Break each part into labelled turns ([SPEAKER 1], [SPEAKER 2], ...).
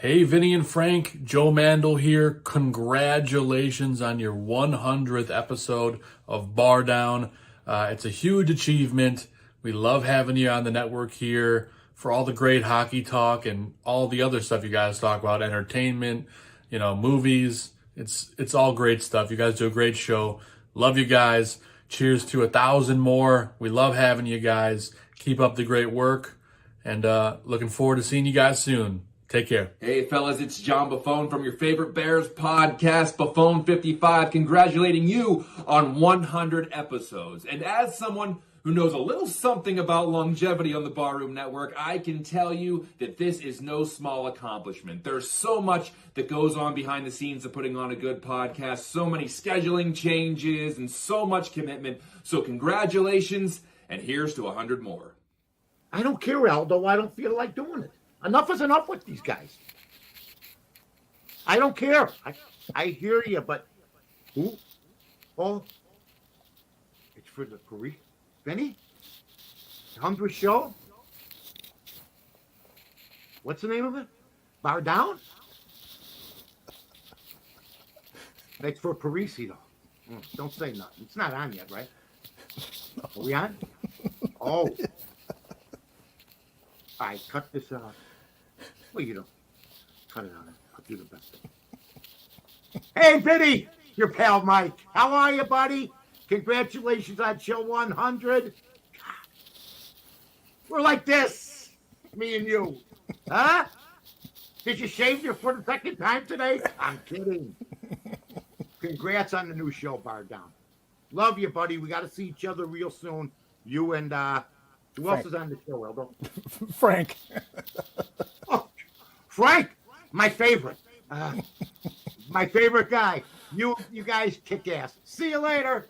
[SPEAKER 1] Hey, Vinny and Frank, Joe Mandel here. Congratulations on your 100th episode of BarDown. It's a huge achievement. We love having you on the network here for all the great hockey talk and all the other stuff you guys talk about, entertainment, movies. It's all great stuff. You guys do a great show. Love you guys. Cheers to 1,000 more. We love having you guys. Keep up the great work, and looking forward to seeing you guys soon. Take care.
[SPEAKER 2] Hey, fellas, it's John Buffone from your favorite Bears podcast, Buffone 55, congratulating you on 100 episodes. And as someone who knows a little something about longevity on the Barroom Network, I can tell you that this is no small accomplishment. There's so much that goes on behind the scenes of putting on a good podcast, so many scheduling changes, and so much commitment. So congratulations, and here's to 100 more.
[SPEAKER 3] I don't care, Aldo. I don't feel like doing it. Enough is enough with these guys. I don't care. I hear you, but who? Oh, it's for the Paris. Vinny? Hungry Show? What's the name of it? BarDown? It's for Parisi, though. Don't say nothing. It's not on yet, right? Are we on? Oh. All right, cut this out. Well, you don't. Cut it out. I'll do the best. Hey, Vinny! Your pal Mike. How are you, buddy? Congratulations on show 100. We're like this, me and you. Huh? Did you shave your foot a second time today? I'm kidding. Congrats on the new show, BarDown. Love you, buddy. We got to see each other real soon. You and, who else is on the show, Eldo?
[SPEAKER 4] Frank.
[SPEAKER 3] Oh, Frank, my favorite. My favorite guy. You guys kick ass. See you later.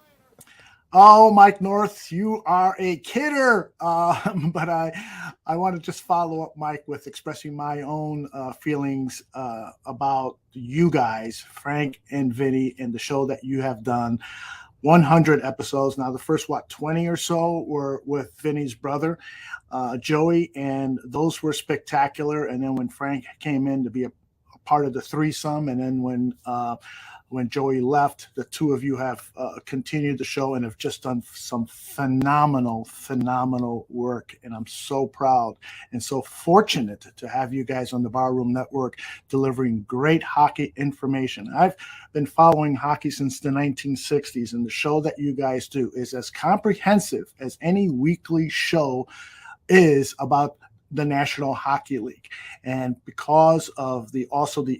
[SPEAKER 4] Oh, Mike North, you are a kidder. But I want to just follow up, Mike, with expressing my own feelings about you guys, Frank and Vinny, and the show that you have done. 100 episodes. Now, the first, 20 or so were with Vinny's brother, Joey, and those were spectacular. And then when Frank came in to be a part of the threesome, and then when Joey left, the two of you have continued the show and have just done some phenomenal work. And I'm so proud and so fortunate to have you guys on the Barroom Network delivering great hockey information. I've been following hockey since the 1960s, and the show that you guys do is as comprehensive as any weekly show is about the National Hockey League. And because of the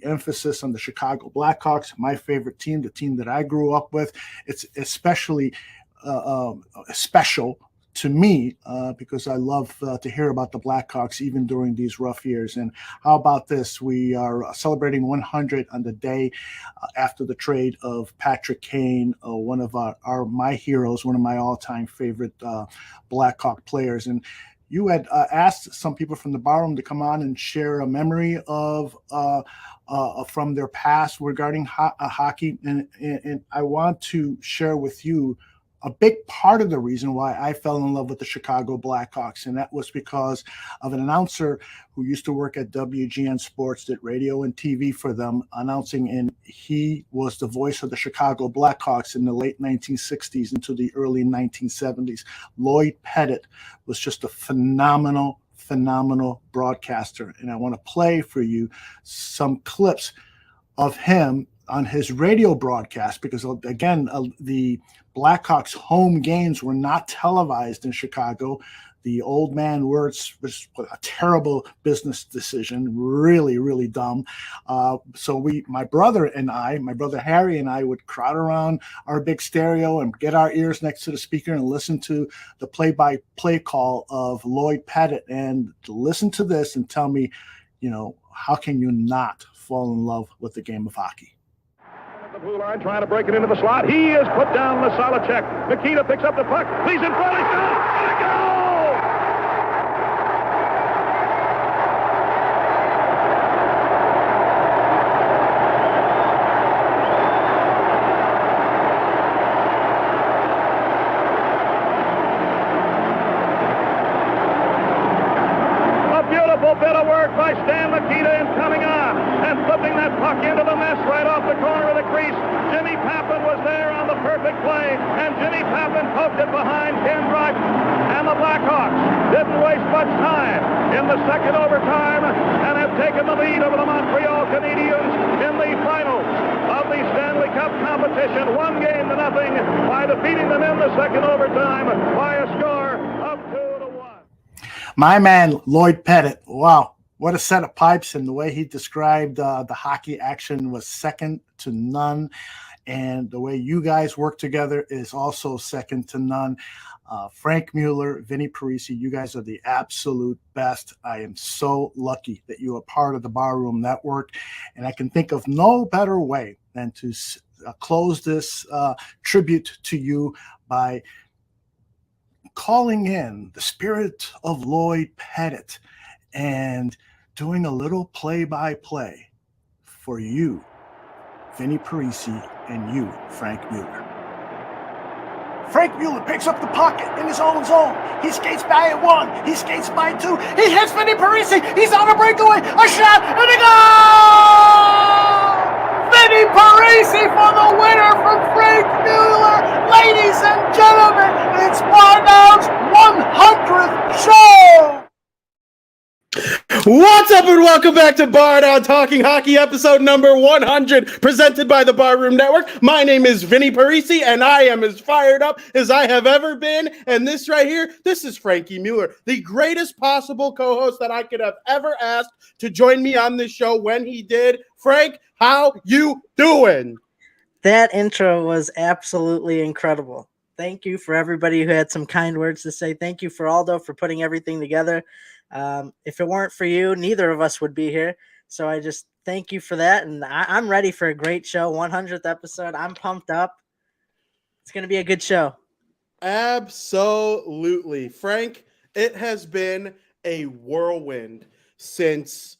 [SPEAKER 4] emphasis on the Chicago Blackhawks, my favorite team, the team that I grew up with, it's especially special to me because I love to hear about the Blackhawks even during these rough years. And how about this? We are celebrating 100 on the day after the trade of Patrick Kane, one of my heroes, one of my all-time favorite Blackhawk players. And you had asked some people from the Barroom to come on and share a memory of from their past regarding hockey, and I want to share with you a big part of the reason why I fell in love with the Chicago Blackhawks, and that was because of an announcer who used to work at WGN Sports, did radio and TV for them, announcing, and he was the voice of the Chicago Blackhawks in the late 1960s into the early 1970s. Lloyd Pettit was just a phenomenal broadcaster, and I want to play for you some clips of him on his radio broadcast, because again, the Blackhawks home games were not televised in Chicago. The old man Wirtz was a terrible business decision, really, really dumb. So my brother Harry and I would crowd around our big stereo and get our ears next to the speaker and listen to the play-by-play call of Lloyd Pettit and listen to this and tell me, how can you not fall in love with the game of hockey?
[SPEAKER 5] The blue line trying to break it into the slot. He is put down. Masalachek. Nikita picks up the puck. He's in front. He's got a goal! A beautiful bit of work by Stan Nikita in coming on and flipping that puck into the mess right off the corner of the crease. Jimmy Pappin was there on the perfect play, and Jimmy Pappin poked it behind Ken Rush, and the Blackhawks didn't waste much time in the second overtime and have taken the lead over the Montreal Canadiens in the finals of the Stanley Cup competition, 1-0 by defeating them in the second overtime by a score of 2-1.
[SPEAKER 4] My man, Lloyd Pettit, wow. What a set of pipes, and the way he described the hockey action was second to none. And the way you guys work together is also second to none. Frank Mueller, Vinny Parisi, you guys are the absolute best. I am so lucky that you are part of the Barroom Network. And I can think of no better way than to close this tribute to you by calling in the spirit of Lloyd Pettit and doing a little play-by-play for you, Vinny Parisi, and you, Frank Mueller. Frank Mueller picks up the pocket in his own zone. He skates by at 1. He skates by 2. He hits Vinny Parisi. He's on a breakaway. A shot and a goal! Vinny Parisi for the winner from Frank Mueller. Ladies and gentlemen, it's BarDown's 100th show.
[SPEAKER 6] What's up, and welcome back to BarDown Talking Hockey, episode number 100, presented by the Barroom Network. My name is Vinny Parisi, and I am as fired up as I have ever been. And this right here, this is Frankie Mueller, the greatest possible co-host that I could have ever asked to join me on this show when he did. Frank, how you doing?
[SPEAKER 7] That intro was absolutely incredible. Thank you for everybody who had some kind words to say. Thank you for Aldo for putting everything together. If it weren't for you, neither of us would be here. So I just thank you for that. And I'm ready for a great show. 100th episode. I'm pumped up. It's going to be a good show.
[SPEAKER 6] Absolutely. Frank, it has been a whirlwind since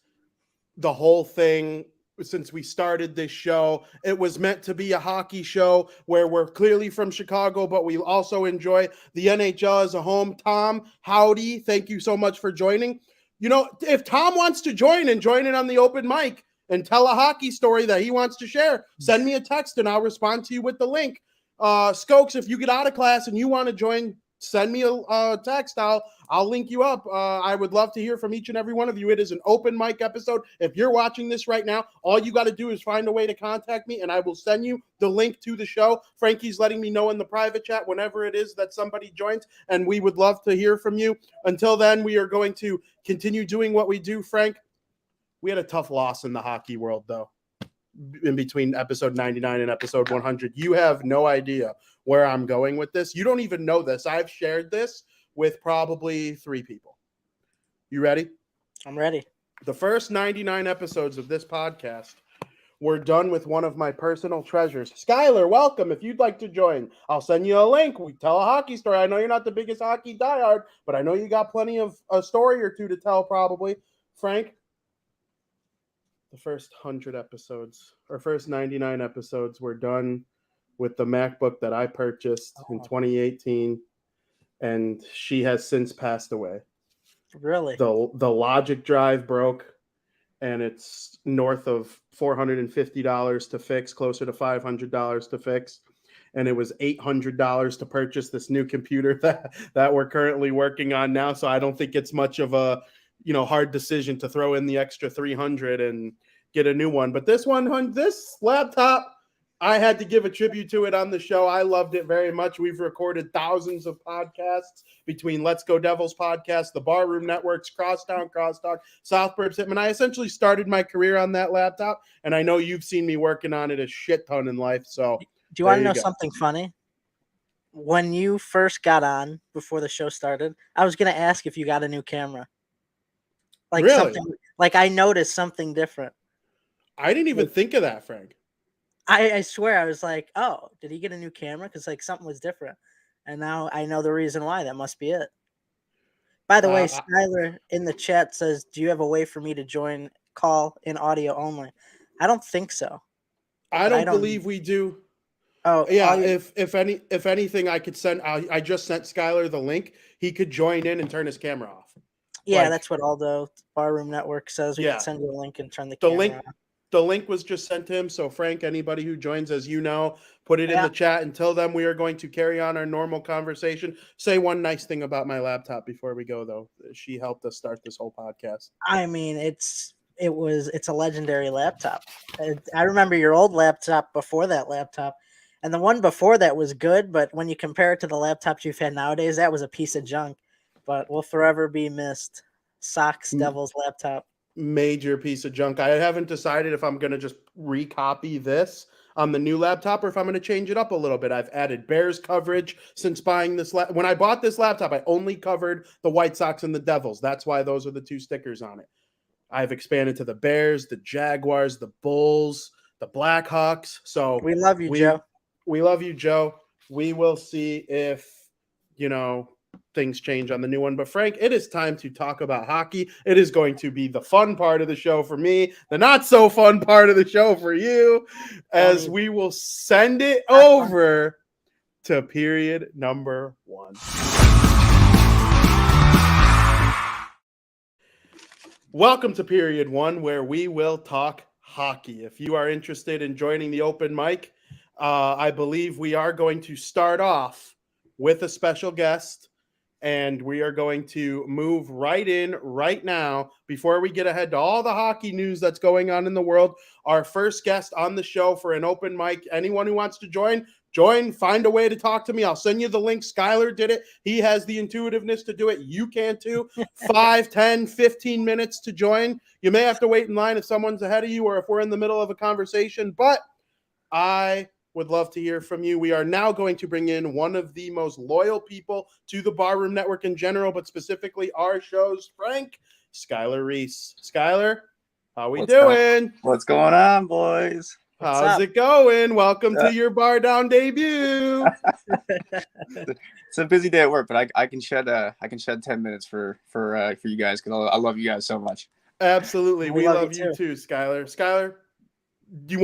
[SPEAKER 6] the whole thing, since we started this show. It was meant to be a hockey show where we're clearly from Chicago, but we also enjoy the NHL as a home. Tom, howdy. Thank you so much for joining. If Tom wants to join and join in on the open mic and tell a hockey story that he wants to share, send me a text and I'll respond to you with the link. Skokes, if you get out of class and you want to join, send me a text. I'll link you up. I would love to hear from each and every one of you. It is an open mic episode. If you're watching this right now, all you got to do is find a way to contact me, and I will send you the link to the show. Frankie's letting me know in the private chat whenever it is that somebody joins, and we would love to hear from you. Until then, we are going to continue doing what we do. Frank, we had a tough loss in the hockey world, though, in between episode 99 and episode 100. You have no idea where I'm going with this. You don't even know this. I've shared this with probably 3 people. You ready?
[SPEAKER 7] I'm ready.
[SPEAKER 6] The first 99 episodes of this podcast were done with one of my personal treasures. Skylar, welcome. If you'd like to join, I'll send you a link. We tell a hockey story. I know you're not the biggest hockey diehard, but I know you got plenty of a story or two to tell probably. Frank, the first 100 episodes, or first 99 episodes were done with the MacBook that I purchased in 2018, and she has since passed away.
[SPEAKER 7] Really?
[SPEAKER 6] The logic drive broke, and it's north of $450 to fix, closer to $500 to fix. And it was $800 to purchase this new computer that we're currently working on now. So I don't think it's much of a hard decision to throw in the extra $300 and get a new one. But this laptop, I had to give a tribute to it on the show. I loved it very much. We've recorded thousands of podcasts between Let's Go Devils podcast, the Barroom Networks, Crosstown Crosstalk, Southbury Hitman. I essentially started my career on that laptop, and I know you've seen me working on it a shit ton in life. So
[SPEAKER 7] Do you want to know something funny? When you first got on before the show started, I was going to ask if you got a new camera. Like
[SPEAKER 6] really?
[SPEAKER 7] something like I noticed something different.
[SPEAKER 6] I didn't even think of that, Frank.
[SPEAKER 7] I swear I was like, oh, did he get a new camera? Because like something was different. And now I know the reason why. That must be it. By the way, Skylar in the chat says, do you have a way for me to join call in audio only? I don't think so.
[SPEAKER 6] I don't believe we do.
[SPEAKER 7] Oh
[SPEAKER 6] yeah. If anything, I could send. I just sent Skylar the link. He could join in and turn his camera off.
[SPEAKER 7] Yeah, that's what Aldo Barroom Network says. We can send you a link and turn the camera off.
[SPEAKER 6] The link was just sent to him. So, Frank, anybody who joins, as you know, put it in the chat. Until then, we are going to carry on our normal conversation. Say one nice thing about my laptop before we go, though. She helped us start this whole podcast.
[SPEAKER 7] I mean, it's a legendary laptop. I remember your old laptop before that laptop, and the one before that was good. But when you compare it to the laptops you've had nowadays, that was a piece of junk. But will forever be missed. Sox Devils laptop.
[SPEAKER 6] Major piece of junk. I haven't decided if I'm going to just recopy this on the new laptop or if I'm going to change it up a little bit. I've added Bears coverage since buying this. When I bought this laptop, I only covered the White Sox and the Devils. That's why those are the two stickers on it. I've expanded to the Bears, the Jaguars, the Bulls, the Blackhawks. So
[SPEAKER 7] we love you, Joe.
[SPEAKER 6] We love you, Joe. We will see if, things change on the new one. But Frank, it is time to talk about hockey. It is going to be the fun part of the show for me, the not so fun part of the show for you, as we will send it over to period number 1. Welcome to period 1, where we will talk hockey. If you are interested in joining the open mic, I believe we are going to start off with a special guest. And we are going to move right in right now before we get ahead to all the hockey news that's going on in the world. Our first guest on the show for an open mic. Anyone who wants to join, find a way to talk to me. I'll send you the link. Skylar did it. He has the intuitiveness to do it. You can too. 5, 10, 15 minutes to join. You may have to wait in line if someone's ahead of you or if we're in the middle of a conversation, but I would love to hear from you. We are now going to bring in one of the most loyal people to the Barroom Network in general, but specifically our shows, Frank, Skylar Reese. Skylar, how we doing?
[SPEAKER 8] What's going on, boys?
[SPEAKER 6] How's it going? Welcome to your BarDown debut.
[SPEAKER 8] It's a busy day at work, but I can shed 10 minutes for you guys because I love you guys so much.
[SPEAKER 6] Absolutely, we love you too, Skylar. Skylar,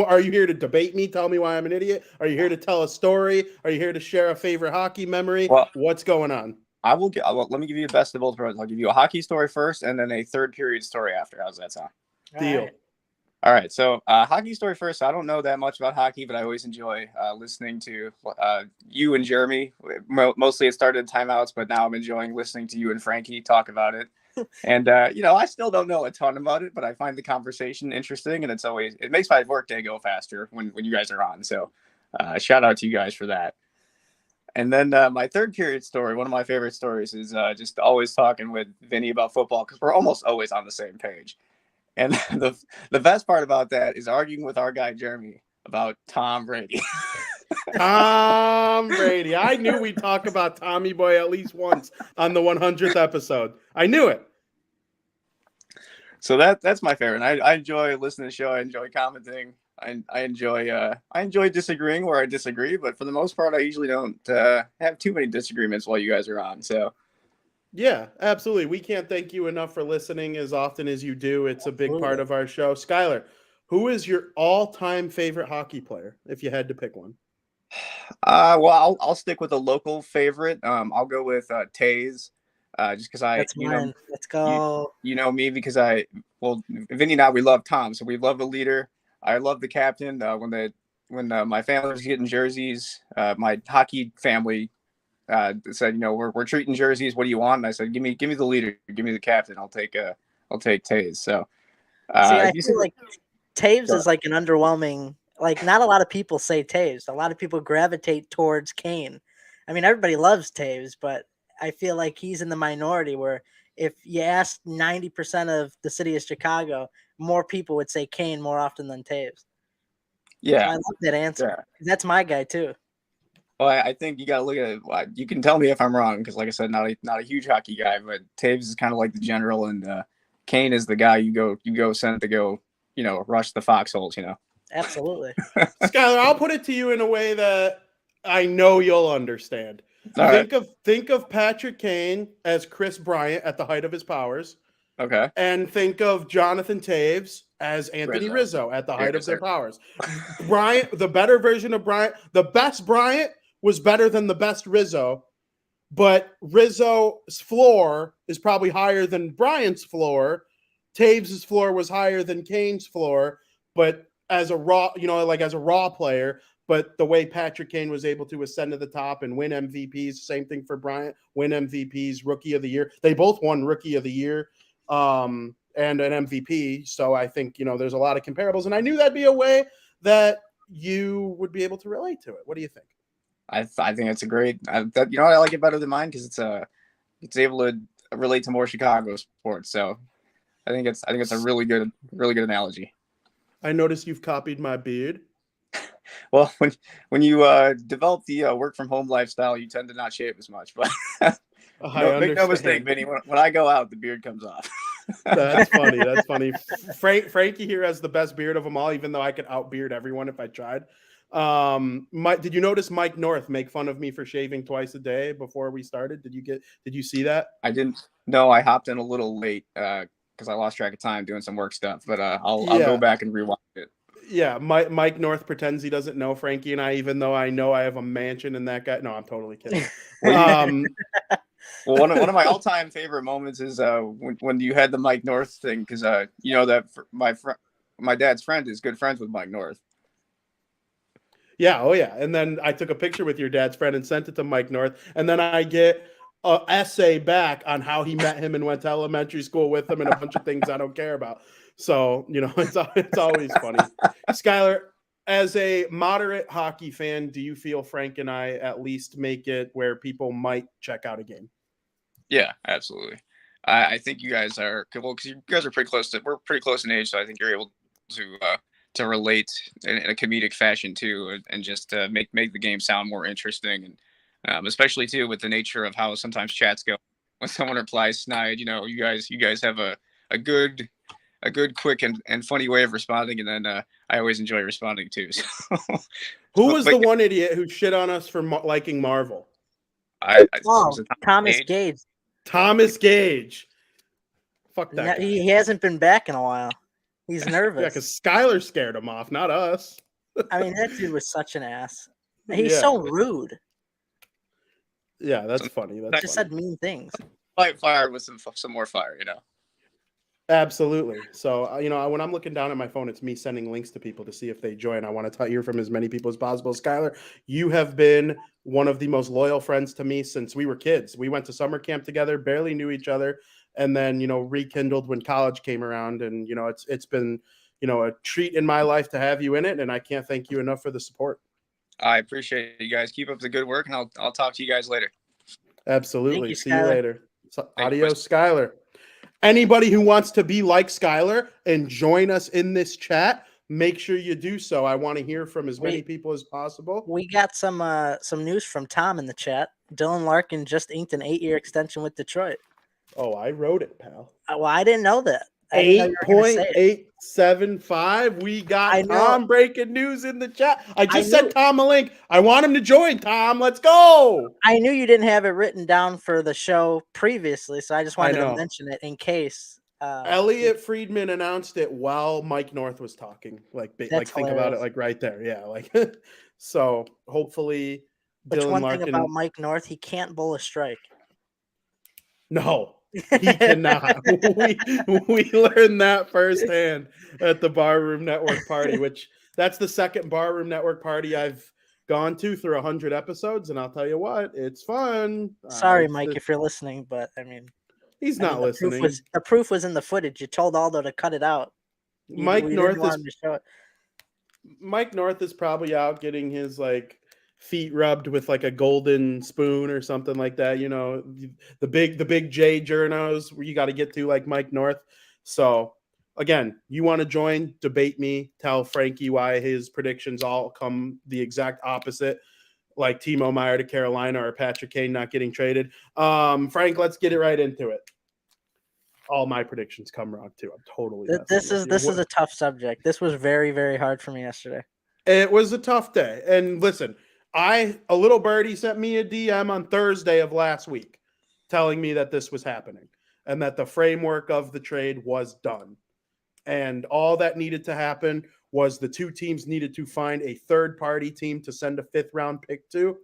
[SPEAKER 6] are you here to debate me? Tell me why I'm an idiot. Are you here to tell a story? Are you here to share a favorite hockey memory?
[SPEAKER 8] Well,
[SPEAKER 6] what's going on?
[SPEAKER 8] Let me give you the best of both worlds. I'll give you a hockey story first, and then a third period story after. How's that sound?
[SPEAKER 6] Deal.
[SPEAKER 8] All right. So, hockey story first. I don't know that much about hockey, but I always enjoy listening to you and Jeremy. Mostly it started in timeouts, but now I'm enjoying listening to you and Frankie talk about it. And, I still don't know a ton about it, but I find the conversation interesting, and it makes my workday go faster when you guys are on. So shout out to you guys for that. And then my third period story, one of my favorite stories, is just always talking with Vinny about football because we're almost always on the same page. And the best part about that is arguing with our guy Jeremy about Tom Brady.
[SPEAKER 6] Tom Brady. I knew we'd talk about Tommy Boy at least once on the 100th episode. I knew it.
[SPEAKER 8] So that's my favorite. I enjoy listening to the show. I enjoy commenting. I enjoy disagreeing where I disagree, but for the most part, I usually don't have too many disagreements while you guys are on. So.
[SPEAKER 6] Yeah, absolutely. We can't thank you enough for listening as often as you do. It's a big part of our show. Skylar, who is your all-time favorite hockey player, if you had to pick one?
[SPEAKER 8] Well, I'll stick with a local favorite. I'll go with Taze, just because
[SPEAKER 7] That's mine. Let's go.
[SPEAKER 8] You know me because Vinny and I, we love Tom, so we love the leader. I love the captain. When my family was getting jerseys, my hockey family said, we're treating jerseys. What do you want? And I said, give me the leader, give me the captain. I'll take Taze. So
[SPEAKER 7] I feel like Taves is like an underwhelming Like, not a lot of people say Taves. A lot of people gravitate towards Kane. I mean, everybody loves Taves, but I feel like he's in the minority where if you ask 90% of the city of Chicago, more people would say Kane more often than Taves. So I
[SPEAKER 8] Yeah,
[SPEAKER 7] love that answer.
[SPEAKER 8] yeah.
[SPEAKER 7] That's my guy too.
[SPEAKER 8] Well, I think you got to look at it. You can tell me if I'm wrong because, like I said, not a huge hockey guy, but Taves is kind of like the general, and Kane is the guy you go send to go, rush the foxholes.
[SPEAKER 7] Absolutely.
[SPEAKER 6] Skylar, I'll put it to you in a way that I know you'll understand.
[SPEAKER 8] All right.
[SPEAKER 6] Think of Patrick Kane as Chris Bryant at the height of his powers,
[SPEAKER 8] Okay.
[SPEAKER 6] and think of Jonathan Taves as Anthony Rizzo at the height of their powers. Bryant, the better version of Bryant, the best Bryant was better than the best Rizzo, but Rizzo's floor is probably higher than Bryant's floor. Taves' floor was higher than Kane's floor, but as a raw, as a raw player, but the way Patrick Kane was able to ascend to the top and win MVPs, same thing for Bryant, win MVPs, Rookie of the Year. They both won Rookie of the Year and an MVP. So I think, there's a lot of comparables, and I knew that'd be a way that you would be able to relate to it. What do you think?
[SPEAKER 8] I think it's a great. I like it better than mine because it's able to relate to more Chicago sports. So I think it's a really good analogy.
[SPEAKER 6] I noticed you've copied my beard.
[SPEAKER 8] Well, when you develop the work from home lifestyle, you tend to not shave as much. But make no mistake, Vinny. When I go out, the beard comes off.
[SPEAKER 6] That's funny. That's funny. Frankie here has the best beard of them all, even though I could outbeard everyone if I tried. Did you notice Mike North make fun of me for shaving twice a day before we started? Did you see that?
[SPEAKER 8] I didn't. No, I hopped in a little late because I lost track of time doing some work stuff. But I'll go back and rewind it.
[SPEAKER 6] Yeah, Mike North pretends he doesn't know Frankie and I, even though I know I have a mansion in that guy. No, I'm totally kidding.
[SPEAKER 8] Well, one of my all-time favorite moments is when you had the Mike North thing, because that my dad's friend is good friends with Mike North.
[SPEAKER 6] Yeah, oh yeah. And then I took a picture with your dad's friend and sent it to Mike North, and then I get an essay back on how he met him and went to elementary school with him and a bunch of things I don't care about. So, it's always funny. Skylar, as a moderate hockey fan, do you feel Frank and I at least make it where people might check out a game?
[SPEAKER 8] Yeah, absolutely. I think you guys are because you guys are pretty close we're pretty close in age, so I think you're able to relate in a comedic fashion too, and just make the game sound more interesting, and especially too with the nature of how sometimes chats go. When someone replies snide, you guys have a good, quick and funny way of responding, and then I always enjoy responding too. So.
[SPEAKER 6] Who was the one idiot who shit on us for liking Marvel?
[SPEAKER 7] Thomas Gage.
[SPEAKER 6] Thomas Gage. Fuck that guy.
[SPEAKER 7] He hasn't been back in a while. He's nervous.
[SPEAKER 6] Yeah, because Skylar scared him off, not us.
[SPEAKER 7] I mean, that dude was such an ass. He's so rude.
[SPEAKER 6] Yeah, that's funny. That's
[SPEAKER 7] just said mean things.
[SPEAKER 8] Fight fire with some more fire,
[SPEAKER 6] Absolutely. So, when I'm looking down at my phone, it's me sending links to people to see if they join. I want to hear from as many people as possible. Skylar, you have been one of the most loyal friends to me since we were kids. We went to summer camp together, barely knew each other, and then, rekindled when college came around. And, it's been, a treat in my life to have you in it. And I can't thank you enough for the support.
[SPEAKER 8] I appreciate it, you guys. Keep up the good work, and I'll talk to you guys later.
[SPEAKER 6] Absolutely. See you later. So, adios, Skylar. Anybody who wants to be like Skylar and join us in this chat, make sure you do so. I want to hear from as many people as possible.
[SPEAKER 7] We got some news from Tom in the chat. Dylan Larkin just inked an 8-year extension with Detroit.
[SPEAKER 6] Oh, I wrote it, pal.
[SPEAKER 7] Well, I didn't know that.
[SPEAKER 6] 8.875. We got Tom breaking news in the chat. I just sent Tom a link. I want him to join, Tom. Let's go.
[SPEAKER 7] I knew you didn't have it written down for the show previously, so I just wanted to mention it in case.
[SPEAKER 6] Elliot Friedman announced it while Mike North was talking. Think about it, right there. Yeah, so hopefully.
[SPEAKER 7] Dylan Larkin, thing about Mike North, he can't bowl a strike.
[SPEAKER 6] No. He cannot. we learned that firsthand at the Barroom Network party, which that's the second Barroom Network party I've gone to through 100 episodes, and I'll tell you what, it's fun.
[SPEAKER 7] Sorry, Mike, if you're listening, but I mean,
[SPEAKER 6] he's not listening.
[SPEAKER 7] The proof was in the footage. You told Aldo to cut it out.
[SPEAKER 6] Mike North Mike North is probably out getting his like feet rubbed with like a golden spoon or something like that. You know, the big J journos where you got to get to like Mike North. So again, you want to join, debate me, tell Frankie why his predictions all come the exact opposite, like Timo Meyer to Carolina or Patrick Kane not getting traded. Frank, let's get it right into it. All my predictions come wrong too. I'm totally
[SPEAKER 7] This is a tough subject. This was very, very hard for me yesterday.
[SPEAKER 6] It was a tough day. And listen, a little birdie sent me a DM on Thursday of last week telling me that this was happening and that the framework of the trade was done. And all that needed to happen was the two teams needed to find a third-party team to send a fifth-round pick to,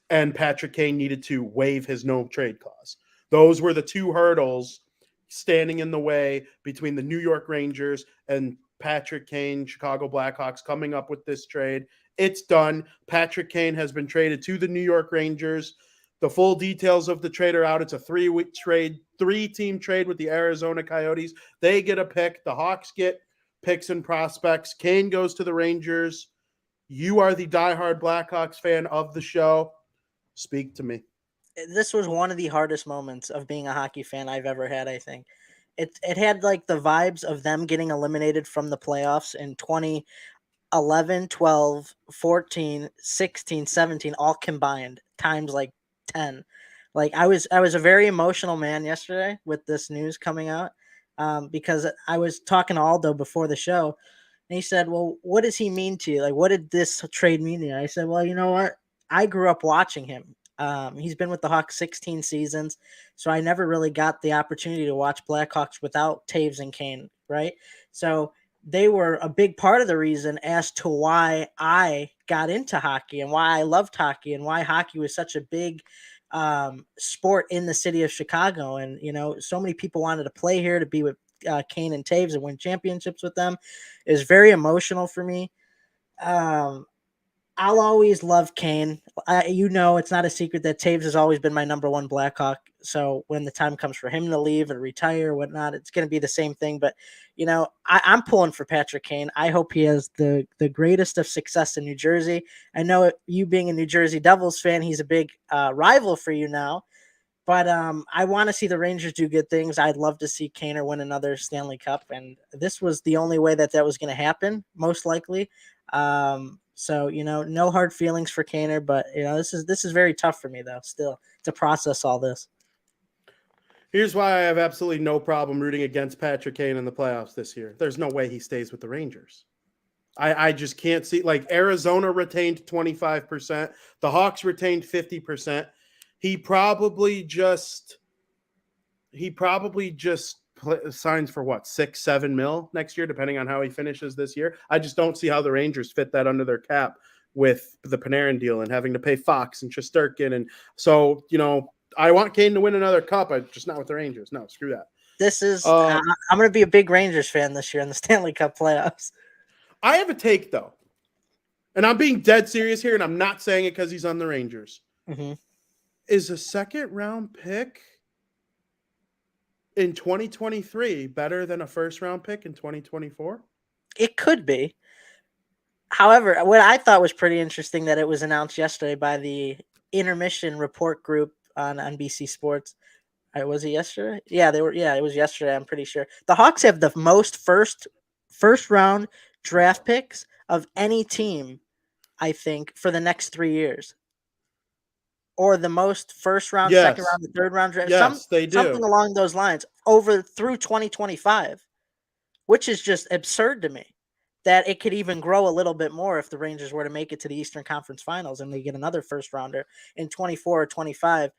[SPEAKER 6] and Patrick Kane needed to waive his no trade clause. Those were the two hurdles standing in the way between the New York Rangers and Patrick Kane, Chicago Blackhawks, coming up with this trade. It's done. Patrick Kane has been traded to the New York Rangers. The full details of the trade are out. It's a 3-week trade, 3-team trade with the Arizona Coyotes. They get a pick. The Hawks get picks and prospects. Kane goes to the Rangers. You are the diehard Blackhawks fan of the show. Speak to me.
[SPEAKER 7] This was one of the hardest moments of being a hockey fan I've ever had, I think. It had like the vibes of them getting eliminated from the playoffs in 2011, 12, 14, 16, 17, all combined, times like 10. Like I was a very emotional man yesterday with this news coming out, because I was talking to Aldo before the show, and he said, well, what does he mean to you? Like, what did this trade mean to you? I said, well, you know what? I grew up watching him. He's been with the Hawks 16 seasons, so I never really got the opportunity to watch Blackhawks without Taves and Kane, right? So they were a big part of the reason as to why I got into hockey and why I loved hockey and why hockey was such a big sport in the city of Chicago. And, you know, so many people wanted to play here, to be with Kane and Taves and win championships with them. It was very emotional for me. I'll always love Kane. You know, it's not a secret that Taves has always been my number one Blackhawk. So when the time comes for him to leave or retire or whatnot, it's going to be the same thing. But, you know, I'm pulling for Patrick Kane. I hope he has the greatest of success in New Jersey. I know you being a New Jersey Devils fan, he's a big rival for you now. But I want to see the Rangers do good things. I'd love to see Kaner win another Stanley Cup. And this was the only way that was going to happen, most likely. So, you know, no hard feelings for Kaner, but, you know, this is very tough for me, though, still, to process all this.
[SPEAKER 6] Here's why I have absolutely no problem rooting against Patrick Kane in the playoffs this year. There's no way he stays with the Rangers. I just can't see. Like, Arizona retained 25%. The Hawks retained 50%. He probably just signs for what, 6-7 mil next year, depending on how he finishes this year. I just don't see how the Rangers fit that under their cap with the Panarin deal and having to pay Fox and Shesterkin. And so, you know, I want Kane to win another cup. I just not with the Rangers. No, screw that.
[SPEAKER 7] This is I'm going to be a big Rangers fan this year in the Stanley Cup playoffs.
[SPEAKER 6] I have a take, though, and I'm being dead serious here, and I'm not saying it because he's on the Rangers.
[SPEAKER 7] Mm-hmm.
[SPEAKER 6] Is a second-round pick in 2023 better than a first-round pick in 2024?
[SPEAKER 7] It could be. However, what I thought was pretty interesting that it was announced yesterday by the intermission report group on NBC Sports. Was it yesterday? Yeah, it was yesterday. I'm pretty sure the Hawks have the most first round draft picks of any team, I think, for the next 3 years, or the most first round, second round, and third round draft.
[SPEAKER 6] Yes, they do.
[SPEAKER 7] Something along those lines through 2025, which is just absurd to me. That it could even grow a little bit more if the Rangers were to make it to the Eastern Conference Finals and they get another first rounder in 24 or 25.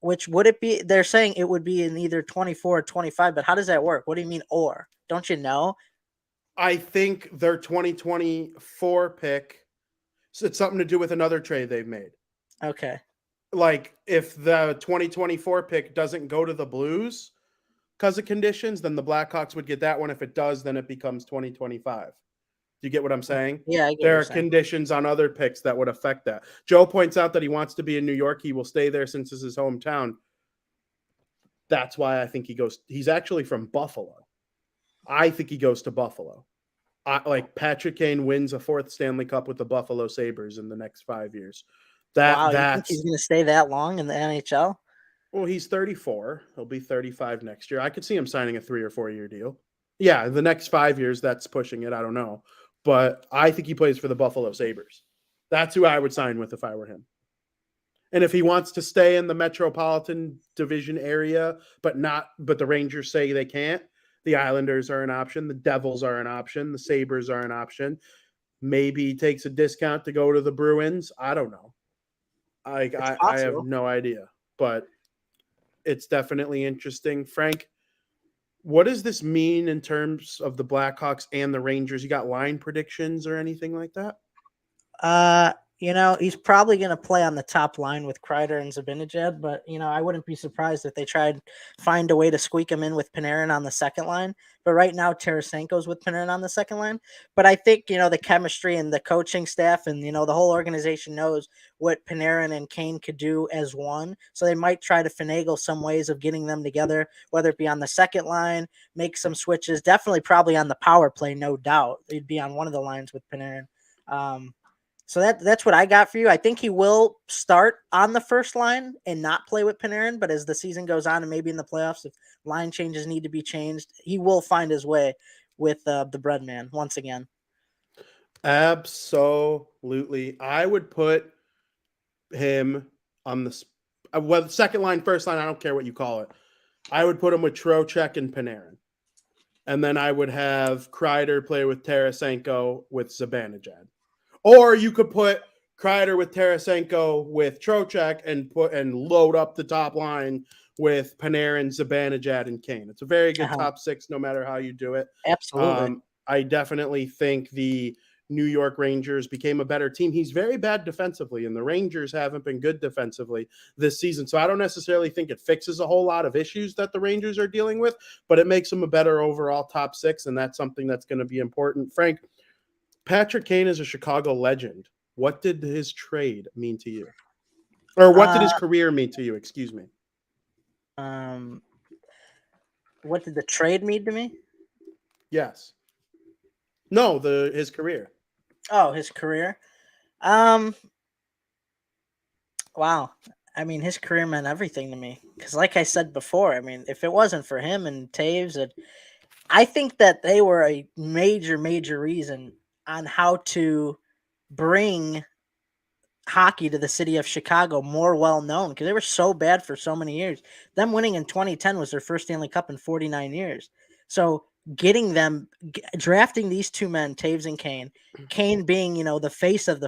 [SPEAKER 7] Which would it be? They're saying it would be in either 24 or 25, but how does that work? What do you mean, or? Don't you know?
[SPEAKER 6] I think their 2024 pick, so it's something to do with another trade they've made.
[SPEAKER 7] Okay.
[SPEAKER 6] Like, if the 2024 pick doesn't go to the Blues because of conditions, then the Blackhawks would get that one. If it does, then it becomes 2025. Do you get what I'm saying?
[SPEAKER 7] Yeah, I get
[SPEAKER 6] there are conditions on other picks that would affect that. Joe points out that he wants to be in New York. He will stay there since it's his hometown. That's why I think he goes. He's actually from Buffalo. I think he goes to Buffalo. like Patrick Kane wins a 4th Stanley Cup with the Buffalo Sabres in the next 5 years.
[SPEAKER 7] Wow, you think
[SPEAKER 6] That's
[SPEAKER 7] he's going to stay that long in the NHL?
[SPEAKER 6] well, he's 34. He'll be 35 next year. I could see him signing a 3 or 4 year deal. Yeah, the next 5 years, that's pushing it. I don't know. But I think he plays for the Buffalo Sabres. That's who I would sign with if I were him. And if he wants to stay in the Metropolitan Division area, but the Rangers say they can't, the Islanders are an option. The Devils are an option. The Sabres are an option. Maybe he takes a discount to go to the Bruins. I don't know. I have no idea. But it's definitely interesting. Frank, what does this mean in terms of the Blackhawks and the Rangers? You got line predictions or anything like that?
[SPEAKER 7] He's probably going to play on the top line with Kreider and Zibanejad, but, I wouldn't be surprised if they tried find a way to squeak him in with Panarin on the second line. But right now, Tarasenko's with Panarin on the second line. But I think, the chemistry and the coaching staff and, the whole organization knows what Panarin and Kane could do as one. So they might try to finagle some ways of getting them together, whether it be on the second line, make some switches, definitely probably on the power play, no doubt. They'd be on one of the lines with Panarin. So that's what I got for you. I think he will start on the first line and not play with Panarin, but as the season goes on and maybe in the playoffs, if line changes need to be changed, he will find his way with the Breadman once again.
[SPEAKER 6] Absolutely. I would put him on the second line, first line, I don't care what you call it. I would put him with Trocheck and Panarin. And then I would have Kreider play with Tarasenko with Zibanejad. Or you could put Kreider with Tarasenko with Trocheck and load up the top line with Panarin, Zibanejad, and Kane. It's a very good top 6, no matter how you do it.
[SPEAKER 7] Absolutely.
[SPEAKER 6] I definitely think the New York Rangers became a better team. He's very bad defensively, and the Rangers haven't been good defensively this season. So I don't necessarily think it fixes a whole lot of issues that the Rangers are dealing with, but it makes them a better overall top 6, and that's something that's going to be important. Frank, Patrick Kane is a Chicago legend. What did his trade mean to you? Or what did his career mean to you? Excuse me.
[SPEAKER 7] What did the trade mean to me?
[SPEAKER 6] Yes. No, his career.
[SPEAKER 7] Oh, his career. Wow. I mean, his career meant everything to me. Because like I said before, I mean, if it wasn't for him and Taves, I think that they were a major, major reason on how to bring hockey to the city of Chicago more well known, because they were so bad for so many years. Them winning in 2010 was their first Stanley Cup in 49 years. So getting them, drafting these two men, Taves and Kane being, the face of the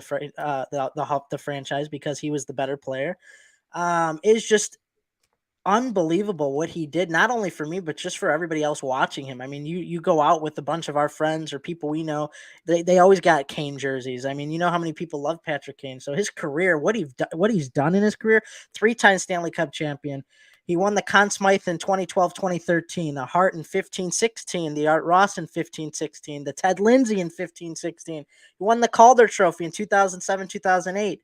[SPEAKER 7] franchise because he was the better player, is just unbelievable what he did, not only for me, but just for everybody else watching him. I mean, you go out with a bunch of our friends or people we know, they always got Kane jerseys. I mean, you know how many people love Patrick Kane. So his career, what he's done in his career, 3-time Stanley Cup champion. He won the Conn Smythe in 2012-2013, the Hart in 15-16, the Art Ross in 15-16, the Ted Lindsay in 15-16. He won the Calder Trophy in 2007-2008.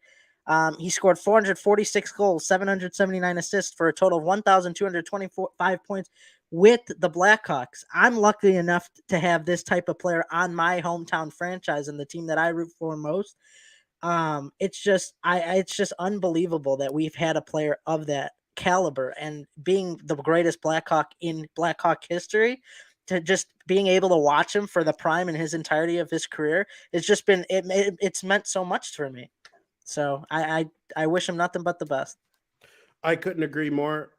[SPEAKER 7] He scored 446 goals, 779 assists for a total of 1,225 points with the Blackhawks. I'm lucky enough to have this type of player on my hometown franchise and the team that I root for most. It's just unbelievable that we've had a player of that caliber, and being the greatest Blackhawk in Blackhawk history, to just being able to watch him for the prime in his entirety of his career, it's just been it's meant so much for me. So I wish him nothing but the best.
[SPEAKER 6] I couldn't agree more.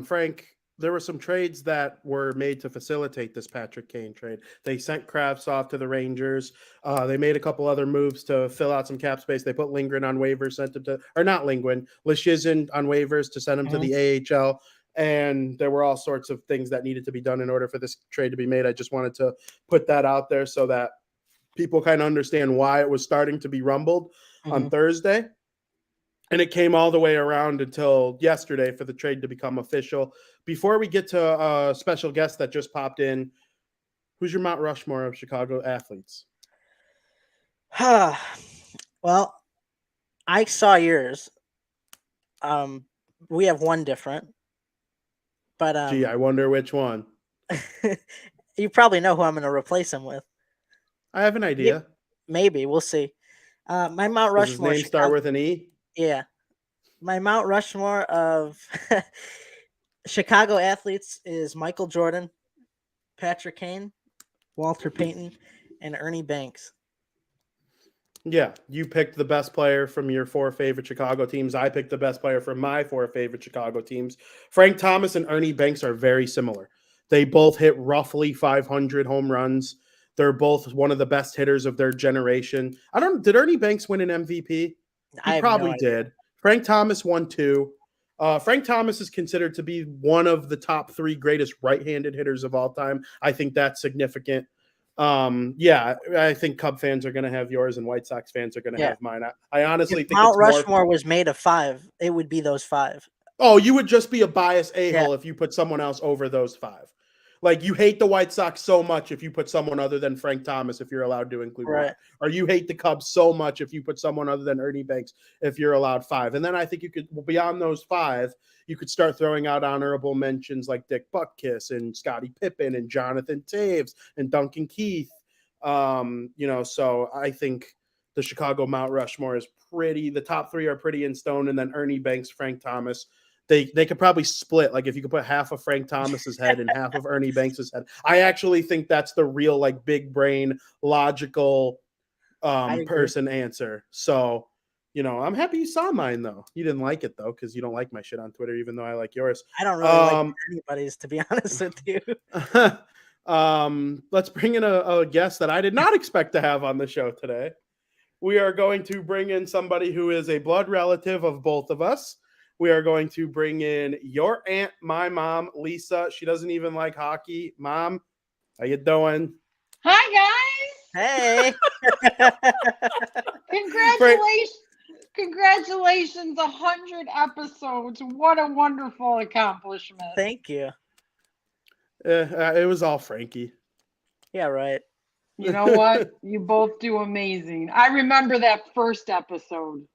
[SPEAKER 6] Frank, there were some trades that were made to facilitate this Patrick Kane trade. They sent Krafts off to the Rangers. They made a couple other moves to fill out some cap space. They put Lindgren on waivers, sent him to, or not Lindgren, Leschyshyn on waivers to send him to the AHL. And there were all sorts of things that needed to be done in order for this trade to be made. I just wanted to put that out there so that people kind of understand why it was starting to be rumbled on Thursday. And it came all the way around until yesterday for the trade to become official. Before we get to a special guest that just popped in, who's your Mount Rushmore of Chicago athletes?
[SPEAKER 7] Well, I saw yours. We have one different. But
[SPEAKER 6] I wonder which one.
[SPEAKER 7] You probably know who I'm going to replace him with.
[SPEAKER 6] I have an idea.
[SPEAKER 7] Maybe we'll see. My Mount
[SPEAKER 6] Does his
[SPEAKER 7] Rushmore.
[SPEAKER 6] name start with an E?
[SPEAKER 7] Yeah, my Mount Rushmore of Chicago athletes is Michael Jordan, Patrick Kane, Walter Payton, and Ernie Banks.
[SPEAKER 6] Yeah, you picked the best player from your 4 favorite Chicago teams. I picked the best player from my 4 favorite Chicago teams. Frank Thomas and Ernie Banks are very similar. They both hit roughly 500 home runs. They're both one of the best hitters of their generation. Did Ernie Banks win an MVP? He probably did. Frank Thomas won 2. Frank Thomas is considered to be one of the top 3 greatest right-handed hitters of all time. I think that's significant. Yeah, I think Cub fans are going to have yours and White Sox fans are going to have mine. I honestly think
[SPEAKER 7] Mount Rushmore was made of 5. It would be those 5.
[SPEAKER 6] Oh, you would just be a biased a-hole if you put someone else over those 5. Like, you hate the White Sox so much if you put someone other than Frank Thomas, if you're allowed to include that. Or you hate the Cubs so much if you put someone other than Ernie Banks, if you're allowed 5. And then I think you could, beyond those 5, you could start throwing out honorable mentions like Dick Butkus and Scottie Pippen and Jonathan Taves and Duncan Keith. So I think the Chicago Mount Rushmore is the top 3 are pretty in stone. And then Ernie Banks, Frank Thomas, they could probably split. Like, if you could put half of Frank Thomas's head and half of Ernie Banks's head. I actually think that's the real, like, big brain, logical person answer. So, I'm happy you saw mine, though. You didn't like it, though, because you don't like my shit on Twitter, even though I like yours.
[SPEAKER 7] I don't really like anybody's, to be honest with you.
[SPEAKER 6] Let's bring in a guest that I did not expect to have on the show today. We are going to bring in somebody who is a blood relative of both of us. We are going to bring in your aunt, my mom, Lisa. She doesn't even like hockey. Mom, how you doing?
[SPEAKER 9] Hi, guys.
[SPEAKER 7] Hey.
[SPEAKER 9] Congratulations, 100 episodes. What a wonderful accomplishment.
[SPEAKER 7] Thank you.
[SPEAKER 6] It was all Frankie.
[SPEAKER 7] Yeah, right.
[SPEAKER 9] You know what? You both do amazing. I remember that first episode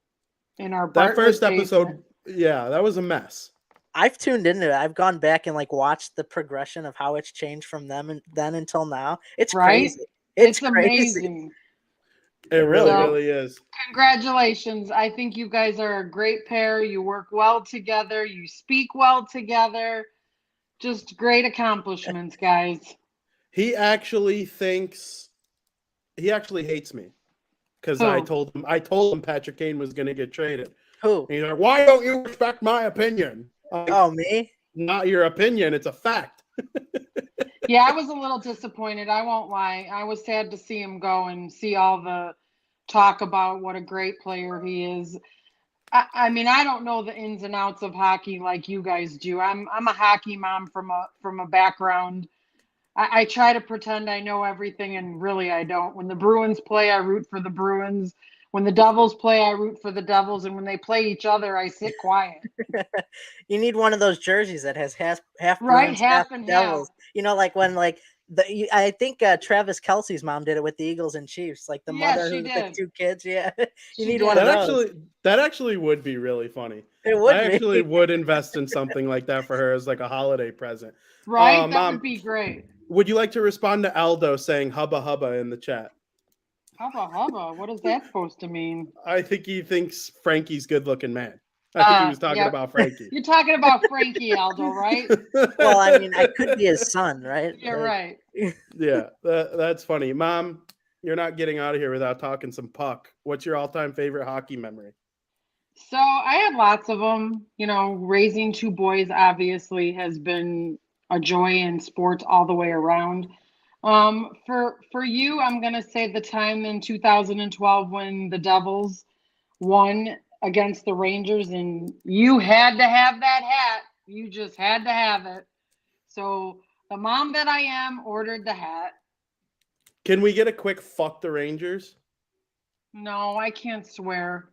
[SPEAKER 9] in our
[SPEAKER 6] episode. Yeah, that was a mess.
[SPEAKER 7] I've tuned into it. I've gone back and watched the progression of how it's changed from them and then until now. It's crazy.
[SPEAKER 9] It's amazing.
[SPEAKER 6] It really is.
[SPEAKER 9] Congratulations. I think you guys are a great pair. You work well together. You speak well together. Just great accomplishments, guys.
[SPEAKER 6] He actually hates me because I told him Patrick Kane was going to get traded.
[SPEAKER 7] Who?
[SPEAKER 6] And he's like, why don't you respect my opinion?
[SPEAKER 7] Me?
[SPEAKER 6] Not your opinion. It's a fact.
[SPEAKER 9] Yeah, I was a little disappointed. I won't lie. I was sad to see him go and see all the talk about what a great player he is. I mean, I don't know the ins and outs of hockey like you guys do. I'm a hockey mom from a background. I try to pretend I know everything, and really I don't. When the Bruins play, I root for the Bruins. When the Devils play, I root for the Devils, and when they play each other, I sit quiet.
[SPEAKER 7] You need one of those jerseys that has half
[SPEAKER 9] right,
[SPEAKER 7] Bruins,
[SPEAKER 9] half and
[SPEAKER 7] Devils.
[SPEAKER 9] Half.
[SPEAKER 7] When I think Travis Kelce's mom did it with the Eagles and Chiefs, like the mother who the 2 kids. Yeah, you need one of those.
[SPEAKER 6] That actually would be really funny.
[SPEAKER 7] It would.
[SPEAKER 6] I actually would invest in something like that for her as like a holiday present.
[SPEAKER 9] Right, that would be great.
[SPEAKER 6] Would you like to respond to Aldo saying "hubba hubba" in the chat?
[SPEAKER 9] Hubba hubba. What is that supposed to mean?
[SPEAKER 6] I think he thinks Frankie's good-looking man. I think he was talking about Frankie.
[SPEAKER 9] You're talking about Frankie, Aldo, right?
[SPEAKER 7] Well, I mean, I could be his son, right?
[SPEAKER 9] You're right.
[SPEAKER 6] Yeah, that's funny. Mom, you're not getting out of here without talking some puck. What's your all-time favorite hockey memory?
[SPEAKER 9] So I have lots of them. Raising 2 boys obviously has been a joy in sports all the way around. For you, I'm going to say the time in 2012 when the Devils won against the Rangers, and you had to have that hat. You just had to have it. So the mom that I am ordered the hat.
[SPEAKER 6] Can we get a quick fuck the Rangers?
[SPEAKER 9] No, I can't swear.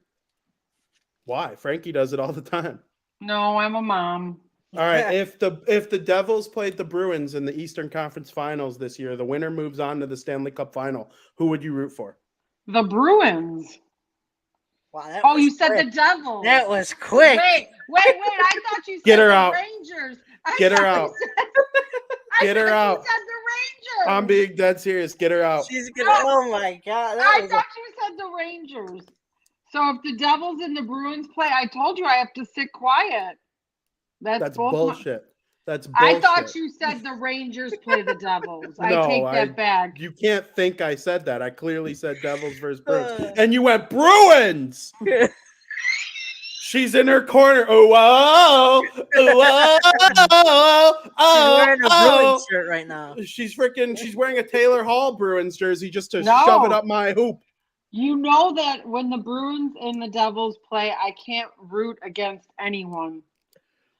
[SPEAKER 6] Why? Frankie does it all the time.
[SPEAKER 9] No, I'm a mom.
[SPEAKER 6] All right, if the Devils played the Bruins in the Eastern Conference Finals this year, the winner moves on to the Stanley Cup Final. Who would you root for?
[SPEAKER 9] The Bruins.
[SPEAKER 7] Wow,
[SPEAKER 9] you said the Devils.
[SPEAKER 7] That was quick.
[SPEAKER 9] Wait! I thought you said
[SPEAKER 6] Get her
[SPEAKER 9] the
[SPEAKER 6] out.
[SPEAKER 9] Rangers.
[SPEAKER 6] Get her out. Get her out.
[SPEAKER 9] You said the Rangers.
[SPEAKER 6] I'm being dead serious. Get her out.
[SPEAKER 7] She's gonna. Oh my god!
[SPEAKER 9] I thought you said the Rangers. So if the Devils and the Bruins play, I told you I have to sit quiet.
[SPEAKER 6] That's
[SPEAKER 9] both
[SPEAKER 6] bullshit. That's bullshit.
[SPEAKER 9] I thought you said the Rangers play the Devils. I
[SPEAKER 6] No,
[SPEAKER 9] take that back.
[SPEAKER 6] You can't think I said that. I clearly said Devils versus Bruins. And you went Bruins! She's in her corner. Oh, whoa. Oh,
[SPEAKER 7] She's wearing a Bruins shirt right now.
[SPEAKER 6] She's wearing a Taylor Hall Bruins jersey just to
[SPEAKER 9] No.
[SPEAKER 6] shove it up my hoop.
[SPEAKER 9] You know that when the Bruins and the Devils play, I can't root against anyone.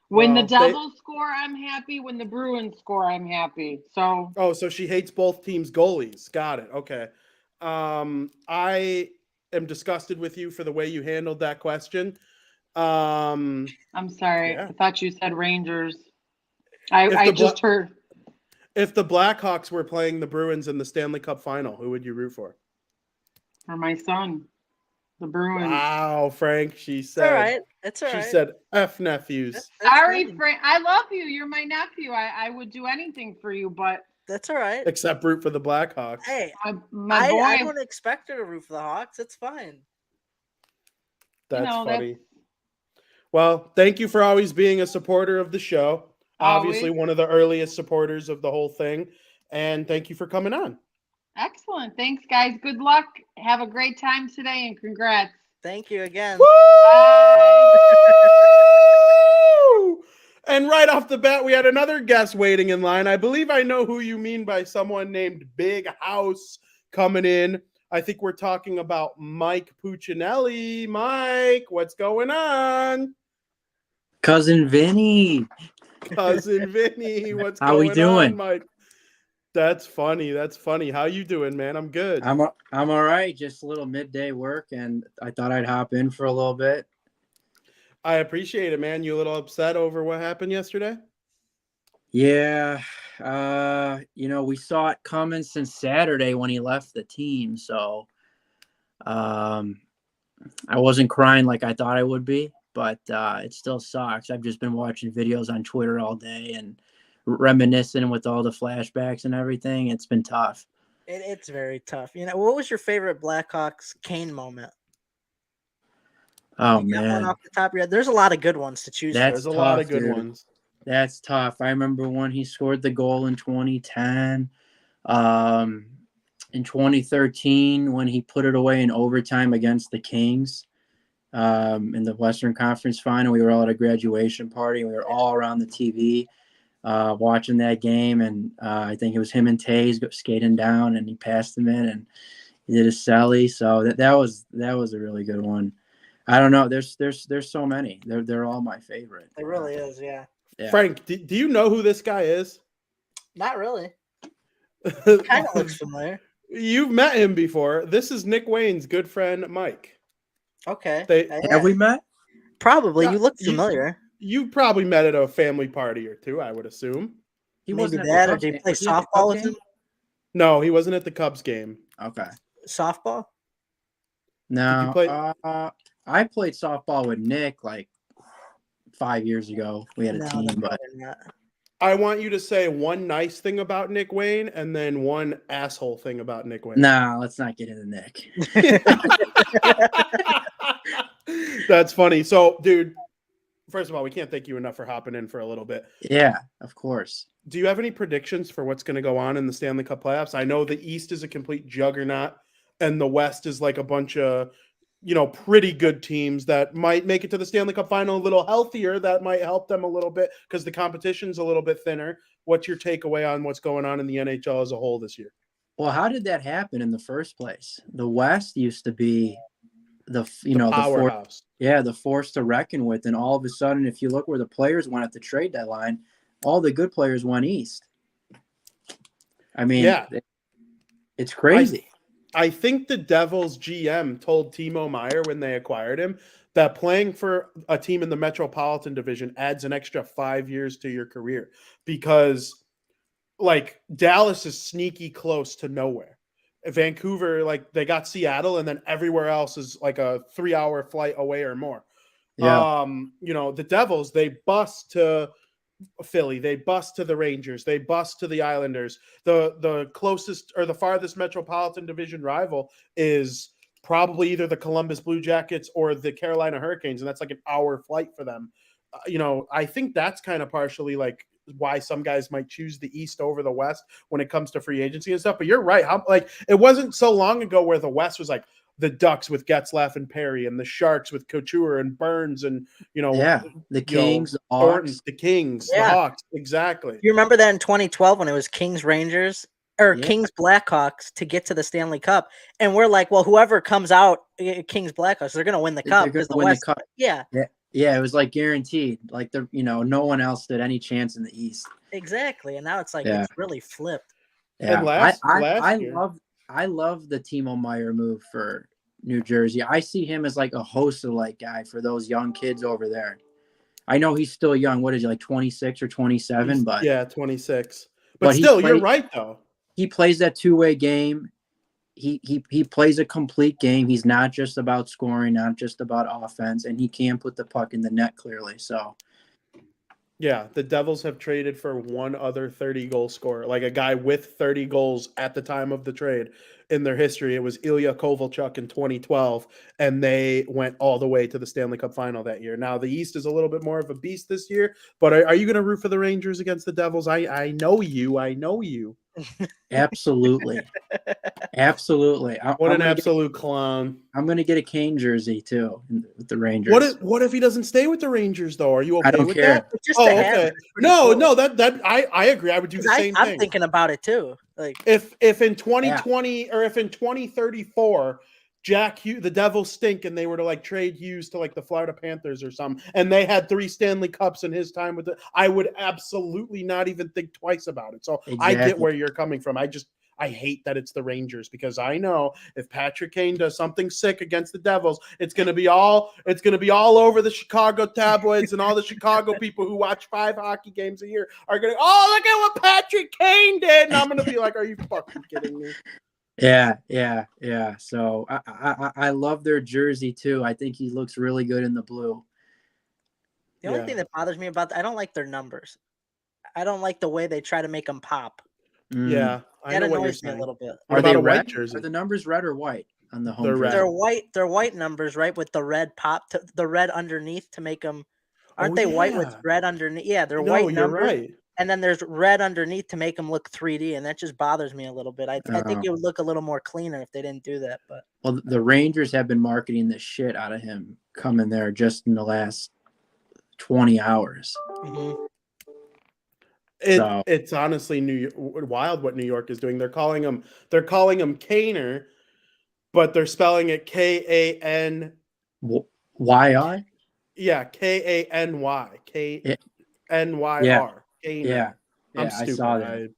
[SPEAKER 9] When the Devils score, I'm happy. When the Bruins score, I'm happy. So
[SPEAKER 6] so she hates both teams' goalies. Got it. Okay. I am disgusted with you for the way you handled that question.
[SPEAKER 9] I'm sorry.
[SPEAKER 6] Yeah.
[SPEAKER 9] I thought you said Rangers. I just heard.
[SPEAKER 6] If the Blackhawks were playing the Bruins in the Stanley Cup final, who would you root for?
[SPEAKER 9] For my son, the Bruins.
[SPEAKER 6] Wow, Frank. She said.
[SPEAKER 7] It's all right. It's all right.
[SPEAKER 6] She said, "F nephews."
[SPEAKER 9] Sorry, Frank. I love you. You're my nephew. I would do anything for you, but
[SPEAKER 7] that's all right.
[SPEAKER 6] Except root for the Blackhawks.
[SPEAKER 7] Hey,
[SPEAKER 9] my boy.
[SPEAKER 7] I don't expect her to root for the Hawks. It's fine.
[SPEAKER 6] That's funny. Well, thank you for always being a supporter of the show. Obviously, one of the earliest supporters of the whole thing. And thank you for coming on.
[SPEAKER 9] Excellent. Thanks, guys. Good luck. Have a great time today, and congrats.
[SPEAKER 7] Thank you again.
[SPEAKER 6] And right off the bat, we had another guest waiting in line. I believe I know who you mean by someone named Big House coming in. I think we're talking about Mike Puccinelli. Mike, what's going on?
[SPEAKER 10] Cousin Vinny.
[SPEAKER 6] Cousin Vinny, what's
[SPEAKER 10] How we doing,
[SPEAKER 6] Mike? That's funny. That's funny. How you doing, man? I'm good.
[SPEAKER 10] I'm all right. Just a little midday work, and I thought I'd hop in for a little bit.
[SPEAKER 6] I appreciate it, man. You a little upset over what happened yesterday?
[SPEAKER 10] Yeah. We saw it coming since Saturday when he left the team. So I wasn't crying like I thought I would be, but it still sucks. I've just been watching videos on Twitter all day and reminiscing with all the flashbacks and everything. It's been tough.
[SPEAKER 7] It's very tough. What was your favorite Blackhawks Kane moment?
[SPEAKER 10] Oh, man.
[SPEAKER 7] Off the top of your head. There's a lot of good ones to choose from.
[SPEAKER 6] There's a lot of good ones.
[SPEAKER 10] That's tough. I remember when he scored the goal in 2010. In 2013, when he put it away in overtime against the Kings in the Western Conference Final. We were all at a graduation party. We were all around the TV watching that game. And I think it was him and Taze skating down, and he passed him in, and he did a celly. So that was a really good one. I don't know. There's so many. They're all my favorite.
[SPEAKER 7] It really is, yeah.
[SPEAKER 6] Frank, do you know who this guy is?
[SPEAKER 7] Not really. Kind of looks familiar.
[SPEAKER 6] You've met him before. This is Nick Wayne's good friend, Mike.
[SPEAKER 7] Okay.
[SPEAKER 10] Have we met?
[SPEAKER 7] Probably. You look familiar.
[SPEAKER 6] You probably met at a family party or two, I would assume.
[SPEAKER 10] He
[SPEAKER 7] Maybe
[SPEAKER 10] wasn't
[SPEAKER 7] that, or did he play softball with him?
[SPEAKER 6] No, he wasn't at the Cubs game.
[SPEAKER 10] Okay.
[SPEAKER 7] Softball?
[SPEAKER 10] No. I played softball with Nick like 5 years ago. We had a team, but
[SPEAKER 6] I want you to say one nice thing about Nick Wayne and then one asshole thing about Nick Wayne.
[SPEAKER 10] Nah, let's not get into Nick.
[SPEAKER 6] That's funny. So, dude, first of all, we can't thank you enough for hopping in for a little bit.
[SPEAKER 10] Yeah, of course.
[SPEAKER 6] Do you have any predictions for what's going to go on in the Stanley Cup playoffs? I know the East is a complete juggernaut and the West is like a bunch of pretty good teams that might make it to the Stanley Cup final a little healthier. That might help them a little bit because the competition's a little bit thinner. What's your takeaway on what's going on in the NHL as a whole this year?
[SPEAKER 10] Well, how did that happen in the first place? The West used to be the
[SPEAKER 6] powerhouse.
[SPEAKER 10] The force to reckon with. And all of a sudden, if you look where the players went at the trade deadline, all the good players went East. I mean, it's crazy.
[SPEAKER 6] I think the Devils GM told Timo Meier when they acquired him that playing for a team in the Metropolitan Division adds an extra 5 years to your career because, like, Dallas is sneaky close to nowhere. Vancouver, like, they got Seattle, and then everywhere else is like a 3-hour flight away or more.
[SPEAKER 10] Yeah.
[SPEAKER 6] The Devils, they bus to Philly, they bust to the Rangers, they bust to the Islanders. The closest or the farthest Metropolitan Division rival is probably either the Columbus Blue Jackets or the Carolina Hurricanes, and that's like an hour flight for them. I think that's kind of partially like why some guys might choose the East over the West when it comes to free agency and stuff. But you're right. It wasn't so long ago where the West was like the Ducks with Getzlaff and Perry, and the Sharks with Couture and Burns, and
[SPEAKER 10] the Kings, the
[SPEAKER 6] Thornton,
[SPEAKER 10] Hawks.
[SPEAKER 6] the Kings,
[SPEAKER 7] Yeah.
[SPEAKER 6] the Hawks. Exactly.
[SPEAKER 7] You remember that in 2012 when it was Kings Rangers or
[SPEAKER 10] Yeah.
[SPEAKER 7] Kings Blackhawks to get to the Stanley Cup, and we're like, well, whoever comes out, Kings Blackhawks, they're going to win the cup
[SPEAKER 10] They're gonna
[SPEAKER 7] because the
[SPEAKER 10] win the
[SPEAKER 7] West.
[SPEAKER 10] cup.
[SPEAKER 7] Yeah,
[SPEAKER 10] Yeah, it was like guaranteed. Like no one else stood any chance in the East.
[SPEAKER 7] exactly. And now it's like
[SPEAKER 10] Yeah.
[SPEAKER 7] it's really flipped.
[SPEAKER 10] Yeah,
[SPEAKER 6] And last
[SPEAKER 10] I
[SPEAKER 6] year,
[SPEAKER 10] love the Timo Meyer move for New Jersey. I see him as like a host-like guy for those young kids over there. I know he's still young. What is he, like 26 or 27? But
[SPEAKER 6] 26. But
[SPEAKER 10] he
[SPEAKER 6] still, you're right though.
[SPEAKER 10] He plays that two-way game. He plays a complete game. He's not just about scoring, not just about offense, and he can put the puck in the net clearly. So,
[SPEAKER 6] yeah, the Devils have traded for one other 30-goal scorer, like a guy with 30 goals at the time of the trade in their history. It was Ilya Kovalchuk in 2012, and they went all the way to the Stanley Cup final that year. Now, the East is a little bit more of a beast this year, but are you going to root for the Rangers against the Devils? I know you. I know you.
[SPEAKER 10] absolutely. Absolutely.
[SPEAKER 6] What an absolute clown.
[SPEAKER 10] I'm going to get a Kane jersey, too, with the Rangers.
[SPEAKER 6] What if he doesn't stay with the Rangers, though? Are you okay
[SPEAKER 10] I don't
[SPEAKER 6] with
[SPEAKER 10] care.
[SPEAKER 6] that?
[SPEAKER 7] Just
[SPEAKER 6] Oh,
[SPEAKER 7] to have
[SPEAKER 6] okay.
[SPEAKER 7] it, it's pretty
[SPEAKER 6] No,
[SPEAKER 7] cool.
[SPEAKER 6] that I agree. I would do the same thing.
[SPEAKER 7] I'm thinking about it too. Like
[SPEAKER 6] If in 2020 or if in 2034 the Devils stink and they were to like trade Hughes to like the Florida Panthers or something, and they had 3 Stanley Cups in his time with I would absolutely not even think twice about it. So I get
[SPEAKER 10] Exactly.
[SPEAKER 6] where you're coming from. I hate that it's the Rangers, because I know if Patrick Kane does something sick against the Devils, it's gonna be all over the Chicago tabloids, and all the Chicago people who watch 5 hockey games a year are gonna, oh, look at what Patrick Kane did, and I'm gonna be like, are you fucking kidding me?
[SPEAKER 10] Yeah. So I love their jersey too. I think he looks really good in the blue.
[SPEAKER 7] the only thing that bothers me about I don't like their numbers. I don't like the way they try to make them pop.
[SPEAKER 6] Yeah, I
[SPEAKER 7] That
[SPEAKER 6] know what you're
[SPEAKER 7] annoys me
[SPEAKER 6] saying.
[SPEAKER 7] a little bit.
[SPEAKER 6] What
[SPEAKER 10] Are
[SPEAKER 6] about
[SPEAKER 10] they
[SPEAKER 6] a white
[SPEAKER 10] red?
[SPEAKER 6] jersey?
[SPEAKER 10] Are the numbers red or white on the home
[SPEAKER 6] They're
[SPEAKER 10] jersey?
[SPEAKER 6] red.
[SPEAKER 7] They're white numbers, right? With the red pop, the red underneath to make them. Aren't
[SPEAKER 6] Oh,
[SPEAKER 7] they white with
[SPEAKER 6] yeah.
[SPEAKER 7] red underneath? Yeah, they're
[SPEAKER 6] No,
[SPEAKER 7] white
[SPEAKER 6] you're
[SPEAKER 7] numbers,
[SPEAKER 6] right.
[SPEAKER 7] and then there's red underneath to make them look 3D, and that just bothers me a little bit. I think it would look a little more cleaner if they didn't do that. But
[SPEAKER 10] Well, the Rangers have been marketing the shit out of him coming there just in the last 20 hours.
[SPEAKER 6] It's honestly wild what New York is doing. They're calling him Kaner, but they're spelling it Kany.
[SPEAKER 10] Y-I?
[SPEAKER 6] Yeah, Kany. K-N-Y-R.
[SPEAKER 10] Yeah.
[SPEAKER 6] Kaner.
[SPEAKER 10] Yeah,
[SPEAKER 6] I'm
[SPEAKER 10] I
[SPEAKER 6] stupid.
[SPEAKER 10] saw that.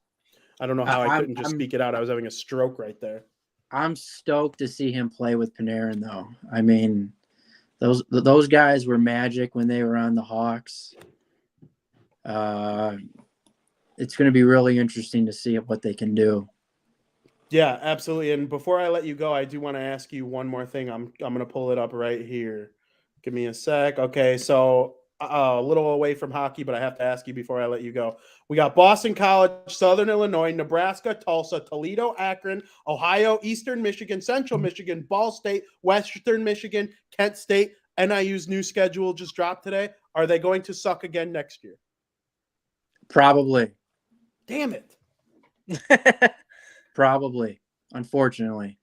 [SPEAKER 6] I don't know how I couldn't just
[SPEAKER 10] I'm-
[SPEAKER 6] speak it out. I was having a stroke right there.
[SPEAKER 10] I'm stoked to see him play with Panarin, though. I mean, those guys were magic when they were on the Hawks. It's going to be really interesting to see what they can do.
[SPEAKER 6] Yeah, absolutely. And before I let you go, I do want to ask you one more thing. I'm going to pull it up right here. Give me a sec. Okay, so a little away from hockey, but I have to ask you before I let you go. We got Boston College, Southern Illinois, Nebraska, Tulsa, Toledo, Akron, Ohio, Eastern Michigan, Central Michigan, Ball State, Western Michigan, Kent State. NIU's new schedule just dropped today. Are they going to suck again next year?
[SPEAKER 10] Probably.
[SPEAKER 6] Damn it.
[SPEAKER 10] Probably. Unfortunately.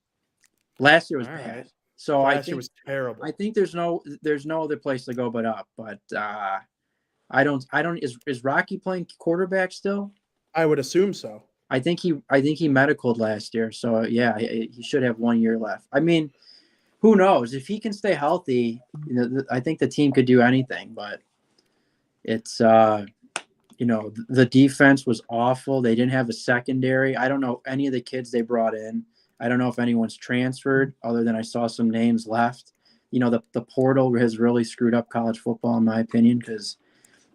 [SPEAKER 10] Last year was
[SPEAKER 6] All
[SPEAKER 10] bad.
[SPEAKER 6] right.
[SPEAKER 10] So
[SPEAKER 6] Last year was terrible.
[SPEAKER 10] I think there's no other place to go but up. But I don't. Is Rocky playing quarterback still?
[SPEAKER 6] I would assume so.
[SPEAKER 10] I think he medicaled last year. So yeah, he should have 1 year left. I mean, who knows if he can stay healthy? I think the team could do anything. But it's the defense was awful. They didn't have a secondary. I don't know any of the kids they brought in. I don't know if anyone's transferred other than I saw some names left. The portal has really screwed up college football, in my opinion, because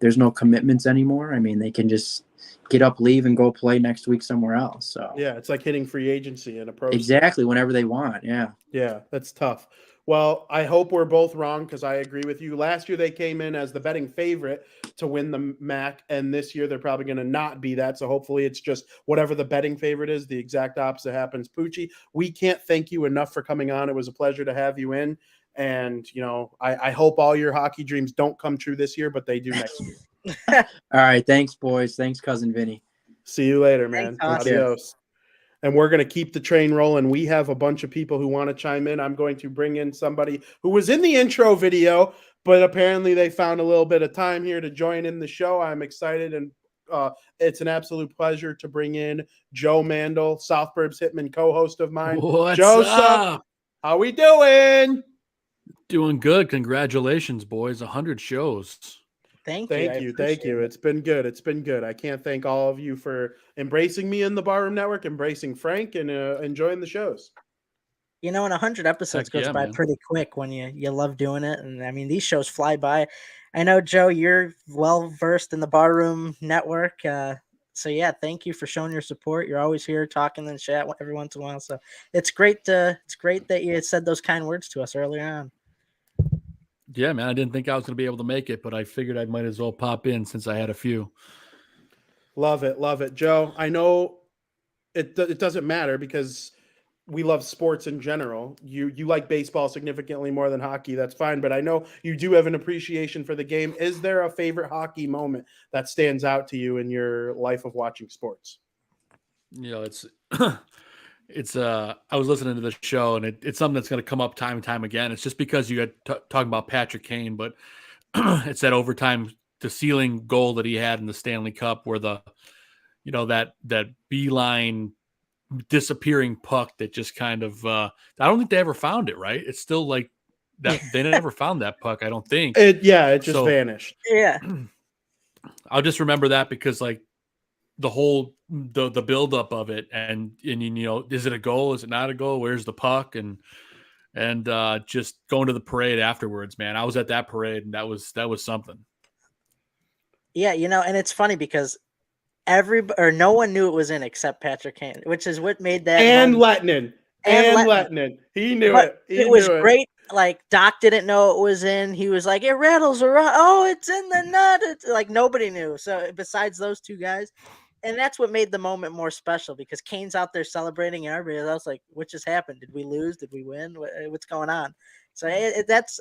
[SPEAKER 10] there's no commitments anymore. I mean, they can just get up, leave, and go play next week somewhere else. So
[SPEAKER 6] yeah, it's like hitting free agency in a pro.
[SPEAKER 10] Exactly, whenever they want. Yeah.
[SPEAKER 6] Yeah, that's tough. Well, I hope we're both wrong, because I agree with you. Last year they came in as the betting favorite to win the MAC, and this year they're probably going to not be that. So hopefully it's just whatever the betting favorite is, the exact opposite happens. Poochie, we can't thank you enough for coming on. It was a pleasure to have you in. And, I hope all your hockey dreams don't come true this year, but they do next year.
[SPEAKER 10] All right. Thanks, boys. Thanks, Cousin Vinny.
[SPEAKER 6] See you later, man.
[SPEAKER 7] Thanks,
[SPEAKER 6] Adios. And we're going to keep the train rolling. We have a bunch of people who want to chime in. I'm going to bring in somebody who was in the intro video, but apparently they found a little bit of time here to join in the show. I'm excited, and it's an absolute pleasure to bring in Joe Mandel, South Burbs Hitman co-host of mine.
[SPEAKER 1] What's
[SPEAKER 6] Joseph,
[SPEAKER 1] up?
[SPEAKER 6] how we doing?
[SPEAKER 1] Doing good. Congratulations, boys. 100 shows.
[SPEAKER 7] Thank
[SPEAKER 6] you. It's been good. I can't thank all of you for embracing me in the Barroom Network, embracing Frank, and enjoying the shows.
[SPEAKER 7] And 100 episodes goes by pretty quick when you love doing it. And I mean, these shows fly by. I know, Joe, you're well versed in the Barroom Network. So yeah, thank you for showing your support. You're always here talking and chat every once in a while. So it's great that you said those kind words to us earlier on.
[SPEAKER 1] Yeah, man, I didn't think I was going to be able to make it, but I figured I might as well pop in since I had a few.
[SPEAKER 6] Love it. Joe, I know it doesn't matter because we love sports in general. You like baseball significantly more than hockey. That's fine. But I know you do have an appreciation for the game. Is there a favorite hockey moment that stands out to you in your life of watching sports?
[SPEAKER 1] It's I was listening to the show, and it's something that's going to come up time and time again. It's just because you had talking about Patrick Kane, but it's that overtime, the ceiling goal that he had in the Stanley Cup, where that beeline disappearing puck that just kind of I don't think they ever found it. Right? It's still like that. They never found that puck. I don't think.
[SPEAKER 6] It just vanished.
[SPEAKER 7] Yeah.
[SPEAKER 1] I'll just remember that because the whole the buildup of it, and is it a goal? Is it not a goal? Where's the puck? And just going to the parade afterwards, man. I was at that parade, and that was something.
[SPEAKER 7] Yeah, and it's funny because no one knew it was in except Patrick Kane, which is what made that.
[SPEAKER 6] And Lettinen. He knew it.
[SPEAKER 7] It was great. Like Doc didn't know it was in. He was like, it rattles around. Oh, it's in the net. It's like nobody knew. So besides those two guys. And that's what made the moment more special because Kane's out there celebrating and everybody else like, what just happened? Did we lose? Did we win? What's going on? So that's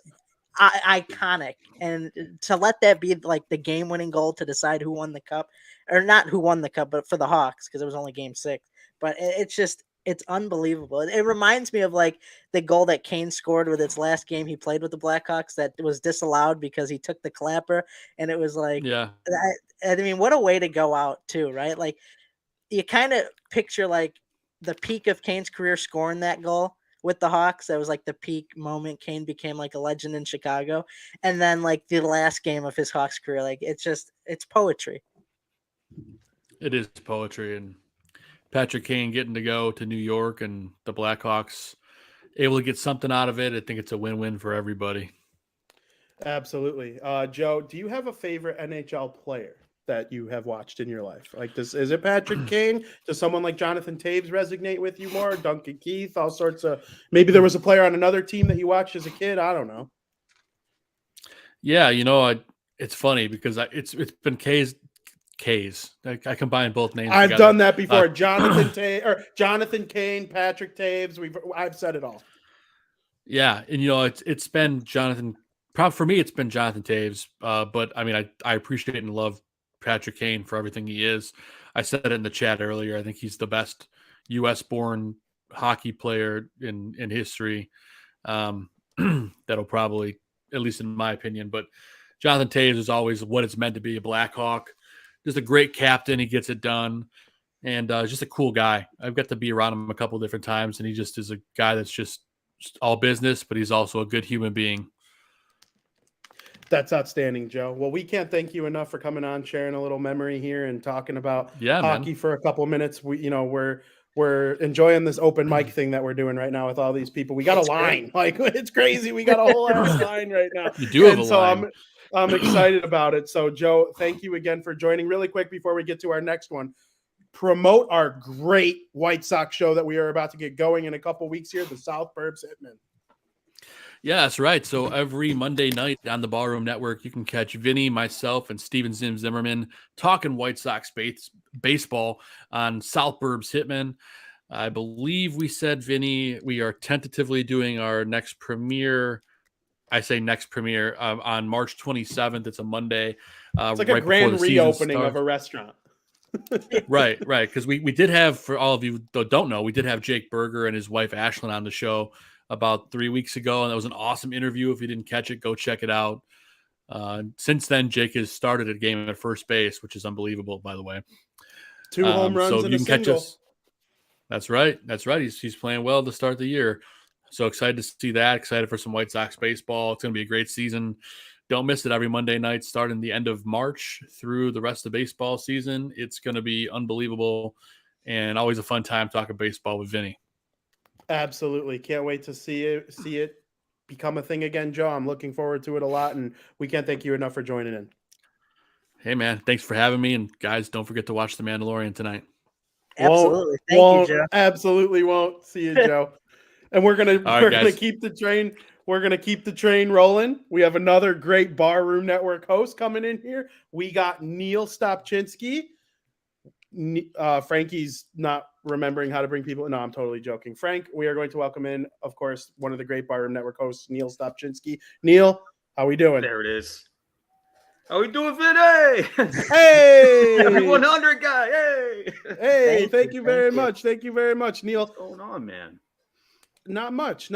[SPEAKER 7] iconic. And to let that be like the game-winning goal to decide who won the cup, or not who won the cup, but for the Hawks, because it was only game 6. But it's unbelievable. It reminds me of like the goal that Kane scored with his last game he played with the Blackhawks that was disallowed because he took the clapper, and it was like,
[SPEAKER 1] yeah.
[SPEAKER 7] I mean, what a way to go out too, right? Like you kind of picture like the peak of Kane's career scoring that goal with the Hawks. That was like the peak moment. Kane became like a legend in Chicago. And then like the last game of his Hawks career, like it's poetry.
[SPEAKER 1] It is poetry. And Patrick Kane getting to go to New York and the Blackhawks able to get something out of it. I think it's a win-win for everybody.
[SPEAKER 6] Absolutely. Joe, do you have a favorite NHL player that you have watched in your life? Like is it Patrick Kane? Does someone like Jonathan Taves resonate with you more? Duncan Keith, all sorts of, maybe there was a player on another team that you watched as a kid. I don't know. Yeah.
[SPEAKER 1] It's funny because it's been K's. I combine both names.
[SPEAKER 6] I've done that before. Jonathan Kane, Patrick Taves. I've said it all.
[SPEAKER 1] Yeah. And it's been Jonathan. Probably for me, it's been Jonathan Taves. But I mean, I appreciate and love Patrick Kane for everything he is. I said it in the chat earlier. I think he's the best U.S.-born hockey player in history. That'll probably, at least in my opinion. But Jonathan Taves is always what it's meant to be, a Blackhawk. Just a great captain. He gets it done. And just a cool guy. I've got to be around him a couple of different times, and he just is a guy that's just all business, but he's also a good human being.
[SPEAKER 6] That's outstanding, Joe. Well, we can't thank you enough for coming on, sharing a little memory here and talking about hockey for a couple of minutes. We're enjoying this open mic thing that we're doing right now with all these people. We got a line. Like, it's crazy. We got a whole ass line right now.
[SPEAKER 1] You do have a line.
[SPEAKER 6] I'm excited about it. So, Joe, thank you again for joining. Really quick before we get to our next one, promote our great White Sox show that we are about to get going in a couple weeks here, the South Burbs Hitmen.
[SPEAKER 1] Yeah, that's right. So every Monday night on the Ballroom Network, you can catch Vinny, myself, and Steven Zimmerman talking White Sox baseball on South Burbs Hitman. I believe we said, Vinny, we are tentatively doing our next premiere. I say next premiere on March 27th. It's a Monday,
[SPEAKER 6] It's like a
[SPEAKER 1] right before the
[SPEAKER 6] grand
[SPEAKER 1] season
[SPEAKER 6] reopening of
[SPEAKER 1] starts.
[SPEAKER 6] a restaurant.
[SPEAKER 1] Right. Because we did have, for all of you that don't know, we did have Jake Berger and his wife Ashlyn on the show about 3 weeks ago, and that was an awesome interview. If you didn't catch it, go check it out. Since then, Jake has started a game at first base, which is unbelievable, by the way.
[SPEAKER 6] 2 home runs
[SPEAKER 1] so
[SPEAKER 6] and
[SPEAKER 1] you
[SPEAKER 6] a
[SPEAKER 1] can
[SPEAKER 6] single.
[SPEAKER 1] catch us. That's right. He's playing well to start the year. So excited to see that. Excited for some White Sox baseball. It's going to be a great season. Don't miss it every Monday night, starting the end of March through the rest of the baseball season. It's going to be unbelievable and always a fun time talking baseball with Vinny.
[SPEAKER 6] Absolutely. Can't wait to see it become a thing again, Joe. I'm looking forward to it a lot, and we can't thank you enough for joining in.
[SPEAKER 1] Hey, man, thanks for having me. And guys, don't forget to watch The Mandalorian tonight.
[SPEAKER 7] Absolutely. Thank you, Joe.
[SPEAKER 6] Absolutely won't. See you, Joe. And we're gonna keep the train. We're gonna keep the train rolling. We have another great Barroom Network host coming in here. We got Neil Stopchinski. Frankie's not remembering how to bring people. No, I'm totally joking. Frank, we are going to welcome in, of course, one of the great Barroom Network hosts, Neil Stopchinski. Neil, how we doing?
[SPEAKER 11] There it is. How we doing, Vinny?
[SPEAKER 6] Hey,
[SPEAKER 11] Every 100 guy.
[SPEAKER 6] Hey, thank you very much. Thank you very much, Neil.
[SPEAKER 11] What's going on, man?
[SPEAKER 6] Not much.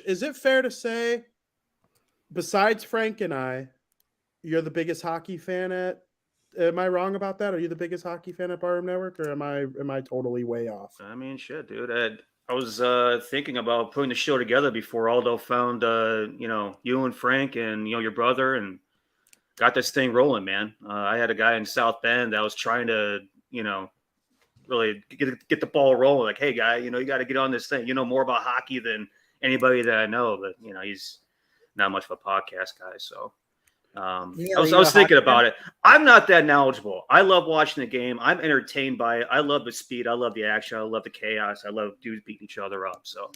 [SPEAKER 6] Is it fair to say, besides Frank and I, you're the biggest hockey fan at? Am I wrong about that? Are you the biggest hockey fan at Barroom Network, or am I totally way off?
[SPEAKER 11] I mean, shit, dude. I was thinking about putting the show together before Aldo found, you and Frank and your brother, and got this thing rolling, man. I had a guy in South Bend that was trying to, really get the ball rolling. Like, hey, guy, you got to get on this thing. You know more about hockey than anybody that I know, but he's not much of a podcast guy. So I was thinking about it. I'm not that knowledgeable. I love watching the game. I'm entertained by it. I love the speed. I love the action. I love the chaos. I love dudes beating each other up. So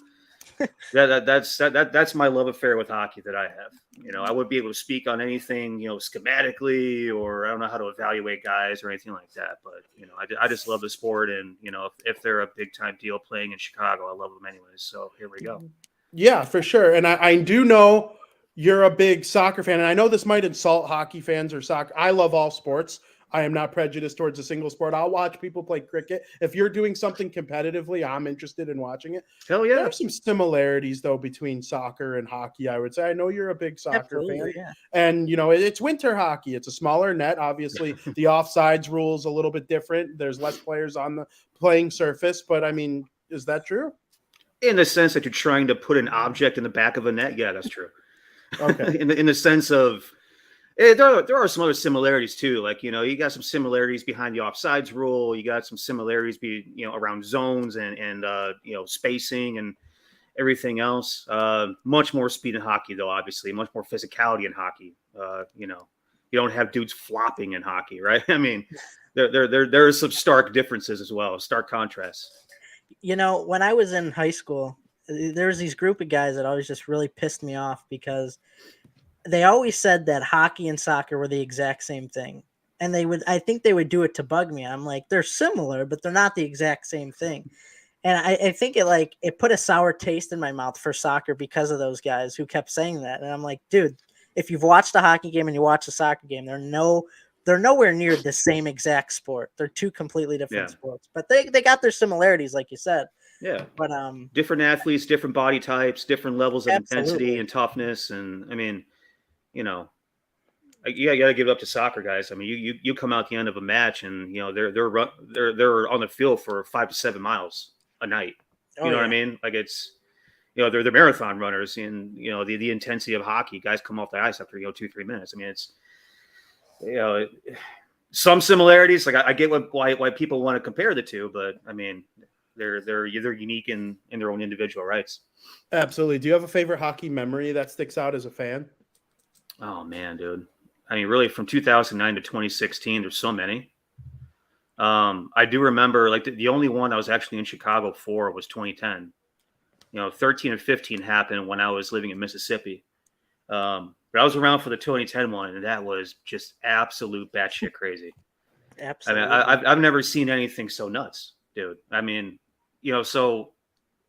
[SPEAKER 11] that's my love affair with hockey that I have. I wouldn't be able to speak on anything, schematically, or I don't know how to evaluate guys or anything like that. But I just love the sport, and if they're a big time deal playing in Chicago, I love them anyways. So here we go.
[SPEAKER 6] Yeah, for sure. And I do know you're a big soccer fan, and I know this might insult hockey fans or soccer. I love all sports. I am not prejudiced towards a single sport. I'll watch people play cricket. If you're doing something competitively, I'm interested in watching it.
[SPEAKER 11] Hell yeah.
[SPEAKER 6] There are some similarities, though, between soccer and hockey, I would say. I know you're a big soccer fan.
[SPEAKER 7] Yeah.
[SPEAKER 6] And, it's winter hockey. It's a smaller net. Obviously, the offsides rule is a little bit different. There's less players on the playing surface. But, I mean, is that true?
[SPEAKER 11] In the sense that you're trying to put an object in the back of a net? Yeah, that's true.
[SPEAKER 6] Okay.
[SPEAKER 11] in the sense of, there are some other similarities too. Like, you got some similarities behind the offsides rule. You got some similarities around zones and spacing and everything else. Much more speed in hockey, though, obviously. Much more physicality in hockey. You don't have dudes flopping in hockey, right? I mean, there are some stark differences as well, stark contrasts.
[SPEAKER 7] When I was in high school, there was these group of guys that always just really pissed me off because they always said that hockey and soccer were the exact same thing. And I think they would do it to bug me. I'm like, they're similar, but they're not the exact same thing. And I think it put a sour taste in my mouth for soccer because of those guys who kept saying that. And I'm like, dude, if you've watched a hockey game and you watch a soccer game, they're nowhere near the same exact sport. They're two completely different sports, but they got their similarities, like you said.
[SPEAKER 11] Yeah.
[SPEAKER 7] But
[SPEAKER 11] different athletes, different body types, different levels of intensity and toughness. And I mean, you got to give it up to soccer guys. I mean, you come out the end of a match and they're on the field for 5 to 7 miles a night. You know what I mean? Like it's, they're marathon runners, and the intensity of hockey. Guys come off the ice after 2-3 minutes. I mean, it's some similarities. Like I get why people want to compare the two, but I mean, they're unique in their own individual rights.
[SPEAKER 6] Absolutely. Do you have a favorite hockey memory that sticks out as a fan?
[SPEAKER 11] Oh man, dude. I mean, really, from 2009 to 2016, there's so many. I do remember, like, the only one I was actually in Chicago for was 2010. 13 and 15 happened when I was living in Mississippi. But I was around for the 2010 one, and that was just absolute batshit crazy.
[SPEAKER 7] Absolutely.
[SPEAKER 11] I mean, I've never seen anything so nuts, dude. I mean, so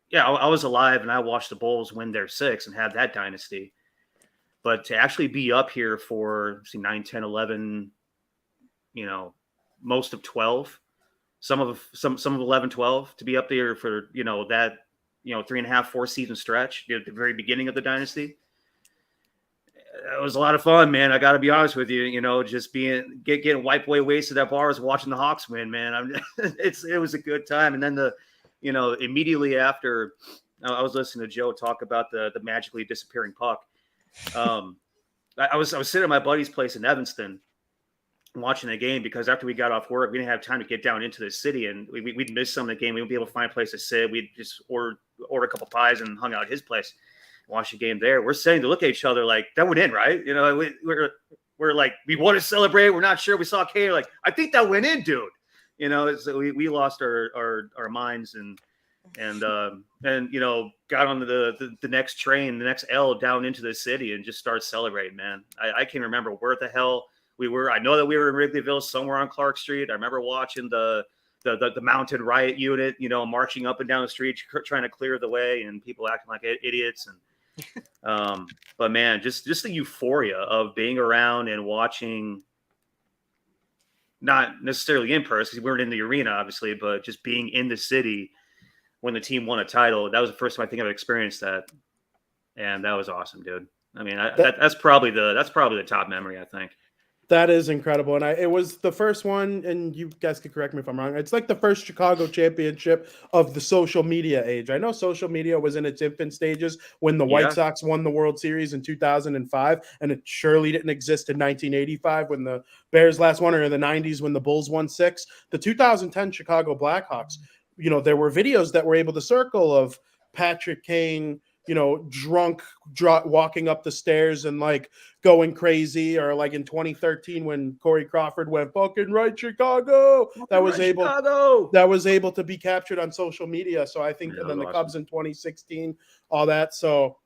[SPEAKER 11] yeah, I was alive and I watched the Bulls win their 6 and have that dynasty. But to actually be up here for 9, 10, 11, most of 12, some of 11, 12, to be up there for, that, 3.5, 4 season stretch at the very beginning of the dynasty. It was a lot of fun, man. I got to be honest with you. Just getting wiped away wasted at bars, watching the Hawks win, man. It was a good time. And then immediately after, I was listening to Joe talk about the magically disappearing puck. I was sitting at my buddy's place in Evanston, watching the game because after we got off work, we didn't have time to get down into the city, and we'd miss some of the game. We wouldn't be able to find a place to sit. We'd just order a couple pies and hung out at his place. Watch the game there. We're sitting to look at each other like that went in, right? We're like, we want to celebrate. We're not sure. We saw Kane, like, I think that went in, dude. So we lost our minds and got on the next train, the next L down into the city and just started celebrating, man. I can't remember where the hell we were. I know that we were in Wrigleyville, somewhere on Clark Street. I remember watching the mounted riot unit, marching up and down the street, trying to clear the way, and people acting like idiots. And but man, just the euphoria of being around and watching, not necessarily in person because we weren't in the arena, obviously, but just being in the city when the team won a title. That was the first time I think I've experienced that, and that was awesome, dude. I mean, that's probably the top memory, I think.
[SPEAKER 6] That is incredible. And it was the first one, and you guys can correct me if I'm wrong. It's like the first Chicago championship of the social media age. I know social media was in its infant stages when the White Sox won the World Series in 2005, and it surely didn't exist in 1985 when the Bears last won, or in the 90s when the Bulls won 6. The 2010 Chicago Blackhawks, there were videos that were able to circle of Patrick Kane, drunk, walking up the stairs and like going crazy, or like in 2013 when Corey Crawford went fucking right Chicago. That was able to be captured on social media. So I think, and then the Cubs in 2016, all that. So,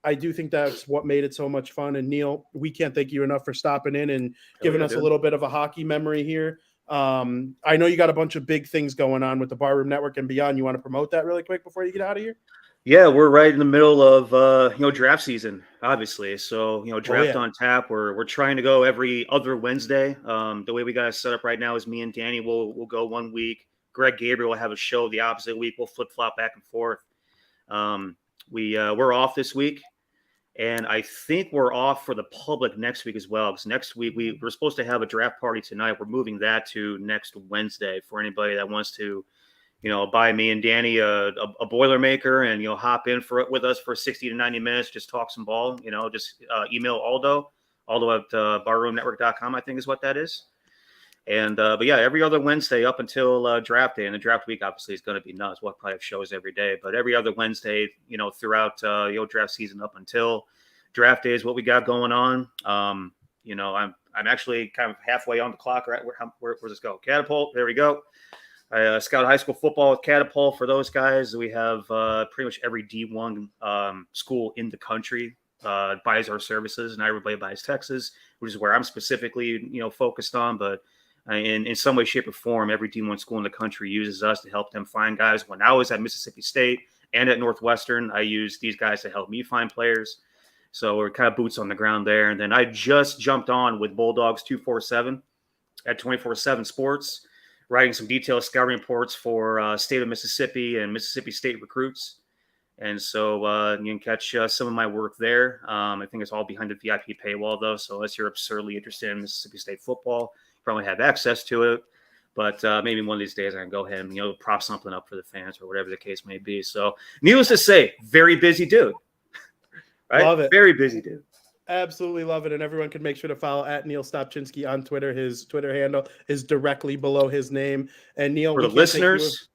[SPEAKER 6] I do think that's what made it so much fun. And Neil, we can't thank you enough for stopping in and giving us a little bit of a hockey memory here. I know you got a bunch of big things going on with the Barroom Network and beyond. You want to promote that really quick before you get out of here?
[SPEAKER 11] Yeah, we're right in the middle of draft season, obviously. So draft on tap. We're trying to go every other Wednesday. The way we got it set up right now is me and Danny will go 1 week. Greg Gabriel will have a show the opposite week. We'll flip flop back and forth. We're off this week, and I think we're off for the public next week as well. Because next week we're supposed to have a draft party tonight. We're moving that to next Wednesday for anybody that wants to, buy me and Danny a Boilermaker and, hop in with us for 60 to 90 minutes, just talk some ball, just email Aldo at barroomnetwork.com, I think is what that is. And, but yeah, every other Wednesday up until draft day, and the draft week obviously is going to be nuts. We'll probably have shows every day, but every other Wednesday, throughout, draft season up until draft day is what we got going on. I'm actually kind of halfway on the clock, right? Where's this go? Catapult. There we go. I scout high school football with Catapult. For those guys, we have pretty much every D1 school in the country buys our services, and everybody buys Texas, which is where I'm specifically, focused on. But in some way, shape, or form, every D1 school in the country uses us to help them find guys. When I was at Mississippi State and at Northwestern, I used these guys to help me find players. So we're kind of boots on the ground there. And then I just jumped on with Bulldogs 247 at 24/7 Sports, writing some detailed scouting reports for state of Mississippi and Mississippi State recruits. And so you can catch some of my work there. I think it's all behind the VIP paywall, though. So unless you're absurdly interested in Mississippi State football, you probably have access to it. But maybe one of these days I can go ahead and, prop something up for the fans or whatever the case may be. So needless to say, very busy dude. Right?
[SPEAKER 6] Love it.
[SPEAKER 11] Very busy dude.
[SPEAKER 6] Absolutely love it. And everyone can make sure to follow at Neil Stopchinski on Twitter. His Twitter handle is directly below his name. And Neil,
[SPEAKER 11] for the listeners,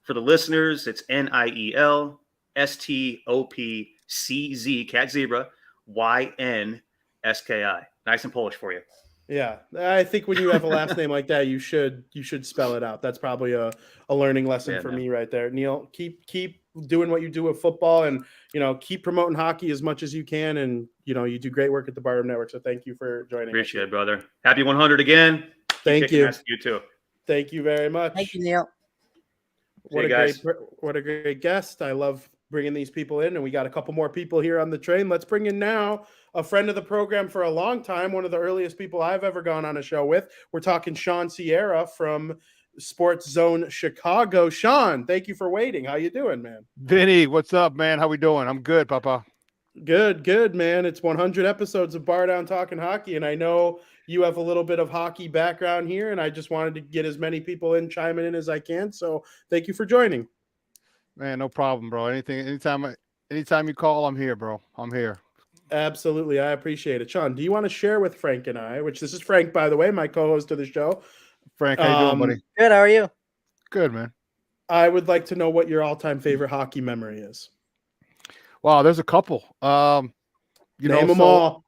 [SPEAKER 11] it's NIELSTOPCZ, Cat Zebra, YNSKI. Nice and Polish for you.
[SPEAKER 6] Yeah, I think when you have a last name like that, you should spell it out. That's probably a learning lesson for me right there. Neil, keep doing what you do with football, and keep promoting hockey as much as you can. And you do great work at the BarDown Network. So thank you for joining.
[SPEAKER 11] Appreciate it, brother. Happy 100 again. Keep
[SPEAKER 6] Thank you.
[SPEAKER 11] You too.
[SPEAKER 6] Thank you very much.
[SPEAKER 7] Thank you, Neil.
[SPEAKER 6] What a great guest. I love bringing these people in, and we got a couple more people here on the train. Let's bring in now a friend of the program for a long time, one of the earliest people I've ever gone on a show with. We're talking Sean Sierra from Sports Zone Chicago. Sean, thank you for waiting. How you doing, man?
[SPEAKER 12] Vinny, what's up, man? How we doing? I'm good, Papa.
[SPEAKER 6] Good, man. It's 100 episodes of BarDown Talking Hockey, and I know you have a little bit of hockey background here, and I just wanted to get as many people chiming in as I can. So thank you for joining.
[SPEAKER 12] Man, no problem, bro. Anytime you call, I'm here, bro. I'm here.
[SPEAKER 6] Absolutely. I appreciate it. Sean, do you want to share with Frank and I, which this is Frank, by the way, my co-host of the show.
[SPEAKER 12] Frank, how you doing, buddy?
[SPEAKER 7] Good. How are you?
[SPEAKER 12] Good, man.
[SPEAKER 6] I would like to know what your all-time favorite hockey memory is.
[SPEAKER 12] Wow, there's a couple.
[SPEAKER 6] Name them all.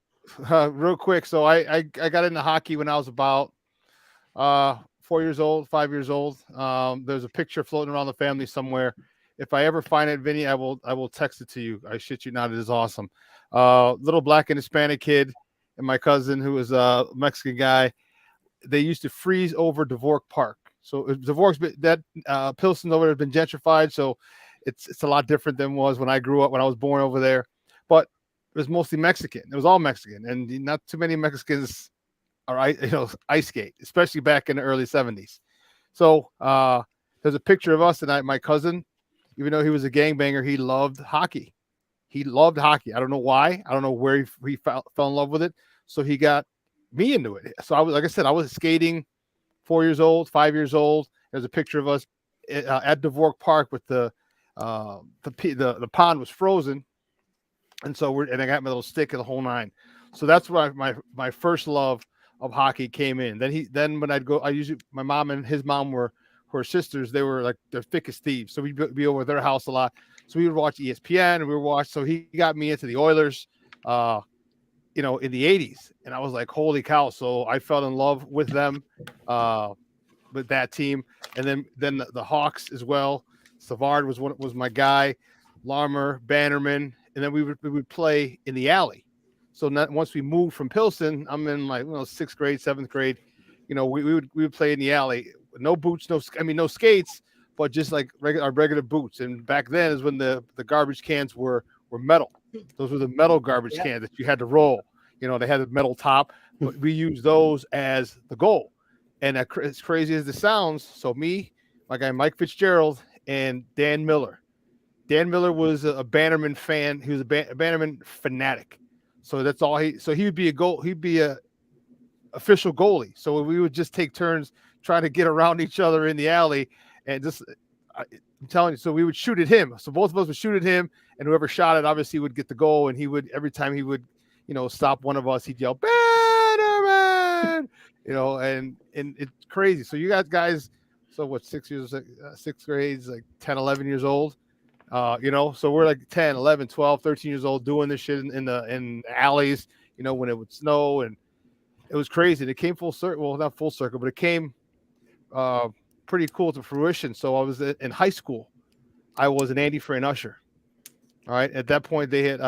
[SPEAKER 12] Real quick. So I got into hockey when I was about 5 years old. There's a picture floating around the family somewhere. If I ever find it, Vinny, I will text it to you. I shit you not, it is awesome. Little black and Hispanic kid and my cousin, who was a Mexican guy, they used to freeze over Dvork Park. So Dvork's Pilsen over there has been gentrified, so it's a lot different than it was when I grew up, when I was born over there. But it was mostly Mexican. It was all Mexican, and not too many Mexicans are ice skate, especially back in the early 70s. So there's a picture of us and my cousin. Even though he was a gangbanger, he loved hockey. I don't know why. I don't know where he fell in love with it. So he got me into it. So I was skating 5 years old. There's a picture of us at Dvork Park with the pond was frozen. And so I got my little stick and the whole nine. So that's where my first love of hockey came in. Then when I'd go, my mom and his mom were her sisters. They were like the thickest thieves. So we'd be over their house a lot. So we would watch ESPN and we would watch. So he got me into the Oilers, in the 80s. And I was like, holy cow. So I fell in love with them, with that team. And then the Hawks as well. Savard was my guy, Larmer, Bannerman. And then we would play in the alley. So once we moved from Pilsen, I'm in like 6th grade, 7th grade. We would play in the alley. No boots, no skates, but just like our regular boots. And back then is when the garbage cans were metal. Those were the metal garbage cans that you had to roll. They had a metal top, but we used those as the goal. And as crazy as this sounds, so me, my guy Mike Fitzgerald, and Dan Miller. Dan Miller was a Bannerman fan. He was a Bannerman fanatic. So that's all he would be he'd be a official goalie. So we would just take turns trying to get around each other in the alley, and I'm telling you, so we would shoot at him. So both of us would shoot at him, and whoever shot it obviously would get the goal. And he would, every time he would, stop one of us, he'd yell Bannerman, and it's crazy. So you guys, so what, 6 years, 6th grade, like 10, 11 years old, so we're like 10, 11, 12, 13 years old doing this shit in alleys, when it would snow, and it was crazy. And it came full circle. Well, not full circle, but it came pretty cool to fruition. So I was in high school. I was an Andy Frayne usher. All right. At that point, they had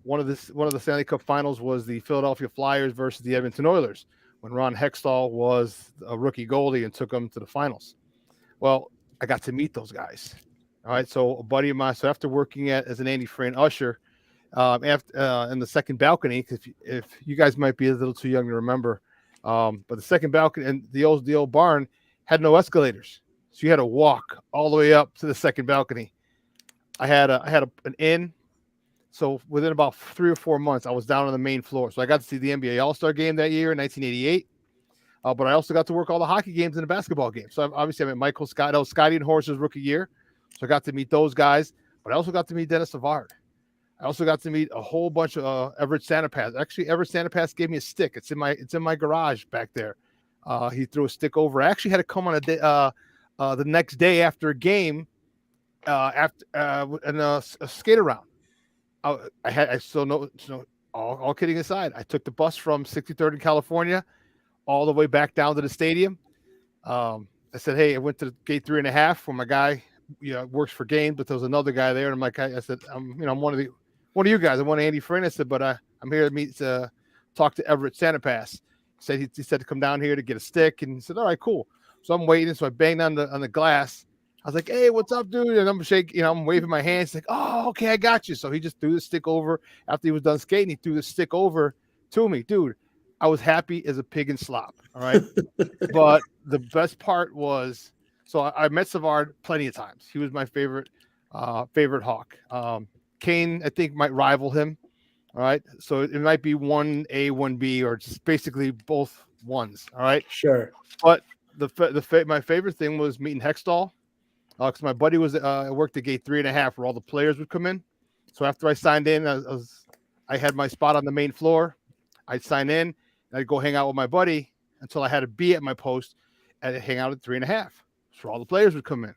[SPEAKER 12] one of the Stanley Cup Finals was the Philadelphia Flyers versus the Edmonton Oilers, when Ron Hextall was a rookie goalie and took them to the finals. Well, I got to meet those guys. All right. So a buddy of mine. So after working as an Andy Frayne usher, in the second balcony, if you guys might be a little too young to remember, but the second balcony and the old barn had no escalators, so you had to walk all the way up to the second balcony. I had an inn, so within about 3 or 4 months, I was down on the main floor. So I got to see the NBA All-Star game that year in 1988, but I also got to work all the hockey games and the basketball games. So obviously I met Michael Scott. That was Scotty and Horse's rookie year, so I got to meet those guys. But I also got to meet Dennis Savard. I also got to meet a whole bunch of Everett Santapass. Actually, Everett Santapass gave me a stick. It's in my garage back there. He threw a stick over. I actually had to come on the next day after a game, after a skate around. All kidding aside, I took the bus from 63rd in California all the way back down to the stadium. I said, hey, I went to gate 3.5 where my guy works for Gaines, but there was another guy there, and I'm like, I said, I'm one of you guys. I'm one of Andy Friend. I said, but I'm here to talk to Everett Santapass. He said to come down here to get a stick, and he said, all right, cool. So I'm waiting. So I banged on the glass. I was like, hey, what's up, dude? And I'm shaking, I'm waving my hands. He's like, oh, okay, I got you. So he just threw the stick over after he was done skating. He threw the stick over to me, dude. I was happy as a pig in slop. All right. But the best part was, so I met Savard plenty of times. He was my favorite Hawk. Kane, I think, might rival him. All right. So it might be 1A, 1B, or just basically both ones. All right.
[SPEAKER 6] Sure.
[SPEAKER 12] But my favorite thing was meeting Hextall. Because my buddy worked at gate 3.5 where all the players would come in. So after I signed in, I had my spot on the main floor. I'd sign in, and I'd go hang out with my buddy until I had to be at my post and hang out at 3.5. So all the players would come in.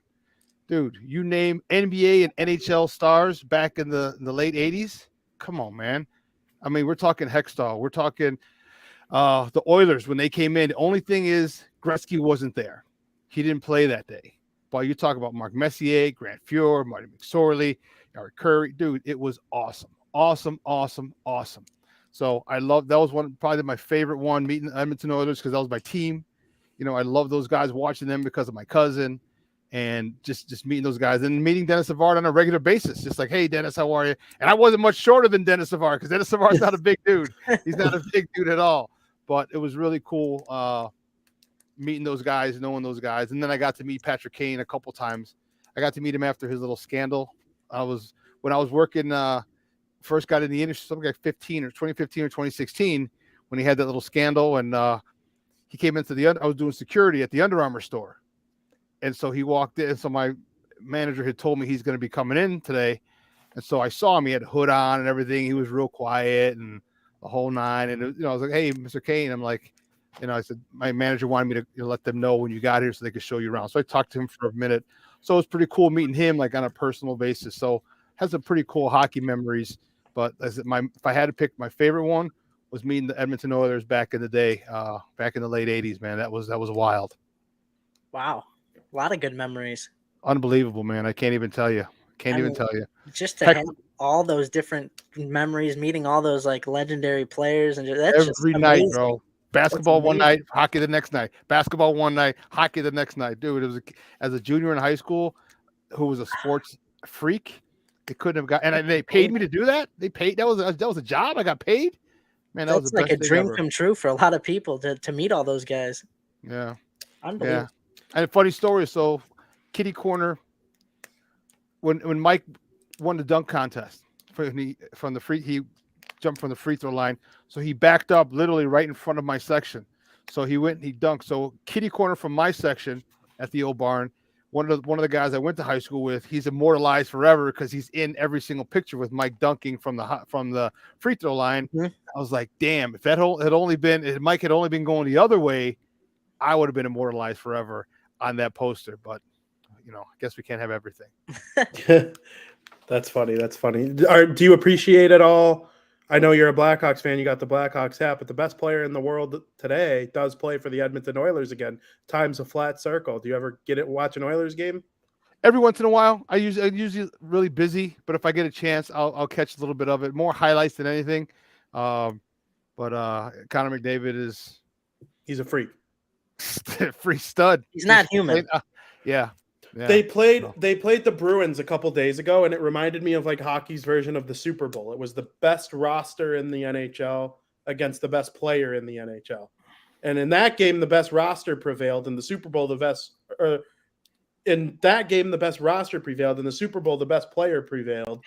[SPEAKER 12] Dude, you name NBA and NHL stars back in the late 80s. Come on, man. I mean, we're talking Hextall. We're talking the Oilers when they came in. The only thing is Gretzky wasn't there. He didn't play that day. But you talk about Mark Messier, Grant Fuhr, Marty McSorley, Eric Curry. Dude, it was awesome. Awesome, awesome, awesome. So that was probably my favorite one, meeting the Edmonton Oilers, because that was my team. I love those guys, watching them because of my cousin, and just meeting those guys and meeting Dennis Savard on a regular basis. Just like, hey, Dennis, how are you? And I wasn't much shorter than Dennis Savard, because Dennis Savard's not a big dude. He's not a big dude at all. But it was really cool meeting those guys, knowing those guys. And then I got to meet Patrick Kane a couple times. I got to meet him after his little scandal. When I was working, first got in the industry, something like 2015 or 2016, when he had that little scandal, and he came into I was doing security at the Under Armour store. And so he walked in. So my manager had told me he's going to be coming in today. And so I saw him, he had a hood on and everything. He was real quiet and the whole nine. And I was like, hey, Mr. Kane. I'm like, I said, my manager wanted me to let them know when you got here so they could show you around. So I talked to him for a minute. So it was pretty cool meeting him, like, on a personal basis. So has some pretty cool hockey memories. But if I had to pick, my favorite one was meeting the Edmonton Oilers back in the day, back in the late 80s, man. That was wild.
[SPEAKER 7] Wow. A lot of good memories.
[SPEAKER 12] Unbelievable, man. I can't even tell you.
[SPEAKER 7] Just to have all those different memories, meeting all those like legendary players, and that's
[SPEAKER 12] every night, bro. Basketball one night, hockey the next night. Basketball one night, hockey the next night. Dude, it was as a junior in high school who was a sports freak. They couldn't have got, and they paid me to do that. They paid. That was a job. I got paid. Man, that was
[SPEAKER 7] like a dream come true for a lot of people to meet all those guys.
[SPEAKER 12] Yeah,
[SPEAKER 7] unbelievable.
[SPEAKER 12] Yeah. And a funny story. So, kitty corner. When Mike won the dunk contest, he jumped from the free throw line. So he backed up literally right in front of my section. So he went and he dunked. So kitty corner from my section at the old barn. One of the guys I went to high school with, he's immortalized forever because he's in every single picture with Mike dunking from the free throw line. Mm-hmm. I was like, damn, if Mike had only been going the other way, I would have been immortalized forever on that poster. But I guess we can't have everything.
[SPEAKER 6] That's funny. Do you appreciate it all? I know you're a Blackhawks fan. You got the Blackhawks hat, but the best player in the world today does play for the Edmonton Oilers again. Time's a flat circle. Do you ever watch an Oilers game?
[SPEAKER 12] Every once in a while. I'm usually really busy, but if I get a chance, I'll catch a little bit of it. More highlights than anything. But Connor McDavid
[SPEAKER 6] he's a freak.
[SPEAKER 12] Free stud.
[SPEAKER 7] He's not human.
[SPEAKER 12] Yeah.
[SPEAKER 6] Yeah, they played the Bruins a couple days ago, and it reminded me of like hockey's version of the Super Bowl. It was the best roster in the NHL against the best player in the NHL. And in that game, the best roster prevailed. In the Super Bowl, the best roster prevailed. In the Super Bowl, the best player prevailed.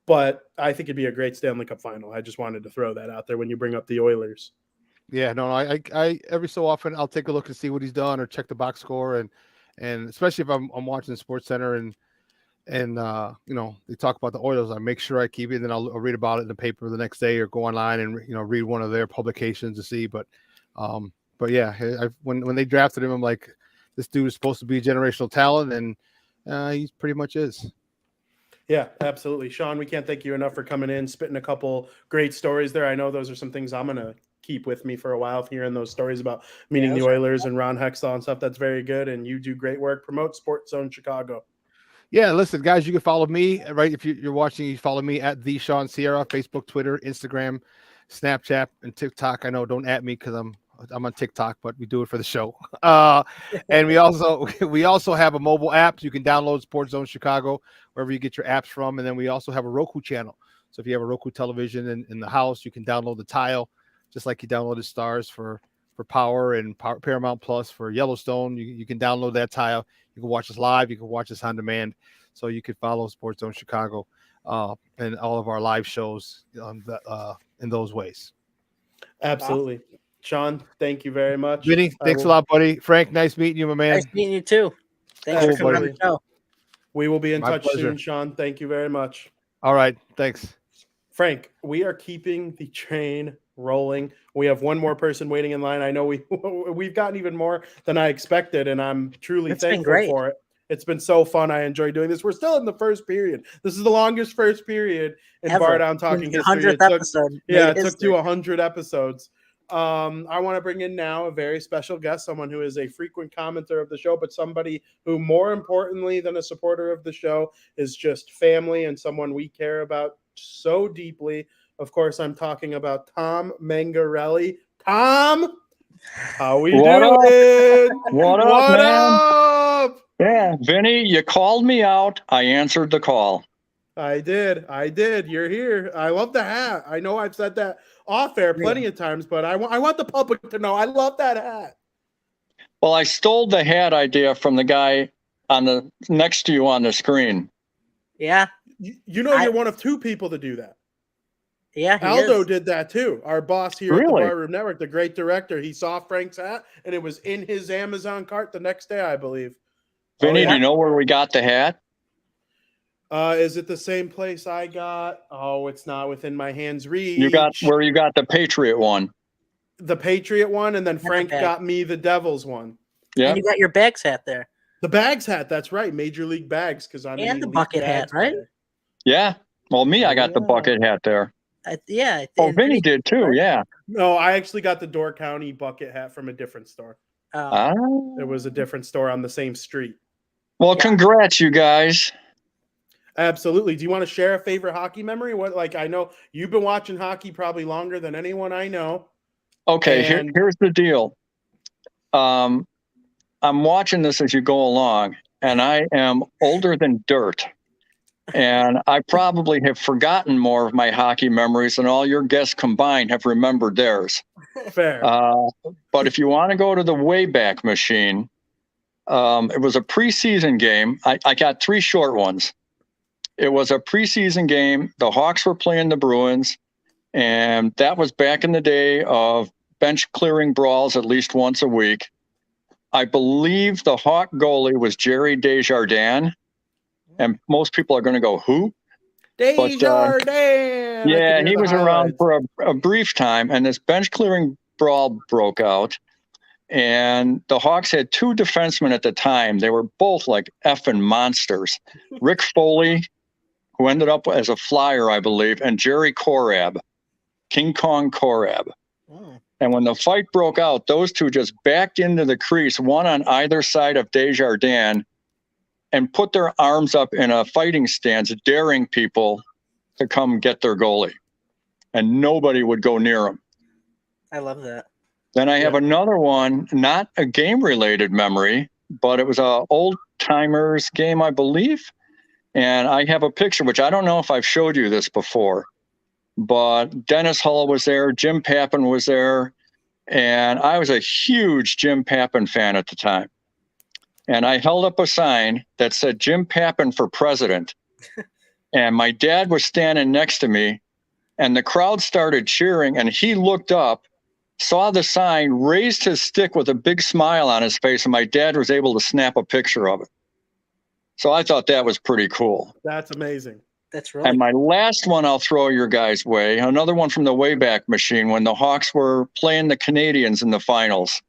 [SPEAKER 6] But I think it'd be a great Stanley Cup final. I just wanted to throw that out there when you bring up the Oilers.
[SPEAKER 12] Yeah, no, I every so often I'll take a look and see what he's done or check the box score, and especially if I'm watching the Sports Center and they talk about the Oilers, I make sure I keep it, and then I'll read about it in the paper the next day or go online and read one of their publications to see. But yeah, when they drafted him, I'm like, this dude is supposed to be a generational talent, and he pretty much is.
[SPEAKER 6] Yeah, absolutely. Sean, we can't thank you enough for coming in, spitting a couple great stories there. I know those are some things I'm going to keep with me for a while, hearing those stories about meeting the Oilers and Ron Hextall and stuff. That's very good. And you do great work. Promote Sports Zone Chicago.
[SPEAKER 12] Yeah, listen, guys, you can follow me, right? If you're watching, you follow me at the Sean Sierra, Facebook, Twitter, Instagram, Snapchat, and TikTok. I know, don't at me because I'm on TikTok, but we do it for the show. And we also have a mobile app. You can download Sports Zone Chicago wherever you get your apps from, and then we also have a Roku channel. So if you have a Roku television in the house, you can download the Tile, just like you downloaded Stars for Power and Paramount Plus for Yellowstone. You can download that Tile. You can watch us live. You can watch us on demand. So you can follow Sports Zone Chicago and all of our live shows in those ways.
[SPEAKER 6] Absolutely. Sean, thank you very much.
[SPEAKER 12] Vinny, thanks a lot, buddy. Frank, nice meeting you, my man.
[SPEAKER 7] Nice meeting you too. Thanks for coming on the show.
[SPEAKER 6] We will be in
[SPEAKER 12] My
[SPEAKER 6] touch
[SPEAKER 12] pleasure.
[SPEAKER 6] soon, Sean. Thank you very much.
[SPEAKER 12] All right. Thanks.
[SPEAKER 6] Frank, we are keeping the train rolling. We have one more person waiting in line. I know we've gotten even more than I expected, and I'm truly thankful for it. It's been so fun. I enjoy doing this. We're still in the first period. This is the longest first period in BarDown Talking history. It took to 100 episodes. I want to bring in now a very special guest, someone who is a frequent commenter of the show, but somebody who, more importantly than a supporter of the show, is just family and someone we care about so deeply. Of course, I'm talking about Tom Mangarelli. Tom, how we doing?
[SPEAKER 13] What up? Yeah, Vinny, you called me out. I answered the call.
[SPEAKER 6] I did. You're here. I love the hat. I know I've said that off air plenty of times, but I want the public to know I love that hat.
[SPEAKER 13] Well, I stole the hat idea from the guy on the next to you on the screen.
[SPEAKER 7] Yeah.
[SPEAKER 6] You're one of two people to do that.
[SPEAKER 7] Yeah,
[SPEAKER 6] Aldo did that too. Our boss here at the
[SPEAKER 13] Really?
[SPEAKER 6] Barroom Network, the great director, he saw Frank's hat and it was in his Amazon cart the next day, I believe.
[SPEAKER 13] Vinny, do you know where we got the hat?
[SPEAKER 6] Is it the same place I got? Oh, it's not within my hands reach.
[SPEAKER 13] You got the Patriot one.
[SPEAKER 6] The Patriot one, and then Frank got me the Devils one.
[SPEAKER 13] Yeah.
[SPEAKER 7] And you got your Bags hat there.
[SPEAKER 6] The Bags hat, that's right. Major League Bags, because I'm
[SPEAKER 7] and the bucket hat, right?
[SPEAKER 13] Yeah. Well, I got the bucket hat there.
[SPEAKER 7] Yeah.
[SPEAKER 13] Oh, Vinny did too. Yeah.
[SPEAKER 6] No, I actually got the Door County bucket hat from a different store. It was a different store on the same street.
[SPEAKER 13] Well, congrats, you guys.
[SPEAKER 6] Absolutely. Do you want to share a favorite hockey memory? I know you've been watching hockey probably longer than anyone I know.
[SPEAKER 13] Okay, here's the deal. I'm watching this as you go along, and I am older than dirt. And I probably have forgotten more of my hockey memories than all your guests combined have remembered theirs.
[SPEAKER 6] Fair.
[SPEAKER 13] But if you want to go to the Wayback Machine, it was a preseason game. I got three short ones. It was a preseason game. The Hawks were playing the Bruins, and that was back in the day of bench clearing brawls at least once a week. I believe the Hawk goalie was Jerry Desjardins. And most people are going to go, who?
[SPEAKER 6] Desjardins!
[SPEAKER 13] Yeah, he was around for a brief time, and this bench clearing brawl broke out. And the Hawks had two defensemen at the time. They were both like effing monsters. Rick Foley, who ended up as a Flyer, I believe, and Jerry Korab, King Kong Korab. And when the fight broke out, those two just backed into the crease, one on either side of Desjardins, and put their arms up in a fighting stance, daring people to come get their goalie. And nobody would go near him.
[SPEAKER 7] I love that.
[SPEAKER 13] Then I have another one, not a game-related memory, but it was a old-timers game, I believe. And I have a picture, which I don't know if I've showed you this before, but Dennis Hull was there, Jim Pappin was there, and I was a huge Jim Pappin fan at the time. And I held up a sign that said Jim Pappin for president. And my dad was standing next to me, and the crowd started cheering, and he looked up, saw the sign, raised his stick with a big smile on his face, and my dad was able to snap a picture of it. So I thought that was pretty cool.
[SPEAKER 6] That's amazing.
[SPEAKER 7] That's really
[SPEAKER 13] And my last one I'll throw your guys' way, another one from the Wayback Machine when the Hawks were playing the Canadians in the finals.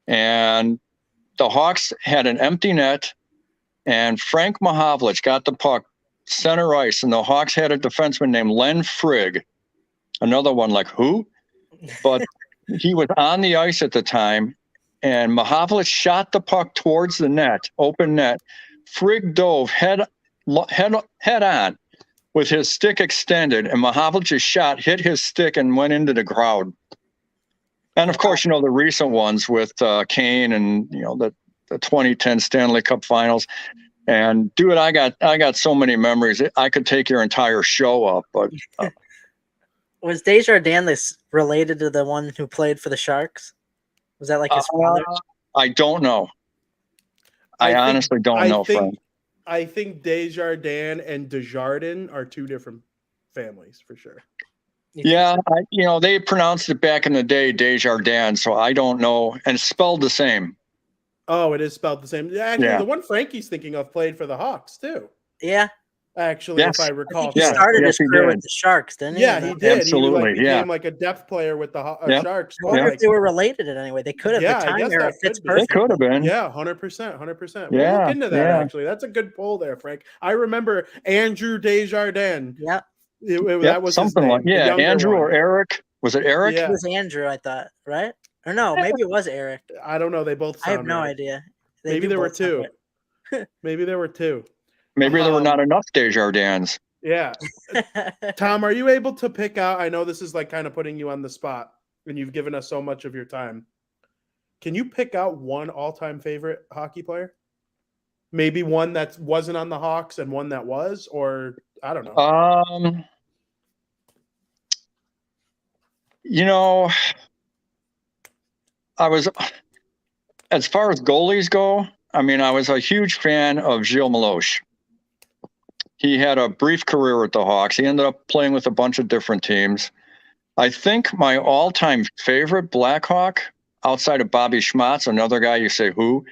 [SPEAKER 13] And the Hawks had an empty net, and Frank Mahovlich got the puck center ice, and the Hawks had a defenseman named Len Frigg. Another one like, who? But he was on the ice at the time, and Mahovlich shot the puck towards the net, open net. Frigg dove head on with his stick extended, and Mahavlich's shot hit his stick and went into the crowd. And of course, the recent ones with Kane and the 2010 Stanley Cup Finals. And dude, I got so many memories. I could take your entire show up. But
[SPEAKER 7] was Desjardins related to the one who played for the Sharks? Was that like his father?
[SPEAKER 13] I don't know. I honestly don't know, Frank.
[SPEAKER 6] I think Desjardins and Desjardins are two different families for sure.
[SPEAKER 13] Yeah, they pronounced it back in the day Desjardins, so I don't know, and it's spelled the same.
[SPEAKER 6] Oh, it is spelled the same. Actually, the one Frankie's thinking of played for the Hawks too.
[SPEAKER 7] Yeah.
[SPEAKER 6] Actually, if I recall,
[SPEAKER 7] he started his career with the Sharks, didn't he?
[SPEAKER 6] Yeah, he did.
[SPEAKER 13] Absolutely,
[SPEAKER 6] he became like a depth player with the Sharks.
[SPEAKER 7] I wonder if they were related in any way. They could have.
[SPEAKER 6] Yeah,
[SPEAKER 7] the time
[SPEAKER 6] I guess
[SPEAKER 7] era
[SPEAKER 6] that
[SPEAKER 7] fits
[SPEAKER 6] could be.
[SPEAKER 7] perfect.
[SPEAKER 13] They could have been.
[SPEAKER 6] Yeah, 100%.
[SPEAKER 13] Yeah,
[SPEAKER 6] we'll look into that. Actually, that's a good poll there, Frank. I remember Andrew Desjardins.
[SPEAKER 7] Yeah,
[SPEAKER 6] that was
[SPEAKER 13] something
[SPEAKER 6] his name,
[SPEAKER 13] like Andrew or Eric. Was it Eric?
[SPEAKER 7] It was Andrew, I thought, right? Or no, maybe it was Eric.
[SPEAKER 6] I don't know. They both.
[SPEAKER 7] I have no idea.
[SPEAKER 6] Maybe there were two. Maybe there were two.
[SPEAKER 13] Maybe there were not enough Desjardins.
[SPEAKER 6] Yeah. Tom, are you able to pick out? I know this is like kind of putting you on the spot, and you've given us so much of your time. Can you pick out one all-time favorite hockey player? Maybe one that wasn't on the Hawks and one that was, or I don't know.
[SPEAKER 13] I was, as far as goalies go, I was a huge fan of Gilles Meloche. He had a brief career with the Hawks. He ended up playing with a bunch of different teams. I think my all-time favorite Blackhawk, outside of Bobby Schmatz, another guy you say who,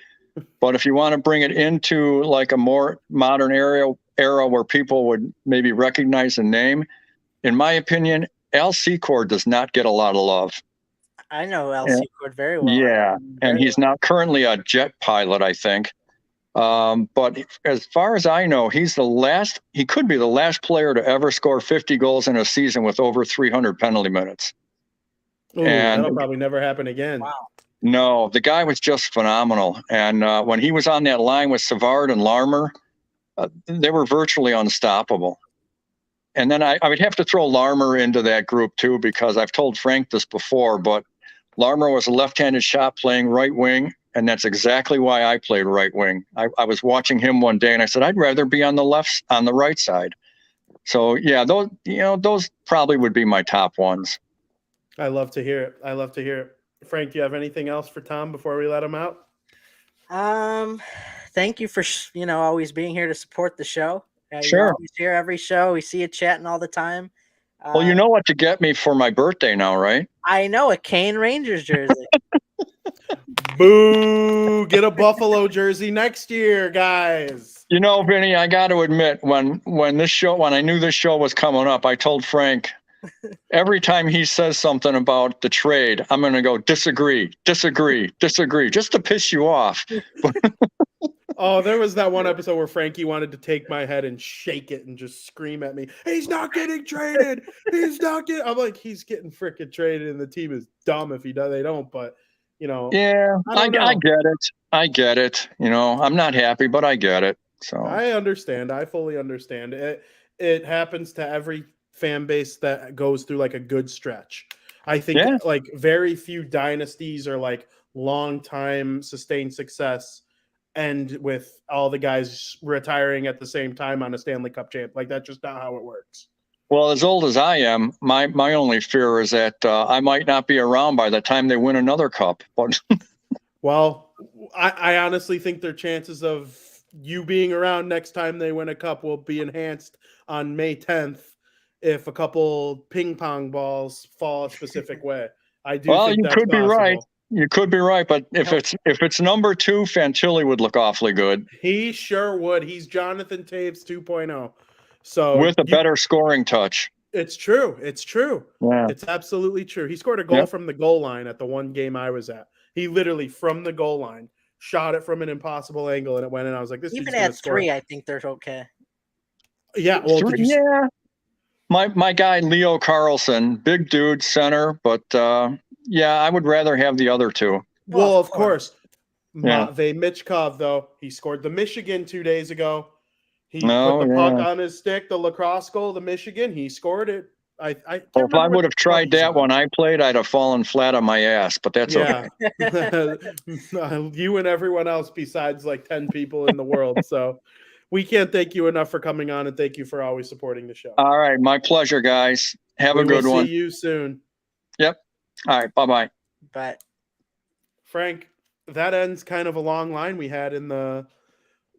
[SPEAKER 13] but if you want to bring it into like a more modern era where people would maybe recognize the name, in my opinion, Al Secord does not get a lot of love.
[SPEAKER 7] I know Al Secord very well.
[SPEAKER 13] Yeah, and he's now currently a jet pilot, I think. But as far as I know, he could be the last player to ever score 50 goals in a season with over 300 penalty minutes.
[SPEAKER 6] Ooh, and that'll probably never happen again.
[SPEAKER 7] Wow.
[SPEAKER 13] No, the guy was just phenomenal. And when he was on that line with Savard and Larmer, they were virtually unstoppable. And then I would have to throw Larmer into that group too, because I've told Frank this before, but Larmer was a left-handed shot playing right wing. And that's exactly why I played right wing. I was watching him one day and I said, I'd rather be on the right side. So yeah, those probably would be my top ones.
[SPEAKER 6] I love to hear it. Frank, do you have anything else for Tom before we let him out?
[SPEAKER 7] Thank you for, always being here to support the show.
[SPEAKER 13] Sure.
[SPEAKER 7] You're always here every show. We see you chatting all the time.
[SPEAKER 13] Well, you know what to get me for my birthday now, right?
[SPEAKER 7] I know, a Kane Rangers jersey.
[SPEAKER 6] Boo! Get a Buffalo jersey next year, guys.
[SPEAKER 13] Vinny, I got to admit, when I knew this show was coming up, I told Frank, every time he says something about the trade, I'm going to go disagree, just to piss you off.
[SPEAKER 6] Oh, there was that one episode where Frankie wanted to take my head and shake it and just scream at me, he's not getting traded. I'm like, he's getting freaking traded, and the team is dumb if they don't, but
[SPEAKER 13] yeah, I get it. I'm not happy, but I get it. So
[SPEAKER 6] I understand. I fully understand. It happens to every fan base that goes through like a good stretch. I think like very few dynasties are like long time sustained success, and with all the guys retiring at the same time on a Stanley Cup champ. Like that's just not how it works.
[SPEAKER 13] Well, as old as I am, my only fear is that I might not be around by the time they win another cup. But
[SPEAKER 6] well, I honestly think their chances of you being around next time they win a cup will be enhanced on May 10th if a couple ping pong balls fall a specific way. I do.
[SPEAKER 13] Well,
[SPEAKER 6] think
[SPEAKER 13] you could be
[SPEAKER 6] possible.
[SPEAKER 13] right. You could be right, but if it's number 2, Fantilli would look awfully good.
[SPEAKER 6] He sure would. He's Jonathan Taves 2.0. So
[SPEAKER 13] with a better scoring touch.
[SPEAKER 6] It's true.
[SPEAKER 13] Yeah.
[SPEAKER 6] It's absolutely true. He scored a goal from the goal line at the one game I was at. He literally from the goal line shot it from an impossible angle and it went in. I was like, this
[SPEAKER 7] even at 3, I think they're okay.
[SPEAKER 6] Yeah. Well,
[SPEAKER 13] My guy Leo Carlson, big dude, center, but I would rather have the other two.
[SPEAKER 6] Well, of course. Matvey Michkov, though, he scored the Michigan 2 days ago. He put
[SPEAKER 13] No,
[SPEAKER 6] the puck
[SPEAKER 13] yeah.
[SPEAKER 6] on his stick, the lacrosse goal, the Michigan. He scored it. I can't
[SPEAKER 13] Well, if I
[SPEAKER 6] remember
[SPEAKER 13] would have tried that when I played, I'd have fallen flat on my ass, but that's okay.
[SPEAKER 6] You and everyone else besides like 10 people in the world. So we can't thank you enough for coming on, and thank you for always supporting the show.
[SPEAKER 13] All right. My pleasure, guys. Have a good
[SPEAKER 6] We will
[SPEAKER 13] one.
[SPEAKER 6] see you soon.
[SPEAKER 13] Yep. All right. Bye-bye.
[SPEAKER 7] Bye.
[SPEAKER 6] Frank, that ends kind of a long line we had in the,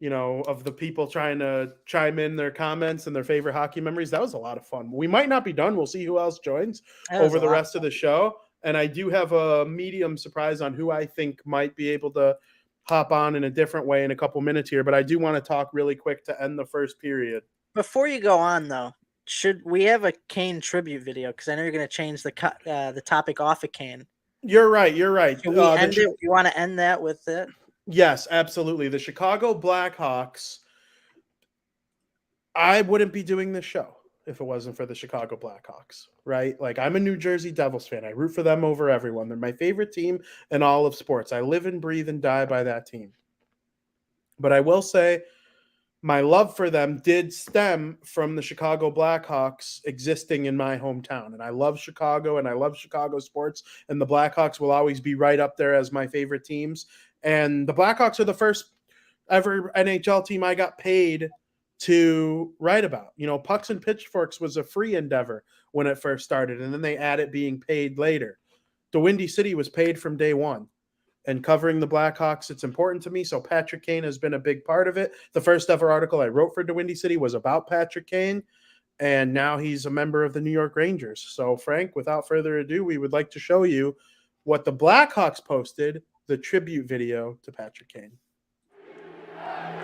[SPEAKER 6] of the people trying to chime in their comments and their favorite hockey memories. That was a lot of fun. We might not be done. We'll see who else joins over the rest of the show. And I do have a medium surprise on who I think might be able to hop on in a different way in a couple minutes here. But I do want to talk really quick to end the first period.
[SPEAKER 7] Before you go on, though, should we have a Kane tribute video? Because I know you're going to change the topic off of Kane.
[SPEAKER 6] You're right.
[SPEAKER 7] Can we end it? You want to end that with it?
[SPEAKER 6] Yes, absolutely. The Chicago Blackhawks. I wouldn't be doing this show if it wasn't for the Chicago Blackhawks, right? Like, I'm a New Jersey Devils fan. I root for them over everyone. They're my favorite team in all of sports. I live and breathe and die by that team. But I will say my love for them did stem from the Chicago Blackhawks existing in my hometown. And I love Chicago and I love Chicago sports. And the Blackhawks will always be right up there as my favorite teams. And the Blackhawks are the first ever NHL team I got paid to write about. Pucks and Pitchforks was a free endeavor when it first started. And then they added being paid later. The Windy City was paid from day one. And covering the Blackhawks, it's important to me. So Patrick Kane has been a big part of it. The first ever article I wrote for the Windy City was about Patrick Kane. And now he's a member of the New York Rangers. So, Frank, without further ado, we would like to show you what the Blackhawks posted, the tribute video to Patrick Kane.
[SPEAKER 14] I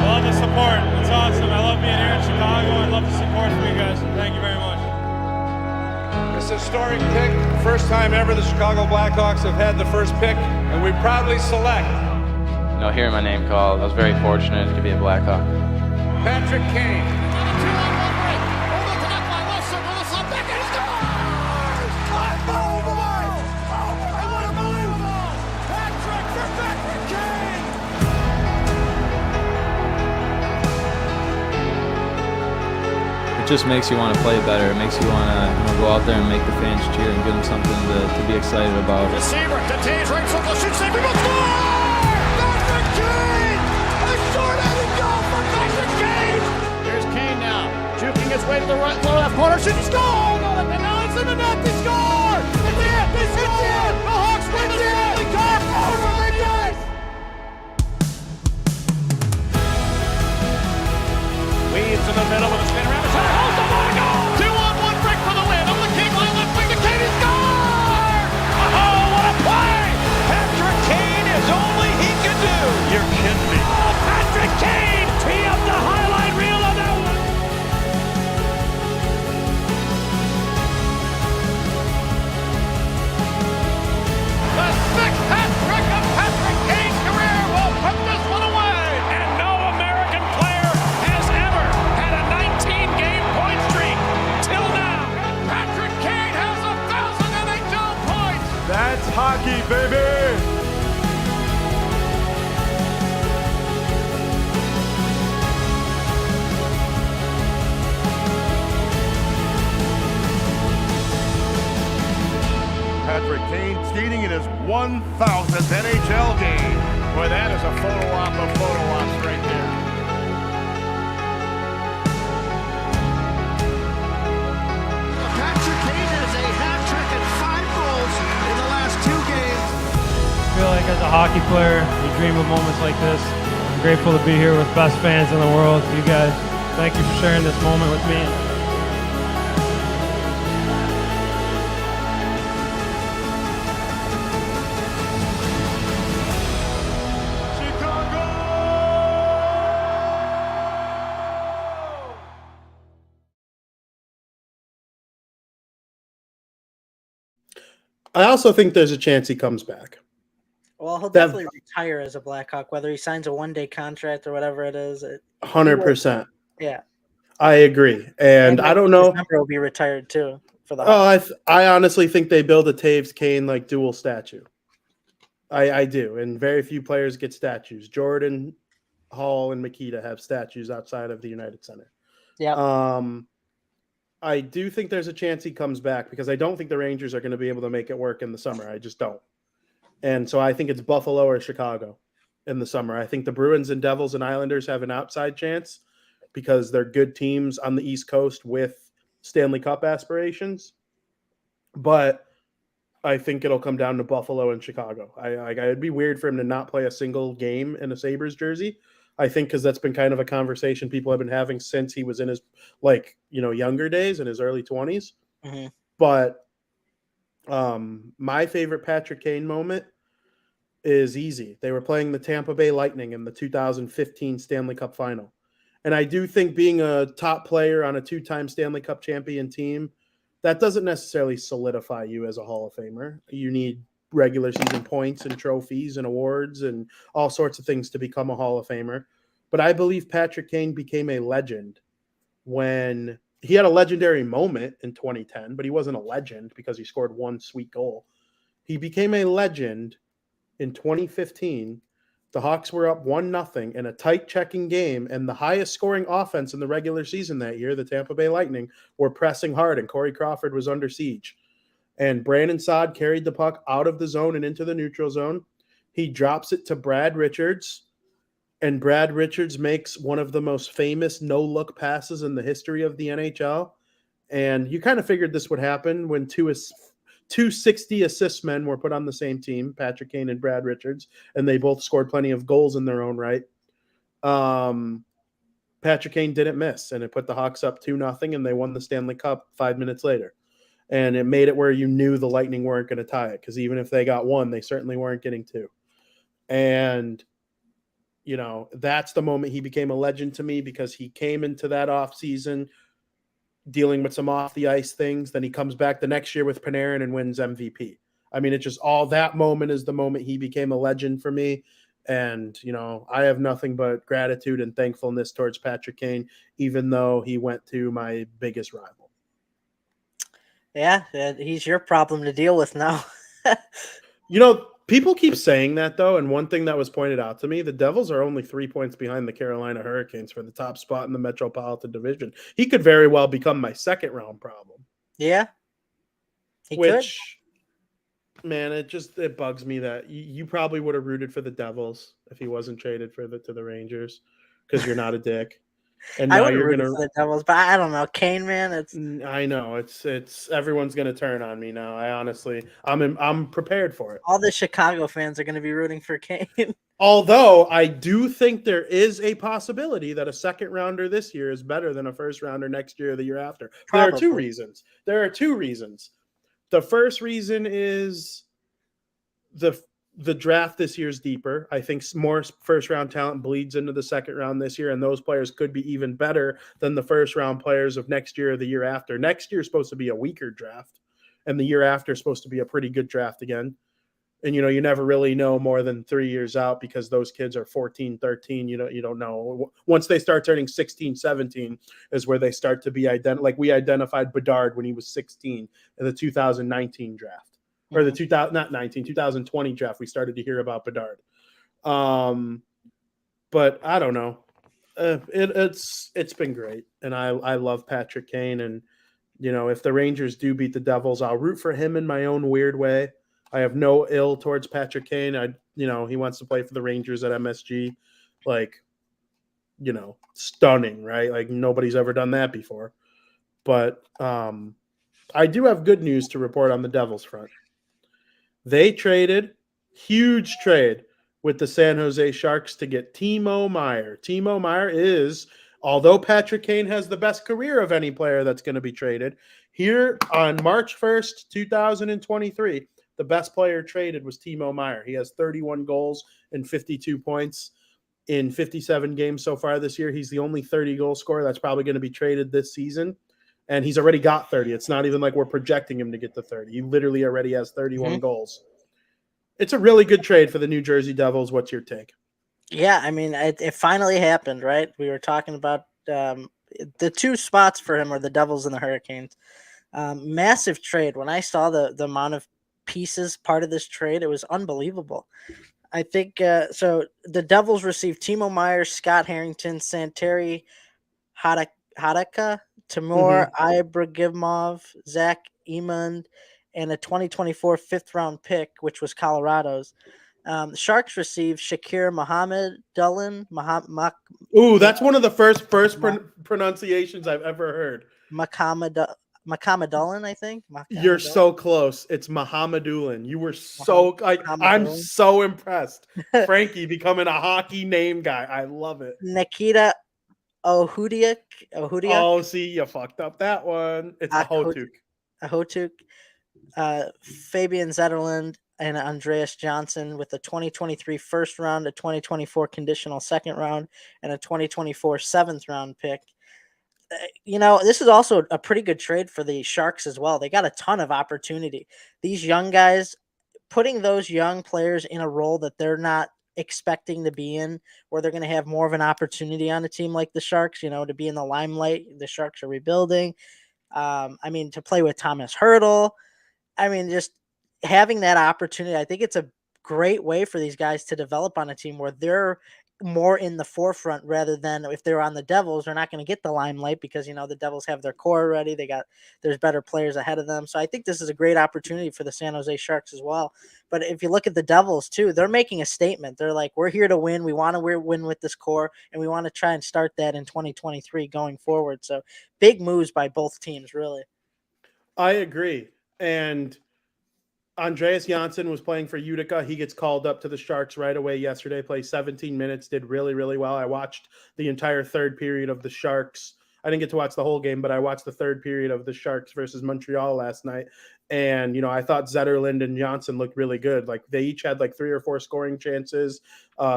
[SPEAKER 14] love the support. It's awesome. I love being here in Chicago. I love the support from you guys. Thank you very much.
[SPEAKER 15] It's a historic pick. First time ever the Chicago Blackhawks have had the first pick, and we proudly select.
[SPEAKER 16] Hearing my name called, I was very fortunate to be a Blackhawk.
[SPEAKER 15] Patrick Kane.
[SPEAKER 16] It just makes you want to play better. It makes you want to go out there and make the fans cheer and give them something to be excited about.
[SPEAKER 5] Receiver, Tate's right foot, shoots, save, score! Patrick Kane! A short-handed goal for Patrick Kane! Here's Kane now, juking his way to the right, lower left corner, shoots, score! No, now it's in the net, they score! It's it! They score! The Hawks win the Stanley Cup! Over the guys! Weaves in the middle with a spin around the center. Holds the ball, goal! 2-on-1 break for the win. Over the King line, left wing to Kane, he scores! Oh, what a play! Patrick Kane is only he can do. You're kidding me. Oh, Patrick Kane! Tee up the highlight reel on that one. The sixth hat trick of Patrick Kane's career will put this one away. And no American player has ever had a 19-game point streak till now. And Patrick Kane has 1,000 NHL points.
[SPEAKER 15] That's hockey, baby!
[SPEAKER 5] Patrick Kane skating in his 1,000th NHL game. Boy, that is a photo op of photo ops right there. Patrick Kane has a hat trick and 5 goals in the last 2 games.
[SPEAKER 14] I feel like as a hockey player, you dream of moments like this. I'm grateful to be here with best fans in the world. You guys, thank you for sharing this moment with me.
[SPEAKER 6] I also think there's a chance he comes back.
[SPEAKER 7] Well, he'll definitely retire as a Blackhawk, whether he signs a one-day contract or whatever it is.
[SPEAKER 6] 100%.
[SPEAKER 7] Yeah.
[SPEAKER 6] I agree. And I don't know.
[SPEAKER 7] His number will be retired too. for the Hawks.
[SPEAKER 6] I honestly think they build a Taves Kane like dual statue. I do, and very few players get statues. Jordan, Hall, and Makita have statues outside of the United Center.
[SPEAKER 7] Yeah.
[SPEAKER 6] I do think there's a chance he comes back because I don't think the Rangers are going to be able to make it work in the summer. I just don't. And so I think it's Buffalo or Chicago in the summer. I think the Bruins and Devils and Islanders have an outside chance because they're good teams on the East Coast with Stanley Cup aspirations. But I think it'll come down to Buffalo and Chicago. It'd be weird for him to not play a single game in a Sabres jersey. I think because that's been kind of a conversation people have been having since he was in his younger days, in his early 20s.
[SPEAKER 7] Mm-hmm.
[SPEAKER 6] But my favorite Patrick Kane moment is easy. They were playing the Tampa Bay Lightning in the 2015 Stanley Cup final. And I do think being a top player on a two-time Stanley Cup champion team, that doesn't necessarily solidify you as a Hall of Famer. You need regular season points and trophies and awards and all sorts of things to become a Hall of Famer. But I believe Patrick Kane became a legend when he had a legendary moment in 2010, but he wasn't a legend because he scored one sweet goal. He became a legend in 2015. The Hawks were up 1-0 in a tight checking game, and the highest scoring offense in the regular season that year, the Tampa Bay Lightning, were pressing hard, and Corey Crawford was under siege. And Brandon Saad carried the puck out of the zone and into the neutral zone. He drops it to Brad Richards, and Brad Richards makes one of the most famous no-look passes in the history of the NHL. And you kind of figured this would happen when two 60 assist men were put on the same team, Patrick Kane and Brad Richards, and they both scored plenty of goals in their own right. Patrick Kane didn't miss, and it put the Hawks up 2-0, and they won the Stanley Cup 5 minutes later. And it made it where you knew the Lightning weren't going to tie it, because even if they got one, they certainly weren't getting two. And, that's the moment he became a legend to me, because he came into that offseason dealing with some off-the-ice things. Then he comes back the next year with Panarin and wins MVP. I mean, it's just all that moment is the moment he became a legend for me. And, I have nothing but gratitude and thankfulness towards Patrick Kane, even though he went to my biggest rival.
[SPEAKER 7] Yeah, he's your problem to deal with now.
[SPEAKER 6] People keep saying that, though, and one thing that was pointed out to me, the Devils are only 3 points behind the Carolina Hurricanes for the top spot in the Metropolitan Division. He could very well become my second-round problem.
[SPEAKER 7] Yeah,
[SPEAKER 6] Man, it bugs me that you probably would have rooted for the Devils if he wasn't traded to the Rangers, because you're not a dick. And
[SPEAKER 7] I
[SPEAKER 6] now
[SPEAKER 7] would
[SPEAKER 6] you're
[SPEAKER 7] root
[SPEAKER 6] gonna
[SPEAKER 7] for the Devils, but I don't know, Kane, man.
[SPEAKER 6] I know it's everyone's gonna turn on me now. I'm prepared for it.
[SPEAKER 7] All the Chicago fans are going to be rooting for Kane.
[SPEAKER 6] Although I do think there is a possibility that a second rounder this year is better than a first rounder next year or the year after. There are two reasons. The first reason is the draft this year is deeper. I think more first round talent bleeds into the second round this year, and those players could be even better than the first round players of next year or the year after. Next year is supposed to be a weaker draft, and the year after is supposed to be a pretty good draft again. And, you never really know more than 3 years out, because those kids are 14, 13. You don't know. Once they start turning 16, 17 is where they start to be like we identified Bedard when he was 16 in the 2019 draft. Or the 2020 draft, we started to hear about Bedard. But I don't know. It's been great, and I love Patrick Kane. And if the Rangers do beat the Devils, I'll root for him in my own weird way. I have no ill towards Patrick Kane. He wants to play for the Rangers at MSG, stunning, right? Like nobody's ever done that before. But I do have good news to report on the Devils front. They traded, huge trade, with the San Jose Sharks to get Timo Meier. Timo Meier is, although Patrick Kane has the best career of any player that's going to be traded, here on March 1st, 2023, the best player traded was Timo Meier. He has 31 goals and 52 points in 57 games so far this year. He's the only 30-goal scorer that's probably going to be traded this season. And he's already got 30. It's not even like we're projecting him to get to 30. He literally already has 31 goals. It's a really good trade for the New Jersey Devils. What's your take?
[SPEAKER 7] Yeah, I mean, it finally happened, right? We were talking about the two spots for him are the Devils and the Hurricanes. Massive trade. When I saw the amount of pieces part of this trade, it was unbelievable. I think so. The Devils received Timo Meyer, Scott Harrington, Santeri Hadaka, Timur Ibragimov, Zach Emond, and a 2024 fifth-round pick, which was Colorado's. The Sharks received Shakir Mohammedullin.
[SPEAKER 6] Ooh, that's one of the first pronunciations I've ever heard.
[SPEAKER 7] Mohammedullin, I think.
[SPEAKER 6] You're so close. It's Mohammedullin. You were so I'm so impressed. Frankie becoming a hockey name guy. I love it.
[SPEAKER 7] Nikita Ohudiak.
[SPEAKER 6] Oh, see, you fucked up that one. It's Ahotuk.
[SPEAKER 7] Fabian Zetterlund and Andreas Johnson with a 2023 first round, a 2024 conditional second round, and a 2024 seventh round pick. This is also a pretty good trade for the Sharks as well. They got a ton of opportunity. These young guys, putting those young players in a role that they're not expecting to be in, where they're going to have more of an opportunity on a team like the Sharks, to be in the limelight. The Sharks are rebuilding. To play with Thomas Hertl. Just having that opportunity, I think it's a great way for these guys to develop on a team where they're more in the forefront, rather than if they're on the Devils, they're not going to get the limelight because, the Devils have their core already. There's better players ahead of them. So I think this is a great opportunity for the San Jose Sharks as well. But if you look at the Devils too, they're making a statement. They're like, we're here to win. We want to win with this core, and we want to try and start that in 2023 going forward. So big moves by both teams, really.
[SPEAKER 6] I agree. And Andreas Janssen was playing for Utica. He gets called up to the Sharks right away yesterday, played 17 minutes, did really, really well. I watched the entire third period of the Sharks. I didn't get to watch the whole game, but I watched the third period of the Sharks versus Montreal last night. And, I thought Zetterlund and Johnson looked really good. Like, they each had 3 or 4 scoring chances.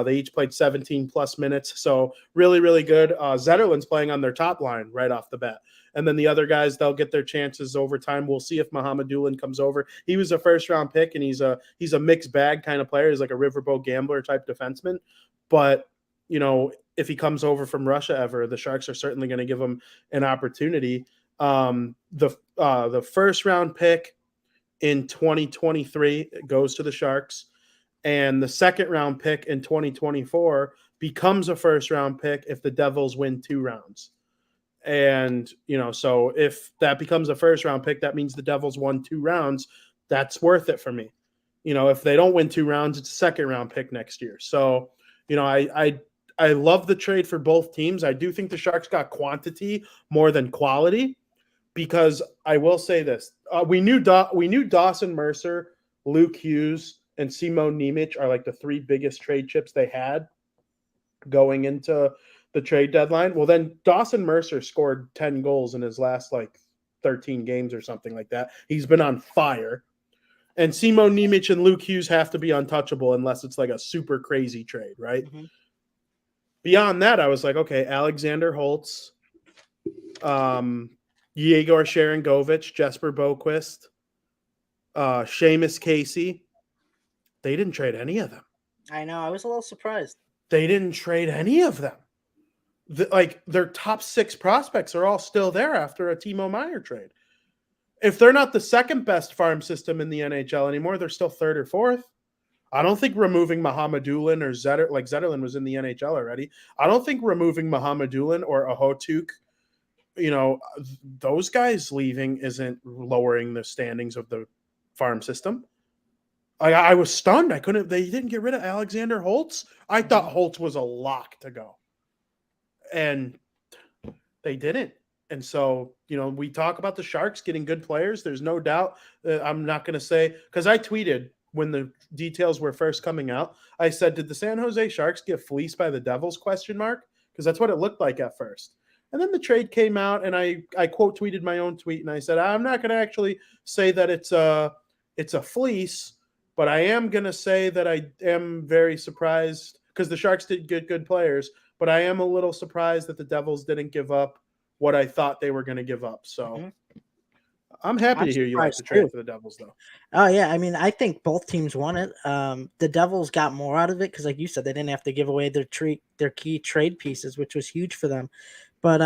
[SPEAKER 6] They each played 17 plus minutes. So really, really good. Zetterlund's playing on their top line right off the bat. And then the other guys, they'll get their chances over time. We'll see if Mohammedullin comes over. He was a first-round pick, and he's a mixed bag kind of player. He's like a riverboat gambler type defenseman. But, if he comes over from Russia ever, the Sharks are certainly going to give him an opportunity. The first-round pick in 2023 goes to the Sharks, and the second-round pick in 2024 becomes a first-round pick if the Devils win 2 rounds. And, so if that becomes a first round pick, that means the Devils won 2 rounds. That's worth it for me. If they don't win 2 rounds, it's a second round pick next year. So, I love the trade for both teams. I do think the Sharks got quantity more than quality, because I will say this. We knew Dawson Mercer, Luke Hughes, and Simon Nemec are the 3 biggest trade chips they had going into the trade deadline. Well, then Dawson Mercer scored 10 goals in his last 13 games or something like that. He's been on fire. And Simon Nemec and Luke Hughes have to be untouchable unless it's a super crazy trade, right? Mm-hmm. Beyond that, I was like, okay, Alexander Holtz, Yegor Sharangovich, Jesper Boquist, Seamus Casey. They didn't trade any of them.
[SPEAKER 7] I know. I was a little surprised.
[SPEAKER 6] They didn't trade any of them. Their top 6 prospects are all still there after a Timo Meyer trade. If they're not the second best farm system in the NHL anymore, they're still 3rd or 4th. I don't think removing Mohammedullin or Zetterlund was in the NHL already. I don't think removing Mohammedullin or Ahotuk, those guys leaving isn't lowering the standings of the farm system. I was stunned. They didn't get rid of Alexander Holtz. I thought Holtz was a lock to go. And they didn't. And so, we talk about the Sharks getting good players. There's no doubt. I'm not going to say, because I tweeted when the details were first coming out, I said, did the San Jose Sharks get fleeced by the Devils? ? Because that's what it looked like at first. And then the trade came out, and I quote tweeted my own tweet, and I said, I'm not going to actually say that it's a fleece, but I am going to say that I am very surprised, because the Sharks did get good players, but I am a little surprised that the Devils didn't give up what I thought they were going to give up. So I'm happy to hear you like the trade for the Devils, though.
[SPEAKER 7] Oh, yeah. I think both teams won it. The Devils got more out of it because, like you said, they didn't have to give away their key trade pieces, which was huge for them. But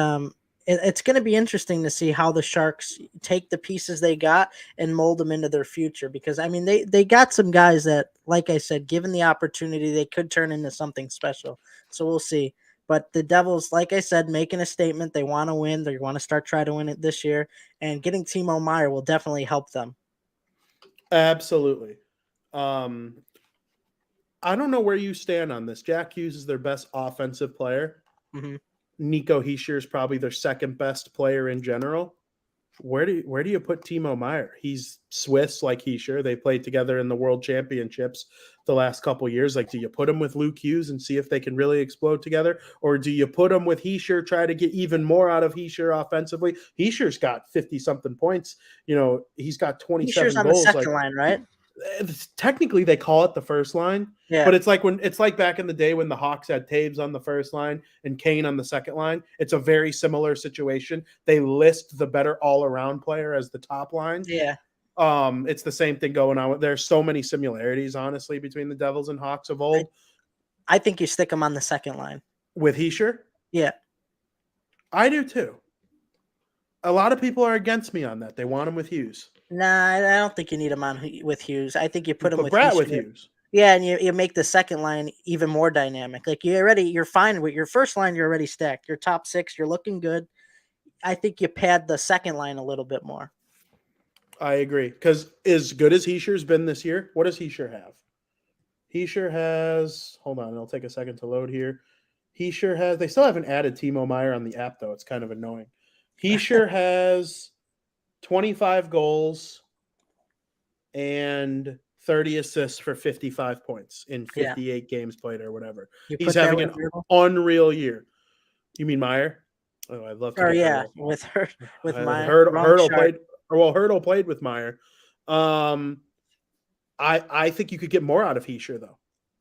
[SPEAKER 7] it's going to be interesting to see how the Sharks take the pieces they got and mold them into their future. Because I mean, they got some guys that, like I said, given the opportunity, they could turn into something special. So we'll see. But the Devils, like I said, making a statement. They want to win. They want to start trying to win it this year. And getting Timo Meier will definitely help them.
[SPEAKER 6] Absolutely. I don't know where you stand on this. Jack Hughes is their best offensive player.
[SPEAKER 7] Mm-hmm.
[SPEAKER 6] Nico Hischier is probably their second best player in general. Where do you put Timo Meier? He's Swiss like Hischier. They played together in the World Championships the last couple of years. Like, do you put him with Luke Hughes and see if they can really explode together? Or do you put him with Hischier, try to get even more out of Hischier offensively? Hischier's got 50-something points. He's got 27
[SPEAKER 7] Hischier's on
[SPEAKER 6] goals.
[SPEAKER 7] the second line, right?
[SPEAKER 6] Technically they call it the first line,
[SPEAKER 7] Yeah.
[SPEAKER 6] but it's like back in the day when the Hawks had Taves on the first line and Kane on the second line. It's a very similar situation. They list the better all-around player as the top line.
[SPEAKER 7] Yeah.
[SPEAKER 6] It's the same thing going on. There's so many similarities, honestly, between the Devils and Hawks of old.
[SPEAKER 7] I think you stick him on the second line.
[SPEAKER 6] With Hischier?
[SPEAKER 7] Yeah.
[SPEAKER 6] I do too. A lot of people are against me on that. They want him with Hughes.
[SPEAKER 7] Nah, I don't think you need him on with Hughes. I think you put him with
[SPEAKER 6] Bratt
[SPEAKER 7] Hischier.
[SPEAKER 6] with Hughes.
[SPEAKER 7] Yeah, and you make the second line even more dynamic. Like you're fine with your first line. You're already stacked. Your top six, you're looking good. I think you pad the second line a little bit more.
[SPEAKER 6] I agree. Because as good as Hischier's been this year, what does Hischier have? Hischier has, hold on, it'll take a second to load here. Hischier has, they still haven't added Timo Meier on the app, though. It's kind of annoying. Hischier has 25 goals and 30 assists for 55 points in 58 games played or whatever. He's having an unreal year. You mean Meier? Oh, I'd love to.
[SPEAKER 7] With Meier.
[SPEAKER 6] Hurdle played with Meier. I think you could get more out of Hischier, though.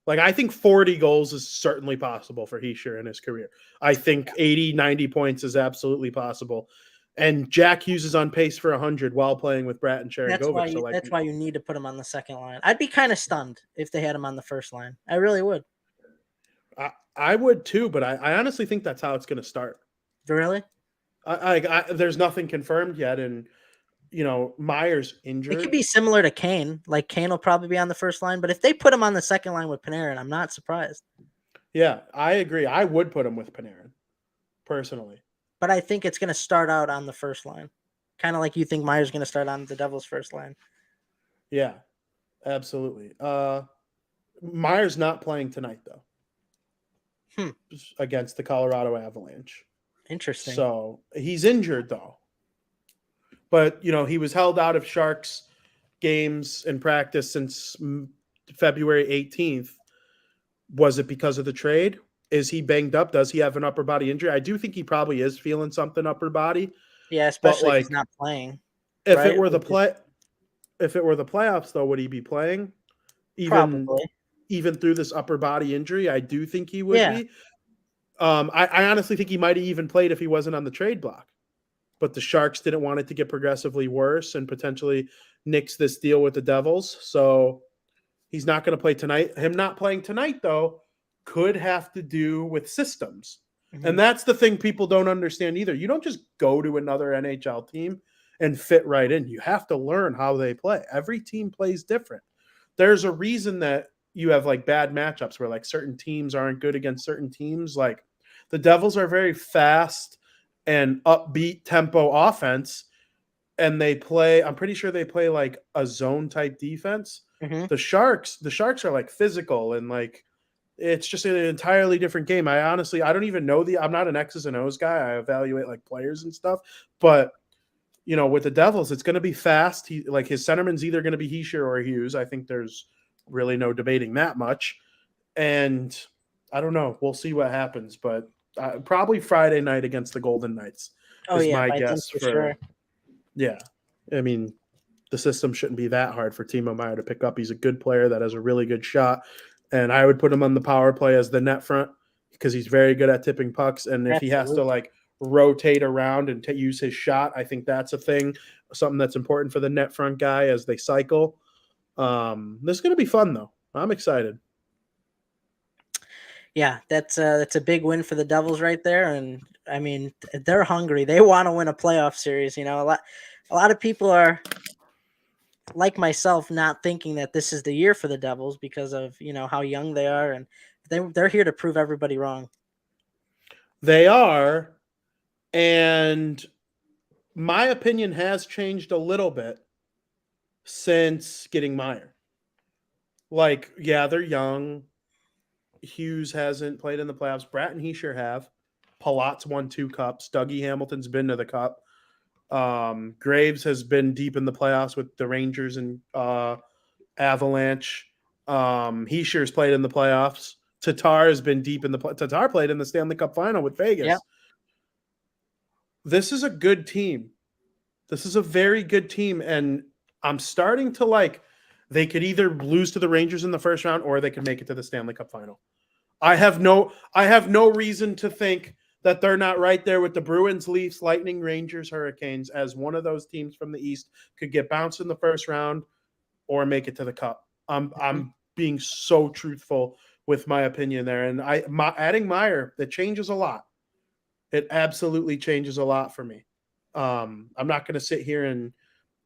[SPEAKER 6] Like, I think 40 goals is certainly possible for Hischier in his career. I think 80, 90 points is absolutely possible. And Jack Hughes is on pace for 100 while playing with Bratt and Sharangovich.
[SPEAKER 7] That's why you need to put him on the second line. I'd be kind of stunned if they had him on the first line. I really would.
[SPEAKER 6] I would too, but I honestly think that's how it's going to start.
[SPEAKER 7] Really?
[SPEAKER 6] There's nothing confirmed yet, and Meier's injured.
[SPEAKER 7] It could be similar to Kane. Like Kane will probably be on the first line, but if they put him on the second line with Panarin, I'm not surprised.
[SPEAKER 6] Yeah, I agree. I would put him with Panarin, personally.
[SPEAKER 7] But I think it's going to start out on the first line. Kind of like you think Meier's going to start on the Devils' first line.
[SPEAKER 6] Yeah, absolutely. Meier's not playing tonight, though. Against the Colorado Avalanche.
[SPEAKER 7] Interesting.
[SPEAKER 6] So he's injured, though. But, he was held out of Sharks games and practice since February 18th. Was it because of the trade? Is he banged up? Does he have an upper body injury? I do think he probably is feeling something upper body.
[SPEAKER 7] Yeah, especially if he's not playing.
[SPEAKER 6] If it were the playoffs, though, would he be playing? Even through this upper body injury, I do think he would be. I honestly think he might have even played if he wasn't on the trade block. But the Sharks didn't want it to get progressively worse and potentially nix this deal with the Devils. So he's not going to play tonight. Him not playing tonight, though, could have to do with systems. Mm-hmm. And that's the thing people don't understand either. You don't just go to another NHL team and fit right in. You have to learn how they play. Every team plays different. There's a reason that you have like bad matchups where like certain teams aren't good against certain teams. Like the Devils are very fast and upbeat tempo offense. And I'm pretty sure they play like a zone type defense.
[SPEAKER 7] Mm-hmm.
[SPEAKER 6] The Sharks are like physical and like, it's just an entirely different game. I don't even know I'm not an X's and O's guy. I evaluate like players and stuff, but with the Devils, it's going to be fast. His centerman's either going to be Hischier or Hughes. I think there's really no debating that much. And I don't know. We'll see what happens, but probably Friday night against the Golden Knights is my guess.
[SPEAKER 7] Sure.
[SPEAKER 6] Yeah. I mean, the system shouldn't be that hard for Timo Meier to pick up. He's a good player that has a really good shot. And I would put him on the power play as the net front because he's very good at tipping pucks. And if he has to like rotate around and use his shot, I think that's a thing, something that's important for the net front guy as they cycle. This is going to be fun, though. I'm excited.
[SPEAKER 7] Yeah, that's a big win for the Devils right there, and I mean they're hungry. They want to win a playoff series. You know, a lot of people are like myself not thinking that this is the year for the Devils because of how young they are, and they're here to prove everybody wrong.
[SPEAKER 6] They are, and my opinion has changed a little bit since getting Meyer. Like, yeah, they're young. Hughes hasn't played in the playoffs. Bratt and he sure have. Palat's won 2 cups. Dougie Hamilton's been to the cup. Graves has been deep in the playoffs with the Rangers and Avalanche. Heischer's played in the playoffs. Tatar has been deep in the Tatar played in the Stanley Cup final with Vegas.
[SPEAKER 7] Yep.
[SPEAKER 6] This is a good team. This is a very good team, and I'm starting to like. They could either lose to the Rangers in the first round, or they could make it to the Stanley Cup final. I have no reason to think that they're not right there with the Bruins, Leafs, Lightning, Rangers, Hurricanes as one of those teams from the East could get bounced in the first round or make it to the Cup. I'm being so truthful with my opinion there, and adding Meyer, that changes a lot. It absolutely changes a lot for me. I'm not going to sit here and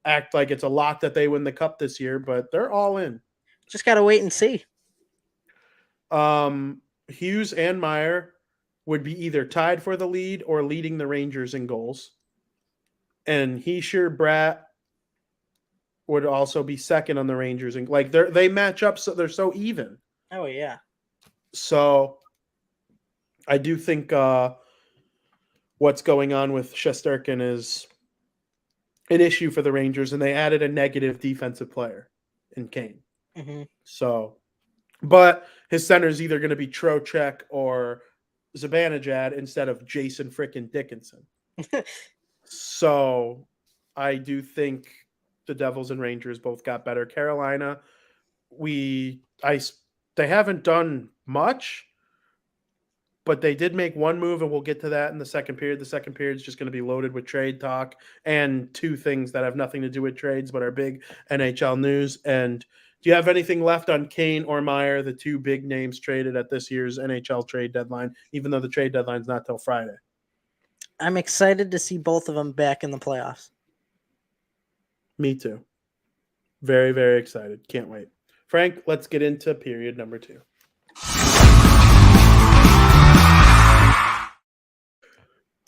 [SPEAKER 6] act like it's a lot that they win the Cup this year, but they're all in.
[SPEAKER 7] Just got to wait and see.
[SPEAKER 6] Hughes and Meyer would be either tied for the lead or leading the Rangers in goals. And Hischier, Bratt would also be second on the Rangers. And like they match up, so they're so even.
[SPEAKER 7] Oh, yeah.
[SPEAKER 6] So I do think what's going on with Shesterkin is an issue for the Rangers, and they added a negative defensive player in Kane.
[SPEAKER 7] Mm-hmm.
[SPEAKER 6] So, but his center is either going to be Trocheck or Zibanejad instead of Jason frickin' Dickinson. So I do think the Devils and Rangers both got better. Carolina, they haven't done much, but they did make one move, and we'll get to that in the second period. The second period is just going to be loaded with trade talk and 2 things that have nothing to do with trades but are big NHL news. And do you have anything left on Kane or Meyer, the 2 big names traded at this year's NHL trade deadline, even though the trade deadline's not till Friday?
[SPEAKER 7] I'm excited to see both of them back in the playoffs.
[SPEAKER 6] Me too. Very, very excited. Can't wait. Frank, let's get into period number 2.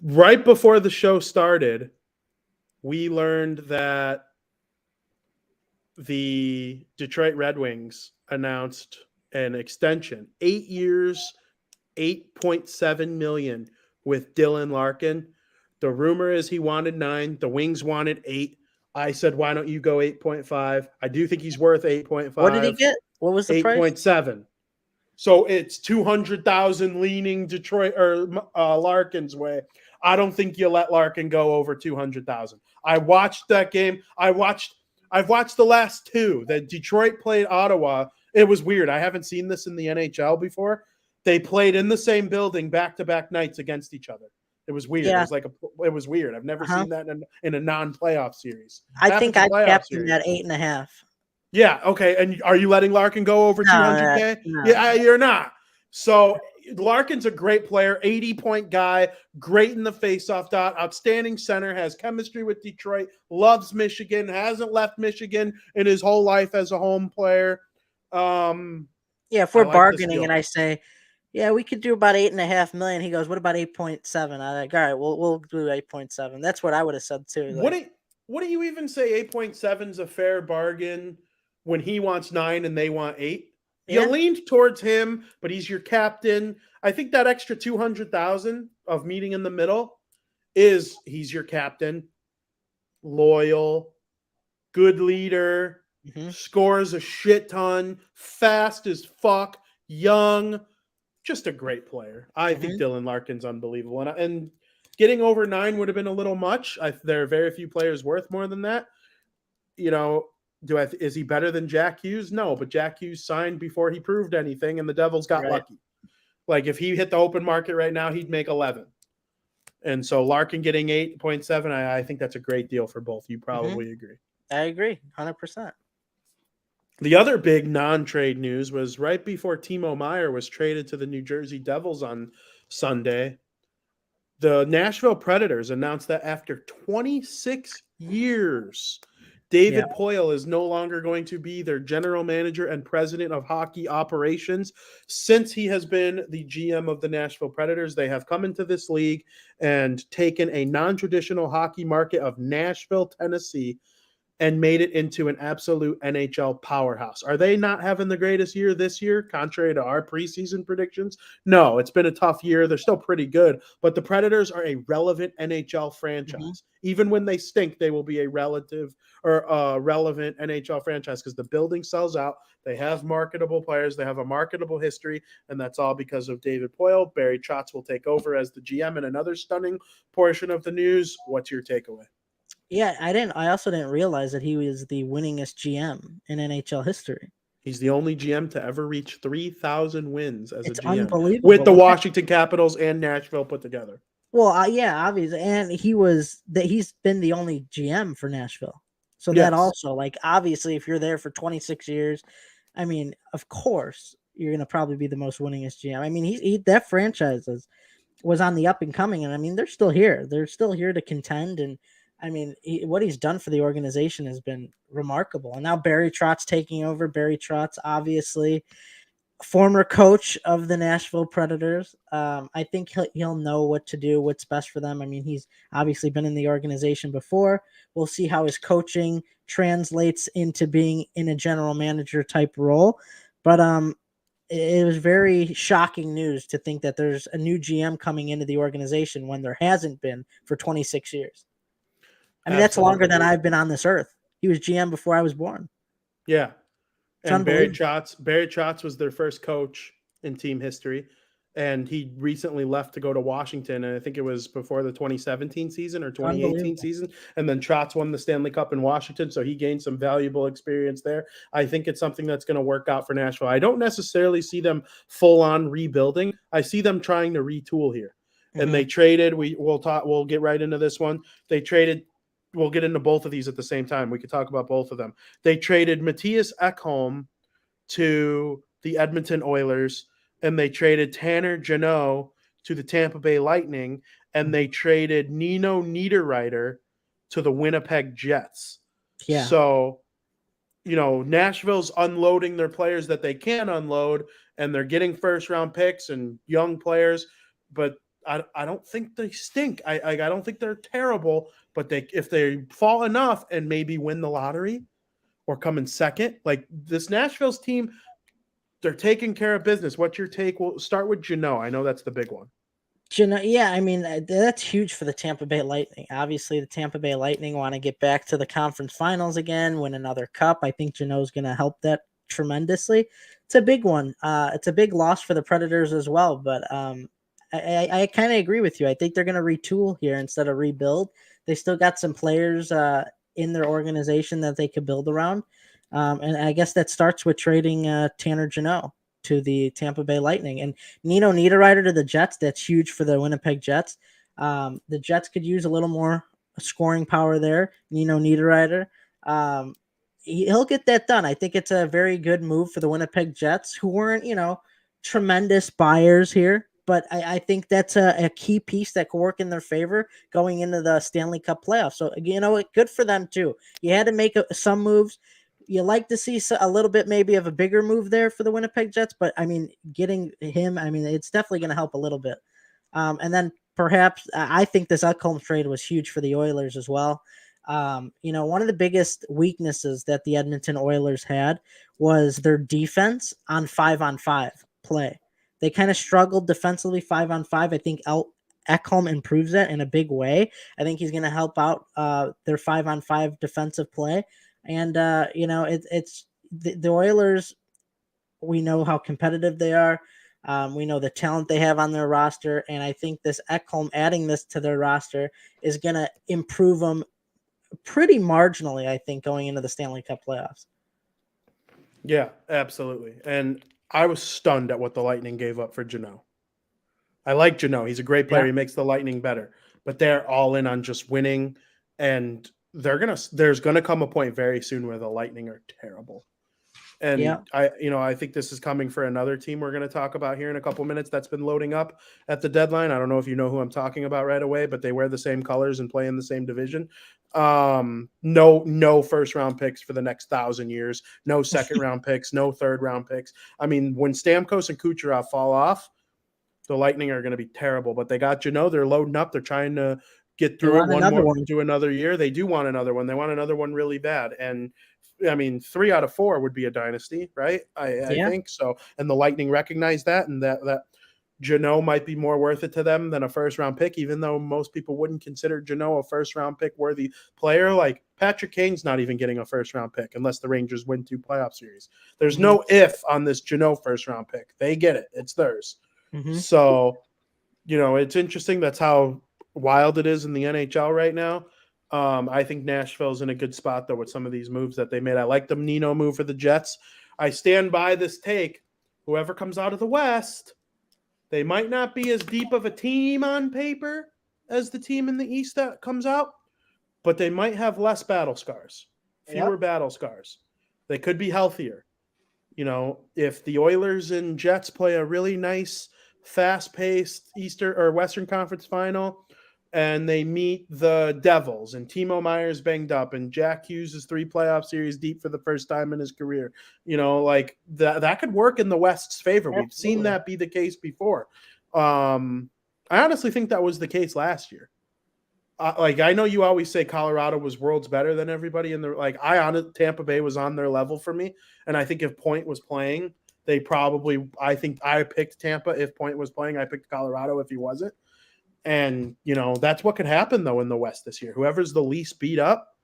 [SPEAKER 6] Right before the show started, we learned that the Detroit Red Wings announced an extension, 8 years, $8.7 million with Dylan Larkin. The rumor is he wanted 9. The Wings wanted 8. I said, why don't you go 8.5? I do think he's worth 8.5.
[SPEAKER 7] What did he get? What was the price?
[SPEAKER 6] 8.7. So it's 200,000 leaning Detroit or Larkin's way. I don't think you let Larkin go over 200,000. I watched that game. I've watched the last 2 that Detroit played Ottawa. It was weird. I haven't seen this in the NHL before. They played in the same building back-to-back nights against each other. It was weird.
[SPEAKER 7] Yeah.
[SPEAKER 6] It was weird. I've never seen that in a non-playoff series.
[SPEAKER 7] I think I kept him at 8.5.
[SPEAKER 6] Yeah. Okay. And are you letting Larkin go over 200K?
[SPEAKER 7] No.
[SPEAKER 6] Yeah, you're not. So Larkin's a great player, 80-point guy, great in the faceoff dot, outstanding center, has chemistry with Detroit, loves Michigan, hasn't left Michigan in his whole life as a home player.
[SPEAKER 7] Yeah, if we're bargaining and I say, yeah, we could do about 8.5 million, he goes, what about 8.7? I'm like, all right, we'll do 8.7. That's what I would have said too. Like,
[SPEAKER 6] What do you even say 8.7 is a fair bargain when he wants 9 and they want 8?
[SPEAKER 7] Yeah.
[SPEAKER 6] You leaned towards him, but he's your captain. I think that extra 200,000 of meeting in the middle is he's your captain, loyal, good leader, scores a shit ton, fast as fuck, young, just a great player. I think Dylan Larkin's unbelievable. And getting over 9 would have been a little much. There are very few players worth more than that. You know, is he better than Jack Hughes? No, but Jack Hughes signed before he proved anything, and the Devils got lucky. Like, if he hit the open market right now, he'd make 11. And so Larkin getting 8.7, I think that's a great deal for both. You probably agree.
[SPEAKER 7] I agree, 100%.
[SPEAKER 6] The other big non-trade news was right before Timo Meyer was traded to the New Jersey Devils on Sunday. The Nashville Predators announced that after 26 years, David Poile is no longer going to be their general manager and president of hockey operations. Since he has been the GM of the Nashville Predators, they have come into this league and taken a non-traditional hockey market of Nashville, Tennessee, and made it into an absolute NHL powerhouse. Are they not having the greatest year this year, contrary to our preseason predictions? No, it's been a tough year. They're still pretty good, but the Predators are a relevant NHL franchise. Even when they stink, they will be a relevant NHL franchise because the building sells out. They have marketable players. They have a marketable history, and that's all because of David Poile. Barry Trotz will take over as the GM in another stunning portion of the news. What's your takeaway?
[SPEAKER 7] Yeah, I also didn't realize that he was the winningest GM in NHL history.
[SPEAKER 6] He's the only GM to ever reach 3,000 wins as
[SPEAKER 7] It's
[SPEAKER 6] a GM
[SPEAKER 7] unbelievable.
[SPEAKER 6] with the Washington Capitals and Nashville put together.
[SPEAKER 7] Well, yeah, obviously, and he's been the only GM for Nashville. So
[SPEAKER 6] Yes.
[SPEAKER 7] that also, like, obviously, if you're there for 26 years, I mean, of course, you're going to probably be the most winningest GM. I mean, that franchise was on the up and coming, and I mean, they're still here. They're still here to contend, and I mean, what he's done for the organization has been remarkable. And now Barry Trotz taking over. Barry Trotz, obviously, former coach of the Nashville Predators. I think he'll know what to do, what's best for them. I mean, he's obviously been in the organization before. We'll see how his coaching translates into being in a general manager type role. But it was very shocking news to think that there's a new GM coming into the organization when there hasn't been for 26 years. I mean, that's longer than I've been on this earth. He was GM before I was born.
[SPEAKER 6] Yeah.
[SPEAKER 7] It's
[SPEAKER 6] And Barry Trotz was their first coach in team history. And he recently left to go to Washington. And I think it was before the 2017 season or 2018 season. And then Trotz won the Stanley Cup in Washington. So he gained some valuable experience there. I think it's something that's going to work out for Nashville. I don't necessarily see them full on rebuilding. I see them trying to retool here. And they traded, we'll get right into this one. They traded, we'll get into both of these at the same time. We could talk about both of them. They traded Matthias Ekholm to the Edmonton Oilers, and they traded Tanner Jeannot to the Tampa Bay Lightning, and they traded Nino Niederreiter to the Winnipeg Jets.
[SPEAKER 7] Yeah.
[SPEAKER 6] So, Nashville's unloading their players that they can unload, and they're getting first-round picks and young players, but I don't think they stink. I don't think they're terrible, but if they fall enough and maybe win the lottery or come in second, like this Nashville's team, they're taking care of business. What's your take? We'll start with Jeannot. I know that's the big one.
[SPEAKER 7] Jeannot, yeah, I mean, that's huge for the Tampa Bay Lightning. Obviously, the Tampa Bay Lightning want to get back to the conference finals again, win another cup. I think Jeannot's going to help that tremendously. It's a big one. It's a big loss for the Predators as well, but I kind of agree with you. I think they're going to retool here instead of rebuild. They still got some players in their organization that they could build around. And I guess that starts with trading Tanner Jeannot to the Tampa Bay Lightning. And Nino Niederreiter to the Jets, that's huge for the Winnipeg Jets. The Jets could use a little more scoring power there. Nino Niederreiter. He'll get that done. I think it's a very good move for the Winnipeg Jets, who weren't, tremendous buyers here. But I think that's a key piece that could work in their favor going into the Stanley Cup playoffs. So, good for them too. You had to make some moves. You like to see a little bit maybe of a bigger move there for the Winnipeg Jets. But, I mean, getting him, I mean, it's definitely going to help a little bit. And then perhaps I think this Ekholm trade was huge for the Oilers as well. One of the biggest weaknesses that the Edmonton Oilers had was their defense on 5-on-5 play. They kind of struggled defensively 5-on-5. I think Ekholm improves that in a big way. I think he's going to help out their 5-on-5 defensive play. And, it's the Oilers. We know how competitive they are. We know the talent they have on their roster. And I think this Ekholm adding this to their roster is going to improve them pretty marginally, I think, going into the Stanley Cup playoffs.
[SPEAKER 6] Yeah, absolutely. And I was stunned at what the Lightning gave up for Jeannot. I like Jeannot. He's a great player. Yeah. He makes the Lightning better. But they're all in on just winning. And there's gonna come a point very soon where the Lightning are terrible. And
[SPEAKER 7] Yeah.
[SPEAKER 6] I think this is coming for another team we're going to talk about here in a couple minutes that's been loading up at the deadline. I don't know if you know who I'm talking about right away, but they wear the same colors and play in the same division. No first round picks for the next 1,000 years. No second round picks. No third round picks. I mean, when Stamkos and Kucherov fall off, the Lightning are going to be terrible. But they got they're loading up. They're trying to get through it do another year. They do want another one. They want another one really bad. And I mean, 3 out of 4 would be a dynasty, right? I think so. And the Lightning recognize that, and that Jeannot might be more worth it to them than a first round pick, even though most people wouldn't consider Jeannot a first round pick worthy player. Like Patrick Kane's not even getting a first round pick unless the Rangers win 2 playoff series. There's no if on this Jeannot first round pick. They get it. It's theirs. So, it's interesting. That's how wild it is in the NHL right now. I think Nashville's in a good spot, though, with some of these moves that they made. I like the Nino move for the Jets. I stand by this take. Whoever comes out of the West, they might not be as deep of a team on paper as the team in the East that comes out, but they might have less battle scars, fewer battle scars. They could be healthier. If the Oilers and Jets play a really nice, fast-paced Eastern or Western Conference final, and they meet the Devils, and Timo Meyer's banged up, and Jack Hughes is 3 playoff series deep for the first time in his career. Like that could work in the West's favor. We've seen that be the case before. I honestly think that was the case last year. I know you always say Colorado was worlds better than everybody, and Tampa Bay was on their level for me. And I think if Point was playing, I think I picked Tampa. If Point was playing, I picked Colorado if he wasn't. And, that's what could happen, though, in the West this year. Whoever's the least beat up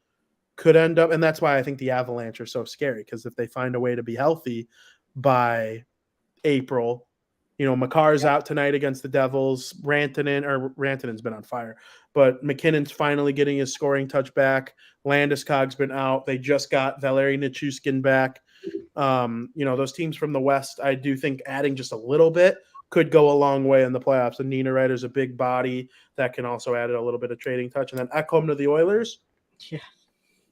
[SPEAKER 6] could end up. And that's why I think the Avalanche are so scary, because if they find a way to be healthy by April, Makar's out tonight against the Devils. Rantanen's been on fire. But McKinnon's finally getting his scoring touch back. Landeskog's been out. They just got Valeri Nichushkin back. Those teams from the West, I do think adding just a little bit could go a long way in the playoffs. And Nina Ryder's a big body that can also add a little bit of trading touch. And then Ekholm to the Oilers.
[SPEAKER 7] Yeah.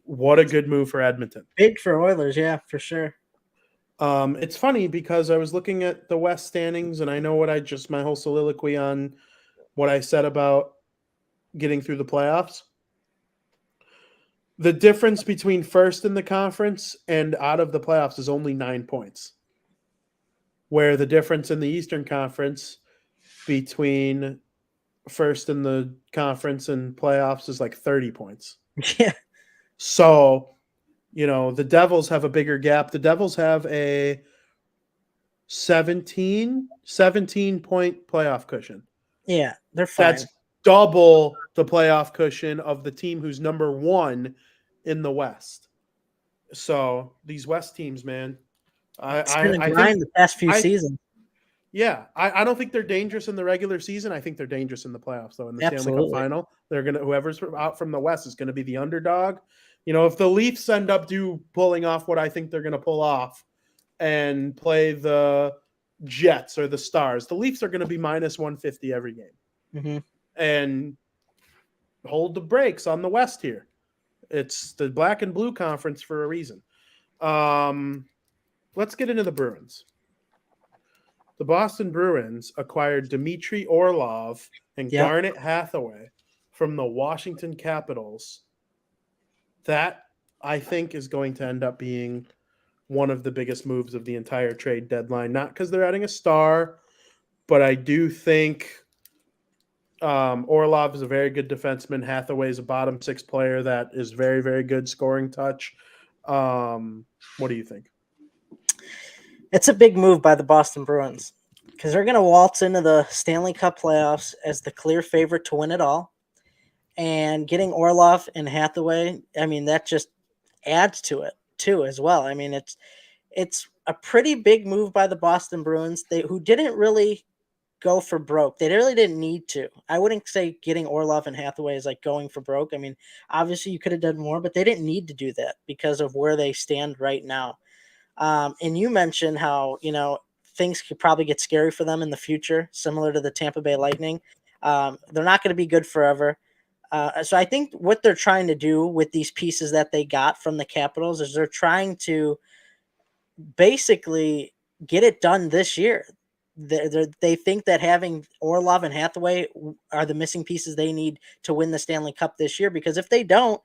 [SPEAKER 6] What a good move for Edmonton.
[SPEAKER 7] Big for Oilers, yeah, for sure.
[SPEAKER 6] It's funny because I was looking at the West standings, and I know my whole soliloquy on what I said about getting through the playoffs. The difference between first in the conference and out of the playoffs is only 9 points. Where the difference in the Eastern Conference between first in the conference and playoffs is like 30 points.
[SPEAKER 7] Yeah.
[SPEAKER 6] So, the Devils have a bigger gap. The Devils have a 17 point playoff cushion.
[SPEAKER 7] Yeah, they're fine.
[SPEAKER 6] That's double the playoff cushion of the team who's number 1 in the West. So these West teams, man,
[SPEAKER 7] It's been a grind the past few seasons.
[SPEAKER 6] Yeah, I don't think they're dangerous in the regular season. I think they're dangerous in the playoffs, though. In the Stanley Cup final, whoever's out from the West is gonna be the underdog. If the Leafs end up pulling off what I think they're gonna pull off and play the Jets or the Stars, the Leafs are gonna be minus 150 every game, and hold the brakes on the West here. It's the Black and Blue Conference for a reason. Let's get into the Bruins. The Boston Bruins acquired Dmitry Orlov and Garnet Hathaway from the Washington Capitals. That, I think, is going to end up being one of the biggest moves of the entire trade deadline. Not because they're adding a star, but I do think Orlov is a very good defenseman. Hathaway is a bottom 6 player that is very, very good scoring touch. What do you think?
[SPEAKER 7] It's a big move by the Boston Bruins because they're going to waltz into the Stanley Cup playoffs as the clear favorite to win it all. And getting Orlov and Hathaway, I mean, that just adds to it too as well. I mean, it's a pretty big move by the Boston Bruins, who didn't really go for broke. They really didn't need to. I wouldn't say getting Orlov and Hathaway is like going for broke. I mean, obviously you could have done more, but they didn't need to do that because of where they stand right now. And you mentioned how, things could probably get scary for them in the future, similar to the Tampa Bay Lightning. They're not going to be good forever. So I think what they're trying to do with these pieces that they got from the Capitals is they're trying to basically get it done this year. They think that having Orlov and Hathaway are the missing pieces they need to win the Stanley Cup this year, because if they don't,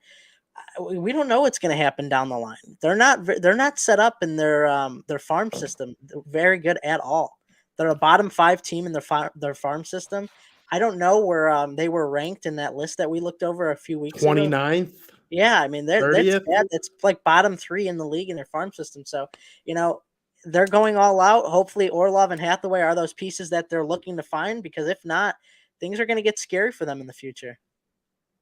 [SPEAKER 7] we don't know what's going to happen down the line. They're not set up in their farm system very good at all. They're a bottom 5 team in their farm system. I don't know where they were ranked in that list that we looked over a few weeks ago.
[SPEAKER 6] 29th.
[SPEAKER 7] Yeah, I mean that's
[SPEAKER 6] 30th?
[SPEAKER 7] bad. It's like bottom 3 in the league in their farm system. So, they're going all out. Hopefully Orlov and Hathaway are those pieces that they're looking to find, because if not, things are going to get scary for them in the future.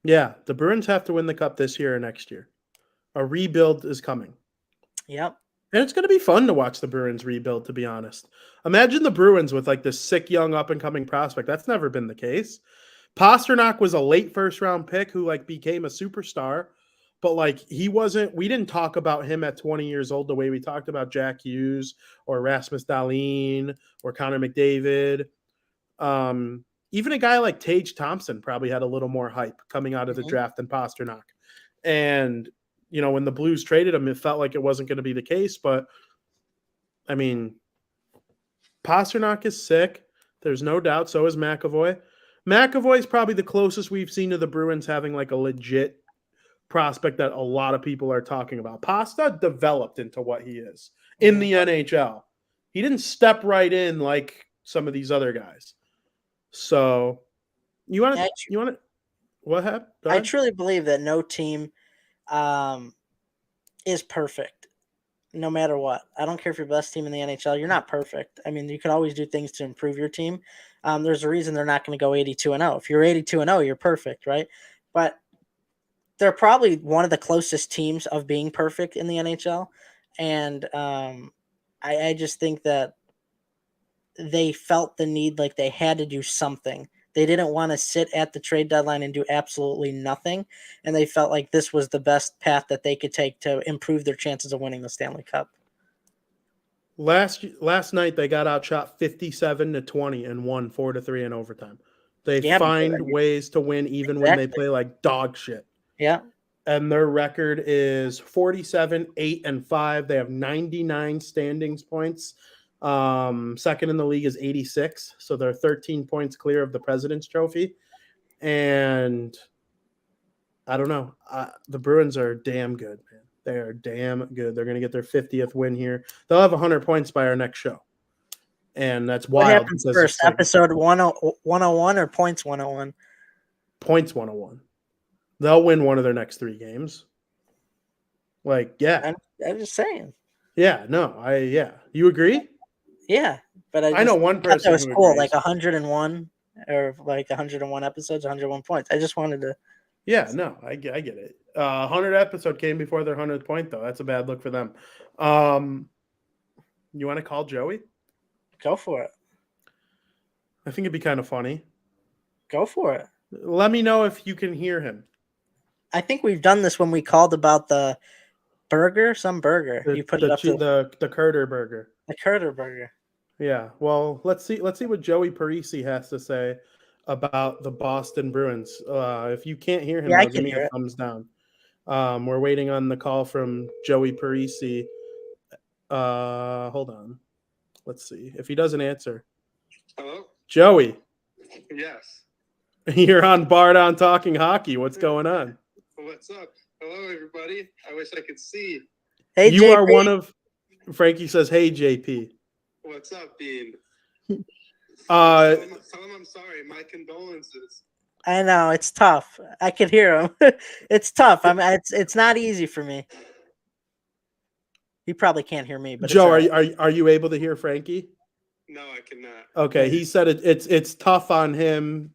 [SPEAKER 6] Yeah, the Bruins have to win the cup this year or next year. A rebuild is coming.
[SPEAKER 7] Yep.
[SPEAKER 6] And it's going to be fun to watch the Bruins rebuild, to be honest. Imagine the Bruins with like this sick young up-and-coming prospect. That's never been the case. Pasternak was a late first-round pick who like became a superstar, but like we didn't talk about him at 20 years old the way we talked about Jack Hughes or Rasmus Dahlin or Connor McDavid. Even a guy like Tage Thompson probably had a little more hype coming out of the draft than Pasternak. And, when the Blues traded him, it felt like it wasn't going to be the case. But, I mean, Pasternak is sick. There's no doubt. So is McAvoy. McAvoy is probably the closest we've seen to the Bruins having like a legit prospect that a lot of people are talking about. Pasta developed into what he is in the NHL. He didn't step right in like some of these other guys. So you want to what happened?
[SPEAKER 7] I truly believe that no team is perfect, no matter what. I don't care if you're the best team in the NHL. You're not perfect. I mean, you can always do things to improve your team. There's a reason they're not going to go 82-0. If you're 82-0, you're perfect, right? But they're probably one of the closest teams of being perfect in the NHL. And I just think that they felt the need, like they had to do something. They didn't want to sit at the trade deadline and do absolutely nothing. And they felt like this was the best path that they could take to improve their chances of winning the Stanley Cup.
[SPEAKER 6] Last night they got outshot 57-20 and won 4-3 in overtime. They find ways to win even when they play like dog shit.
[SPEAKER 7] Yeah.
[SPEAKER 6] And their record is 47-8-5. They have 99 standings points. Second in the league is 86. So they're 13 points clear of the President's Trophy. And I don't know. The Bruins are damn good, man. They are damn good. They're going to get their 50th win here. They'll have 100 points by our next show. And that's wild.
[SPEAKER 7] What happens first, episode 101 or points 101?
[SPEAKER 6] Points 101. They'll win one of their next 3 games. Like, yeah.
[SPEAKER 7] I'm just saying.
[SPEAKER 6] Yeah, no, You agree?
[SPEAKER 7] Yeah, but I
[SPEAKER 6] know one person
[SPEAKER 7] that was
[SPEAKER 6] who
[SPEAKER 7] cool,
[SPEAKER 6] agrees.
[SPEAKER 7] like 101 or like 101 episodes, 101 points. I just wanted to.
[SPEAKER 6] Yeah, no, I get it. 100 episode came before their 100th point, though. That's a bad look for them. You want to call Joey?
[SPEAKER 7] Go for it.
[SPEAKER 6] I think it'd be kind of funny.
[SPEAKER 7] Go for it.
[SPEAKER 6] Let me know if you can hear him.
[SPEAKER 7] I think we've done this when we called about the burger, some burger. You put it up to
[SPEAKER 6] the Curter burger.
[SPEAKER 7] The Curter burger.
[SPEAKER 6] Yeah. Well, let's see what Joey Parisi has to say about the Boston Bruins. If you can't hear him, give me a thumbs down. We're waiting on the call from Joey Parisi. Hold on. Let's see if he doesn't answer.
[SPEAKER 17] Hello,
[SPEAKER 6] Joey.
[SPEAKER 17] Yes.
[SPEAKER 6] You're on BarDown talking hockey. What's going on?
[SPEAKER 17] What's up? Hello, everybody. I wish I could see.
[SPEAKER 7] Hey,
[SPEAKER 6] you JP. Are one of. Frankie says, "Hey, JP."
[SPEAKER 17] What's up, Dean?
[SPEAKER 6] Tell
[SPEAKER 17] him I'm sorry. My condolences.
[SPEAKER 7] I know it's tough. I could hear him. It's tough. I mean, it's not easy for me. He probably can't hear me. But
[SPEAKER 6] Joe, are you able to hear Frankie?
[SPEAKER 17] No, I cannot.
[SPEAKER 6] Okay, he said it's tough on him.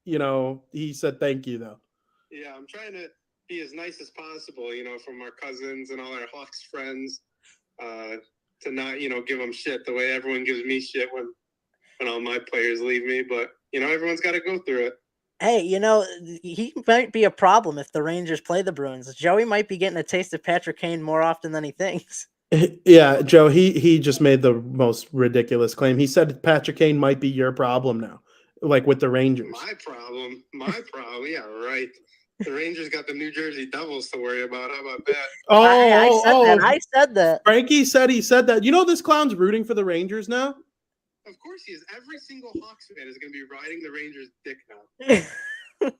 [SPEAKER 6] He said thank you though.
[SPEAKER 17] Yeah, I'm trying to be as nice as possible. From our cousins and all our Hawks friends, to not give them shit the way everyone gives me shit when all my players leave me. But everyone's got to go through it.
[SPEAKER 7] Hey, he might be a problem if the Rangers play the Bruins. Joey might be getting a taste of Patrick Kane more often than he thinks.
[SPEAKER 6] Yeah, Joe, he just made the most ridiculous claim. He said Patrick Kane might be your problem now, like with the Rangers.
[SPEAKER 17] My problem. Yeah, right. The Rangers got the New Jersey Devils to worry about. How about that?
[SPEAKER 7] I said that.
[SPEAKER 6] Frankie said he said that. You know this clown's rooting for the Rangers now?
[SPEAKER 17] Of course he is. Every single Hawks fan is going to be riding the Rangers' dick now.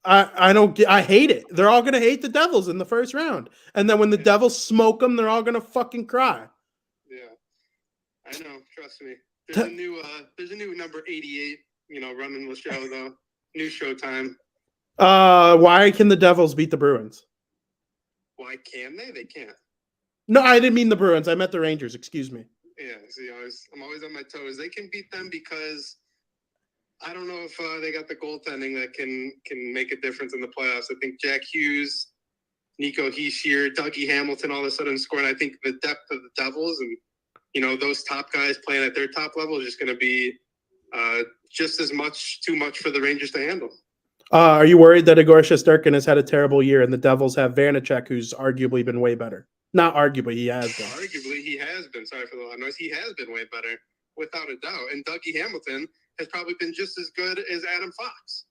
[SPEAKER 6] I hate it. They're all going to hate the Devils in the first round. And then when the Devils smoke them, they're all going to fucking cry.
[SPEAKER 17] Yeah. I know. Trust me. There's a new number 88, running the show, though. New Showtime.
[SPEAKER 6] Why can the Devils beat the Bruins?
[SPEAKER 17] Why can they? They can't.
[SPEAKER 6] No, I didn't mean the Bruins. I meant the Rangers. Excuse me.
[SPEAKER 17] Yeah, see, I'm always on my toes. They can beat them because I don't know if they got the goaltending that can make a difference in the playoffs. I think Jack Hughes, Nico Hischier, Dougie Hamilton all of a sudden scoring. I think the depth of the Devils and, those top guys playing at their top level is just going to be just as much, too much for the Rangers to handle.
[SPEAKER 6] Are you worried that Igor Shesterkin has had a terrible year and the Devils have Vanacek, who's arguably been way better? Not arguably, he has been.
[SPEAKER 17] Arguably, he has been. Sorry for the loud noise. He has been way better, without a doubt. And Dougie Hamilton has probably been just as good as Adam Fox.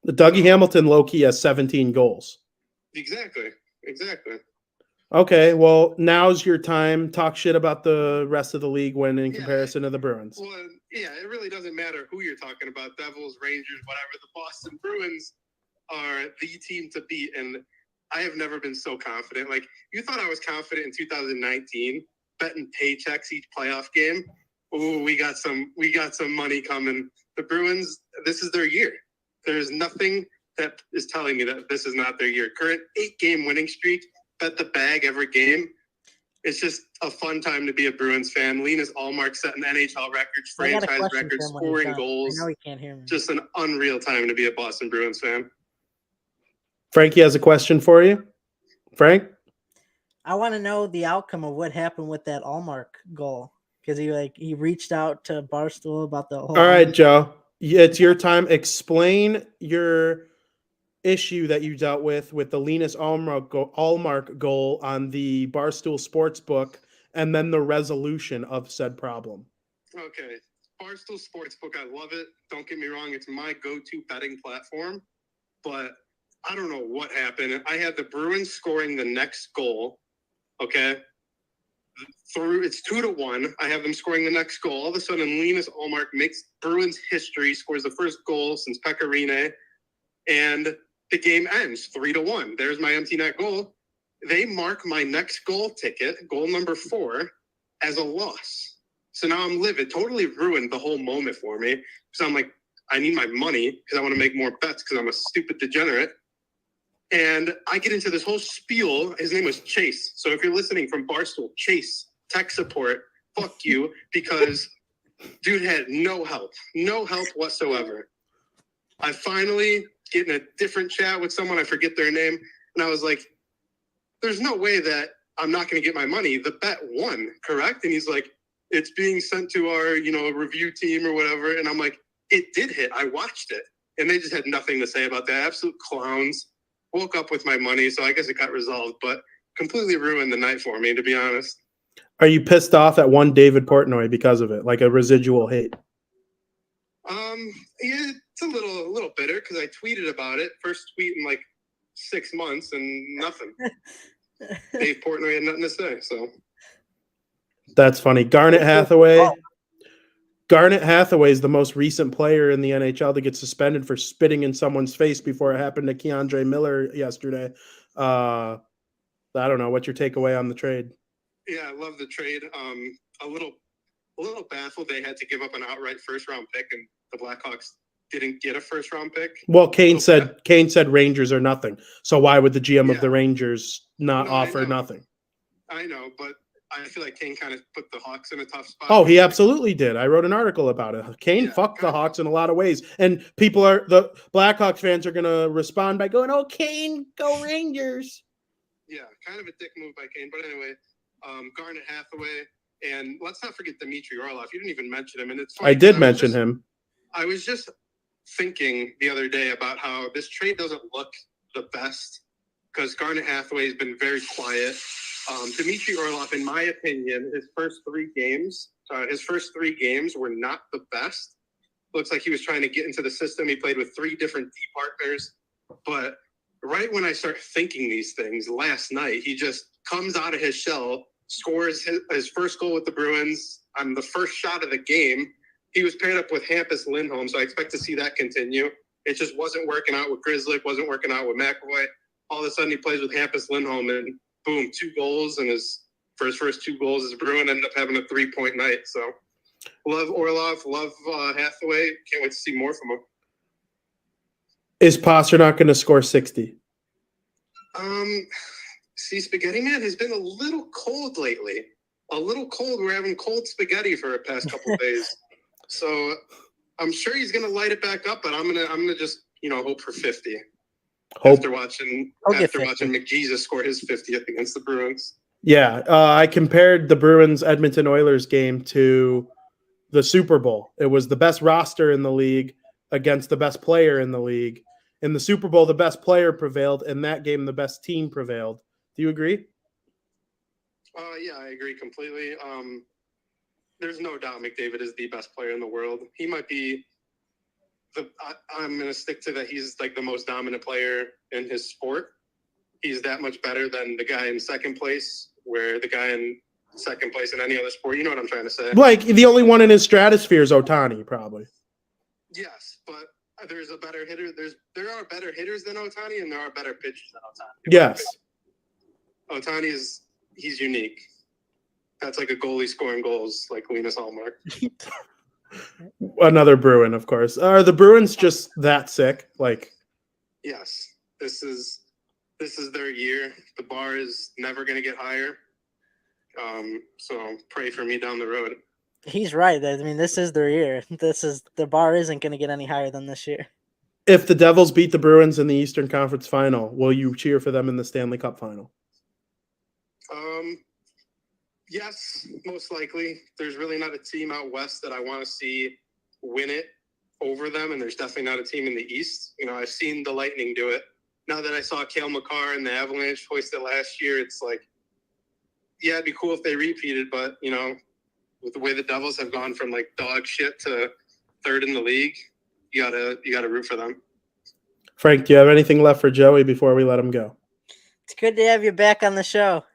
[SPEAKER 6] The Dougie Hamilton low-key has 17 goals.
[SPEAKER 17] Exactly.
[SPEAKER 6] Okay, well, now's your time. Talk shit about the rest of the league when in comparison to the Bruins.
[SPEAKER 17] Well, yeah, it really doesn't matter who you're talking about, Devils, Rangers, whatever. The Boston Bruins are the team to beat, and I have never been so confident. Like, you thought I was confident in 2019, betting paychecks each playoff game. Oh, we got some money coming. The Bruins, this is their year. There's nothing that is telling me that this is not their year. Current 8-game winning streak, bet the bag every game. It's just a fun time to be a Bruins fan. Linus Allmark setting NHL records, franchise records, scoring goals.
[SPEAKER 7] I know he can't hear me.
[SPEAKER 17] Just an unreal time to be a Boston Bruins fan.
[SPEAKER 6] Frankie has a question for you. Frank?
[SPEAKER 7] I want to know the outcome of what happened with that Allmark goal. Because he reached out to Barstool about the whole.
[SPEAKER 6] All right, Joe. It's your time. Explain your issue that you dealt with the Linus Allmark goal on the Barstool Sportsbook, and then the resolution of said problem.
[SPEAKER 17] Okay. Barstool Sportsbook, I love it. Don't get me wrong. It's my go-to betting platform. But I don't know what happened. I had the Bruins scoring the next goal. Okay. It's 2-1. I have them scoring the next goal. All of a sudden, Linus Allmark makes Bruins history, scores the first goal since Pekka Rinne, and the game ends 3-1. There's my empty net goal. They mark my next goal ticket, goal number 4, as a loss. So now I'm livid. Totally ruined the whole moment for me. So I'm like, I need my money because I want to make more bets because I'm a stupid degenerate. And I get into this whole spiel. His name was Chase. So if you're listening from Barstool, Chase, tech support, fuck you, because dude had no help whatsoever. I finally get in a different chat with someone. I forget their name. And I was like, there's no way that I'm not going to get my money. The bet won, correct? And he's like, it's being sent to our, review team or whatever. And I'm like, it did hit. I watched it. And they just had nothing to say about that. Absolute clowns. Woke up with my money, so I guess it got resolved, but completely ruined the night for me, to be honest.
[SPEAKER 6] Are you pissed off at one David Portnoy because of it, like a residual hate?
[SPEAKER 17] Yeah, it's a little bitter because I tweeted about it. First tweet in like 6 months and nothing. Dave Portnoy had nothing to say, so.
[SPEAKER 6] That's funny. Garnet Hathaway. Garnet Hathaway is the most recent player in the NHL to get suspended for spitting in someone's face before it happened to Keandre Miller yesterday. I don't know. What's your takeaway on the trade?
[SPEAKER 17] Yeah, I love the trade. A little baffled they had to give up an outright first-round pick, and the Blackhawks didn't get a first-round pick.
[SPEAKER 6] Well, Kane said Rangers are nothing. So why would the GM of the Rangers not offer nothing?
[SPEAKER 17] I know, but I feel like Kane kind of put the Hawks in a tough spot.
[SPEAKER 6] Oh, he absolutely did. I wrote an article about it. Kane fucked the Hawks in a lot of ways. And the Blackhawks fans are going to respond by going, oh, Kane, go Rangers.
[SPEAKER 17] Yeah, kind of a dick move by Kane. But anyway, Garnet Hathaway. And let's not forget Dmitry Orlov. You didn't even mention him. And it's funny,
[SPEAKER 6] I did mention him.
[SPEAKER 17] I was just thinking the other day about how this trade doesn't look the best because Garnet Hathaway has been very quiet. Dmitry Orlov, in my opinion, his first three games were not the best. Looks like he was trying to get into the system. He played with 3 different D partners, but right when I start thinking these things, last night, he just comes out of his shell, scores his first goal with the Bruins on the first shot of the game. He was paired up with Hampus Lindholm, so I expect to see that continue. It just wasn't working out with Grizzly, wasn't working out with McAvoy. All of a sudden, he plays with Hampus Lindholm, and boom, 2 goals, and for his first 2 goals, his Bruin ended up having a 3-point night. So love Orlov, love Hathaway. Can't wait to see more from him.
[SPEAKER 6] Is Pasternak going to score 60?
[SPEAKER 17] See, Spaghetti Man has been a little cold lately. A little cold. We're having cold spaghetti for the past couple of days. So I'm sure he's going to light it back up, but I'm gonna just hope for 50. After watching McJesus score his 50th against the Bruins.
[SPEAKER 6] Yeah, I compared the Bruins Edmonton Oilers game to the Super Bowl. It was the best roster in the league against the best player in the league. In the Super Bowl, the best player prevailed. In that game, the best team prevailed. Do you agree?
[SPEAKER 17] Yeah, I agree completely. There's no doubt McDavid is the best player in the world. He might be I'm going to stick to that. He's like the most dominant player in his sport. He's that much better than the guy in second place, where the guy in second place in any other sport. You know what I'm trying to say?
[SPEAKER 6] Like, the only one in his stratosphere is Ohtani, probably.
[SPEAKER 17] Yes, but there's a better hitter. There are better hitters than Ohtani, and there are better pitchers than Ohtani.
[SPEAKER 6] Yes.
[SPEAKER 17] Ohtani he's unique. That's like a goalie scoring goals, like Linus Hallmark.
[SPEAKER 6] Another Bruin, of course. Are the Bruins just that sick? Like,
[SPEAKER 17] yes, this is their year. The bar is never going to get higher. So pray for me down the road.
[SPEAKER 7] He's right. I mean, this is their year. The bar isn't going to get any higher than this year.
[SPEAKER 6] if the Devils beat the Bruins in the Eastern Conference Final, will you cheer for them in the Stanley Cup Final?
[SPEAKER 17] Yes, most likely. There's really not a team out west that I want to see win it over them, and there's definitely not a team in the East. You know, I've seen the Lightning do it. Now that I saw Cale Makar and the Avalanche hoist it last year, it's like, yeah, it'd be cool if they repeated, but, you know, with the way the Devils have gone from, like, dog shit to third in the league, you gotta root for them.
[SPEAKER 6] Frank, do you have anything left for Joey before we let him go?
[SPEAKER 7] It's good to have you back on the show.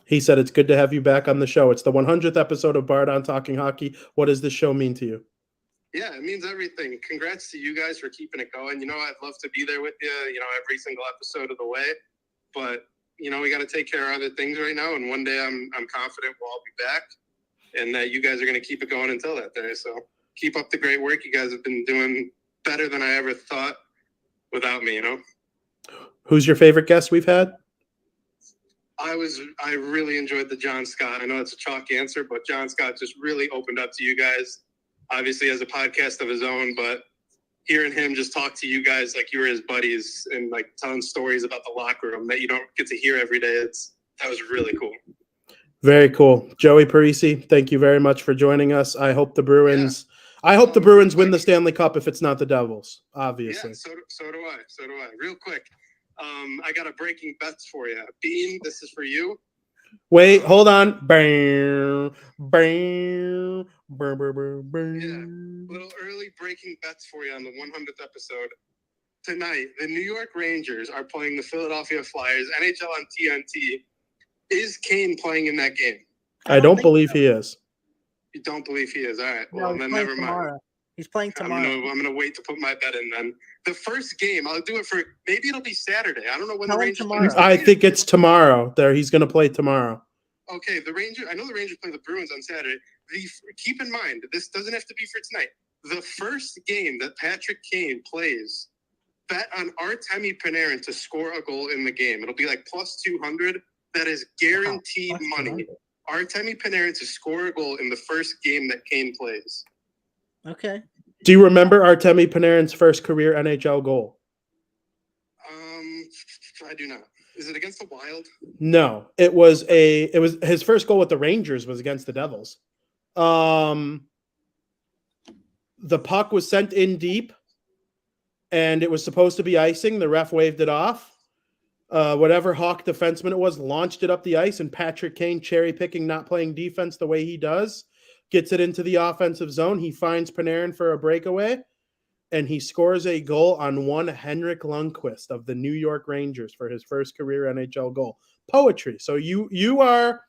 [SPEAKER 6] He said it's good to have you back on the show. It's the 100th episode of BarDown Talking Hockey. What does this show mean to you?
[SPEAKER 17] Yeah, it means everything. Congrats to you guys for keeping it going. You know, I'd love to be there with you, you know, every single episode of the way. But, you know, we got to take care of other things right now. And one day I'm confident we'll all be back and that you guys are going to keep it going until that day. So keep up the great work. You guys have been doing better than I ever thought without me, you know?
[SPEAKER 6] Who's your favorite guest we've had?
[SPEAKER 17] I really enjoyed the John Scott. I know it's a chalk answer, but John Scott just really opened up to you guys. Obviously has a podcast of his own, but hearing him just talk to you guys like you were his buddies and like telling stories about the locker room that you don't get to hear every day, that was really cool.
[SPEAKER 6] Very cool. Joey Parisi, thank you very much for joining us. I hope the Bruins win the Stanley Cup if it's not the Devils, obviously.
[SPEAKER 17] Yeah, so do I. Real quick. I got a breaking bets for you. Bean, this is for you.
[SPEAKER 6] Wait, hold on. Bam,
[SPEAKER 17] Little early breaking bets for you on the 100th episode. Tonight, the New York Rangers are playing the Philadelphia Flyers, NHL on TNT. Is Kane playing in that game?
[SPEAKER 6] I don't believe he is.
[SPEAKER 17] You don't believe he is? All right. Well,
[SPEAKER 7] No,
[SPEAKER 17] then never mind.
[SPEAKER 7] He's playing tomorrow.
[SPEAKER 17] I'm gonna wait to put my bet in then. The first game, I'll do it for maybe it'll be Saturday. I don't know when the Rangers play.
[SPEAKER 6] I think it's tomorrow. He's going to play tomorrow.
[SPEAKER 17] Okay, I know the Rangers play the Bruins on Saturday. Keep in mind, this doesn't have to be for tonight. The first game that Patrick Kane plays, bet on Artemi Panarin to score a goal in the game. It'll be like plus 200. That is guaranteed money. Artemi Panarin to score a goal in the first game that Kane plays.
[SPEAKER 7] Okay.
[SPEAKER 6] Do you remember Artemi Panarin's first career NHL goal?
[SPEAKER 17] I do not. Is it against the Wild?
[SPEAKER 6] No, it was his first goal with the Rangers was against the Devils. The puck was sent in deep, and it was supposed to be icing. The ref waved it off. Whatever Hawk defenseman it was launched it up the ice, and Patrick Kane, cherry picking, not playing defense the way he does, gets it into the offensive zone. He finds Panarin for a breakaway, and he scores a goal on one Henrik Lundqvist of the New York Rangers for his first career NHL goal. Poetry. So you are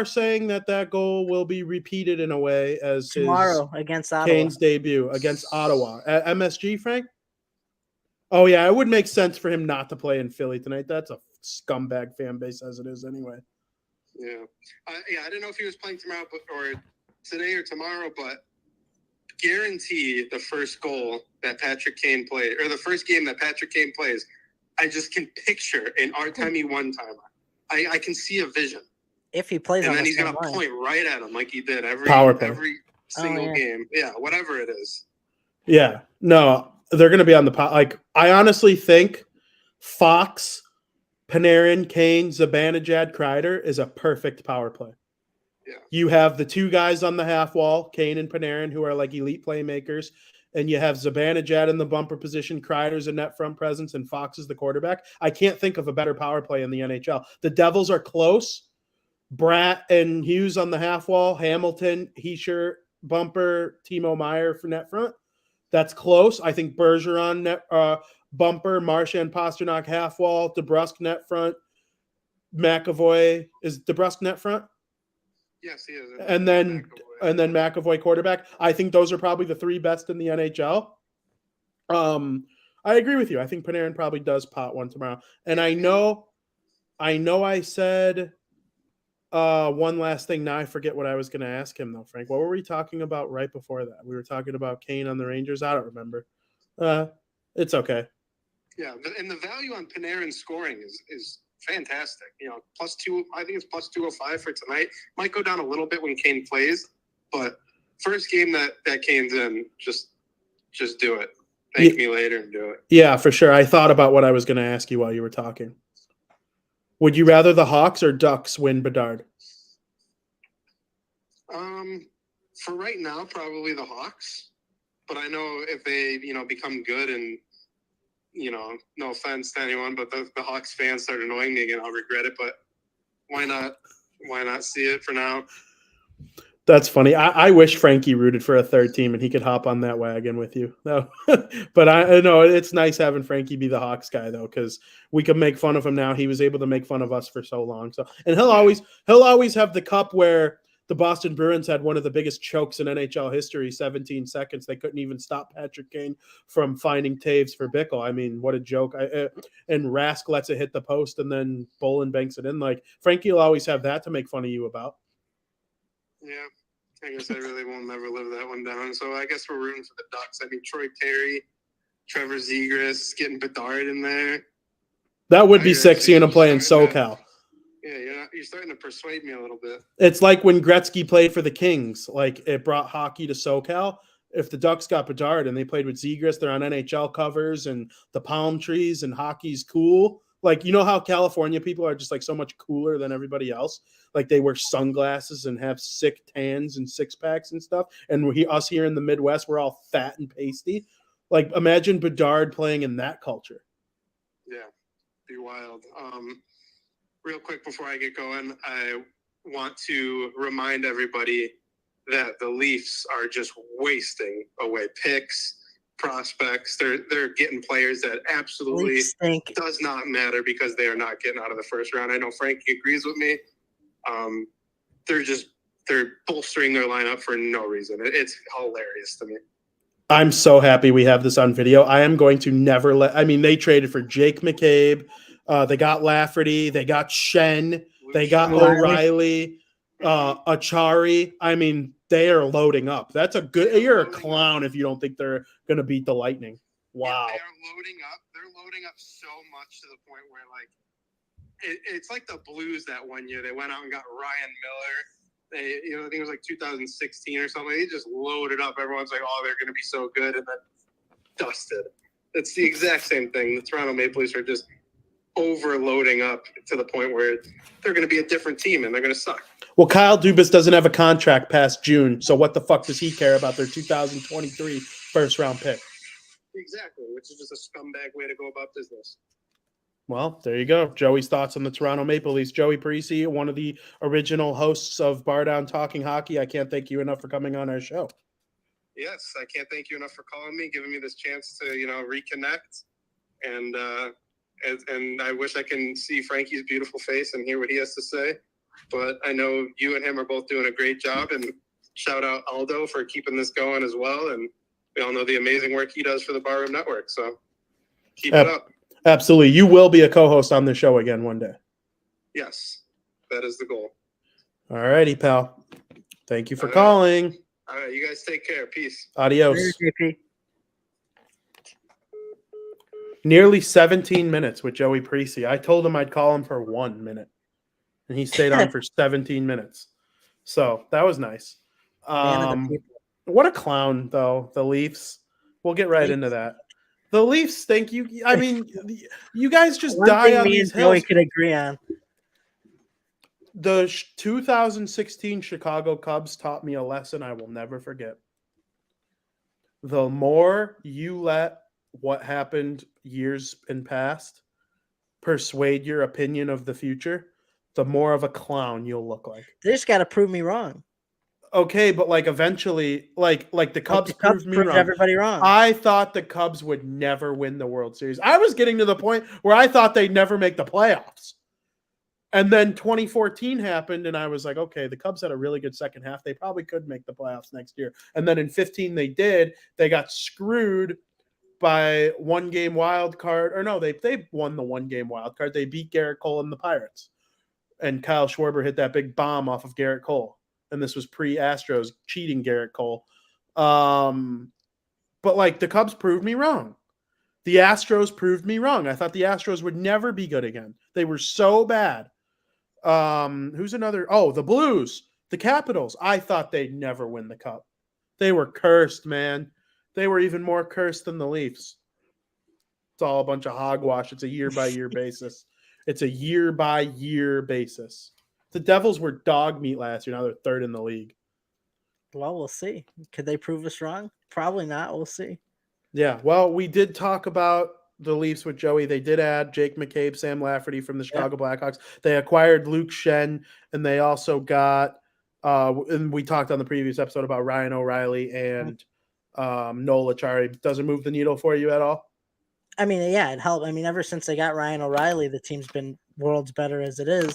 [SPEAKER 6] saying that goal will be repeated in a way as
[SPEAKER 7] Tomorrow against Ottawa.
[SPEAKER 6] Kane's debut against Ottawa at MSG, Frank? Oh yeah, it would make sense for him not to play in Philly tonight. That's a scumbag fan base as it is anyway.
[SPEAKER 17] Yeah. I didn't know if he was playing tomorrow or today or tomorrow, but guarantee the first goal that Patrick Kane played, or the first game that Patrick Kane plays, I just can picture an Artemi one-timer. I can see a vision.
[SPEAKER 7] If he plays,
[SPEAKER 17] and
[SPEAKER 7] on
[SPEAKER 17] then
[SPEAKER 7] the
[SPEAKER 17] he's
[SPEAKER 7] same
[SPEAKER 17] going to
[SPEAKER 7] line.
[SPEAKER 17] point right at him like he did every single game. Yeah, whatever it is.
[SPEAKER 6] Yeah, no, they're going to be on the like. I honestly think Fox, Panarin, Kane, Zibanejad, Kreider is a perfect power play.
[SPEAKER 17] Yeah.
[SPEAKER 6] You have the two guys on the half wall, Kane and Panarin, who are like elite playmakers, and you have Zibanejad in the bumper position, Kreider's a net front presence, and Fox is the quarterback. I can't think of a better power play in the NHL. The Devils are close. Bratt and Hughes on the half wall, Hamilton, Heischer, bumper, Timo Meyer for net front. That's close. I think Bergeron net bumper, Marchand, Pasternak half wall, DeBrusque net front, McAvoy is DeBrusque net front.
[SPEAKER 17] Yes, he is.
[SPEAKER 6] And then McAvoy quarterback. I think those are probably the three best in the NHL. I agree with you. I think Panarin probably does pot one tomorrow. And I know I said one last thing. Now I forget what I was going to ask him though, Frank. What were we talking about right before that? We were talking about Kane on the Rangers. I don't remember. It's okay.
[SPEAKER 17] Yeah, and the value on Panarin scoring is fantastic. +2. I think it's +205 for tonight. Might go down a little bit when Kane plays, but first game that Kane's in, just do it. Thank me later and do it.
[SPEAKER 6] Yeah, for sure. I thought about what I was going to ask you while you were talking. Would you rather the Hawks or Ducks win Bedard?
[SPEAKER 17] For right now, probably the Hawks. But I know if they, become good and, no offense to anyone, but the Hawks fans start annoying me again, I'll regret it. But why not? Why not see it for now?
[SPEAKER 6] That's funny. I wish Frankie rooted for a third team and he could hop on that wagon with you. No, but I know it's nice having Frankie be the Hawks guy though, because we can make fun of him now. He was able to make fun of us for so long. So, and he'll always have the cup where the Boston Bruins had one of the biggest chokes in NHL history, 17 seconds. They couldn't even stop Patrick Kane from finding Taves for Bickle. I mean, what a joke. And Rask lets it hit the post and then Bolin banks it in. Like Frankie will always have that to make fun of you about.
[SPEAKER 17] Yeah, I guess I really will never live that one down. So I guess we're rooting for the Ducks. I mean, Troy Terry, Trevor Zegras, getting Bedard in there.
[SPEAKER 6] That would be sick seeing him play in SoCal.
[SPEAKER 17] Yeah, you're starting to persuade me a little bit.
[SPEAKER 6] It's like when Gretzky played for the Kings. Like it brought hockey to SoCal. If the Ducks got Bedard and they played with Zegras, they're on NHL covers and the palm trees and hockey's cool. Like, you know how California people are just like so much cooler than everybody else? Like they wear sunglasses and have sick tans and six packs and stuff. And us here in the Midwest, we're all fat and pasty. Like imagine Bedard playing in that culture.
[SPEAKER 17] Yeah, be wild. Real quick before I get going, I want to remind everybody that the Leafs are just wasting away picks, prospects. They're getting players that absolutely does not matter because they are not getting out of the first round. I know Frankie agrees with me. They're bolstering their lineup for no reason. It's hilarious to me.
[SPEAKER 6] I'm so happy we have this on video. I am going to never they traded for Jake McCabe. They got Lafferty. They got Shen. They got O'Reilly, Achari. I mean, they are loading up. That's a good. You're a clown if you don't think they're going to beat the Lightning. Wow.
[SPEAKER 17] Yeah, they're loading up so much to the point where it's like the Blues that one year. They went out and got Ryan Miller. I think it was like 2016 or something. They just loaded up. Everyone's like, oh, they're going to be so good, and then dusted. It's the exact same thing. The Toronto Maple Leafs are just overloading up to the point where they're going to be a different team and they're going to suck.
[SPEAKER 6] Well, Kyle Dubas doesn't have a contract past June, so what the fuck does he care about their 2023 first-round pick?
[SPEAKER 17] Exactly, which is just a scumbag way to go about business.
[SPEAKER 6] Well, there you go. Joey's thoughts on the Toronto Maple Leafs. Joey Parisi, one of the original hosts of BarDown Talking Hockey. I can't thank you enough for coming on our show.
[SPEAKER 17] Yes, I can't thank you enough for calling me, giving me this chance to, reconnect. And I wish I can see Frankie's beautiful face and hear what he has to say. But I know you and him are both doing a great job. And shout out Aldo for keeping this going as well. And we all know the amazing work he does for the Barroom Network. So keep it up.
[SPEAKER 6] Absolutely. You will be a co-host on the show again one day.
[SPEAKER 17] Yes, that is the goal.
[SPEAKER 6] All righty, pal. Thank you for calling.
[SPEAKER 17] All right, you guys take care. Peace.
[SPEAKER 6] Adios. Nearly 17 minutes with Joey Parisi. I told him I'd call him for 1 minute, and he stayed on for 17 minutes. So that was nice. What a clown, though, the Leafs. We'll get right into that. The Leafs stink. You guys just die on these hills.
[SPEAKER 7] We could agree on.
[SPEAKER 6] The 2016 Chicago Cubs taught me a lesson I will never forget. The more you let what happened years in past persuade your opinion of the future, the more of a clown you'll look like.
[SPEAKER 7] They just got to prove me wrong.
[SPEAKER 6] Okay, but eventually, the Cubs proved me wrong.
[SPEAKER 7] Everybody wrong.
[SPEAKER 6] I thought the Cubs would never win the World Series. I was getting to the point where I thought they'd never make the playoffs. And then 2014 happened, and I was like, okay, the Cubs had a really good second half. They probably could make the playoffs next year. And then in 15 they did. They got screwed by one-game wild card. Or no, they won the one-game wild card. They beat Garrett Cole and the Pirates. And Kyle Schwarber hit that big bomb off of Garrett Cole. And this was pre-Astros cheating Garrett Cole. But the Cubs proved me wrong. The Astros proved me wrong. I thought the Astros would never be good again. They were so bad. Who's another? Oh, the Blues, the Capitals. I thought they'd never win the Cup. They were cursed, man. They were even more cursed than the Leafs. It's all a bunch of hogwash. It's a year-by-year basis. It's a year-by-year basis. The Devils were dog meat last year. Now they're third in the league.
[SPEAKER 7] Well, we'll see. Could they prove us wrong? Probably not. We'll see.
[SPEAKER 6] Yeah, well, we did talk about the Leafs with Joey. They did add Jake McCabe, Sam Lafferty from the Chicago Blackhawks. They acquired Luke Shen, and they also got and we talked on the previous episode about Ryan O'Reilly and Noel Acciari. Does it move the needle for you at all?
[SPEAKER 7] I mean, yeah, it helped. I mean, ever since they got Ryan O'Reilly, the team's been worlds better as it is.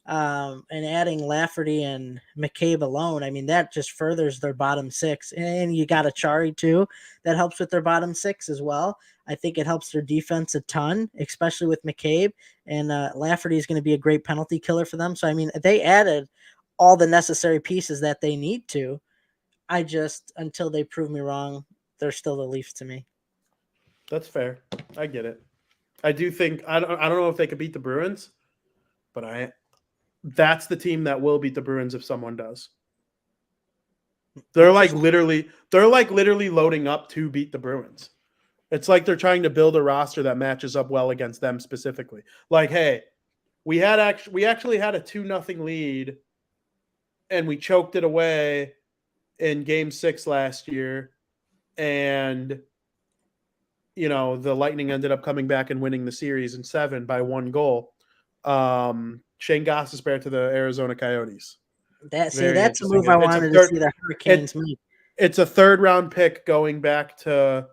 [SPEAKER 7] And adding Lafferty and McCabe alone, I mean, that just furthers their bottom six. And you got Acciari too. That helps with their bottom six as well. I think it helps their defense a ton, especially with McCabe. And Lafferty is going to be a great penalty killer for them. So, I mean, they added all the necessary pieces that they need to. I just, until they prove me wrong, they're still the Leafs to me.
[SPEAKER 6] That's fair. I get it. I do think, I don't know if they could beat the Bruins, but that's the team that will beat the Bruins if someone does. They're literally loading up to beat the Bruins. It's like they're trying to build a roster that matches up well against them specifically. Like, hey, we actually had a 2-0 lead and we choked it away in game 6 last year. And, the Lightning ended up coming back and winning the series in 7 by 1 goal. Shane Gostisbehere to the Arizona Coyotes.
[SPEAKER 7] That's a move I wanted to see the Hurricanes make.
[SPEAKER 6] It's a 3rd-round pick going back to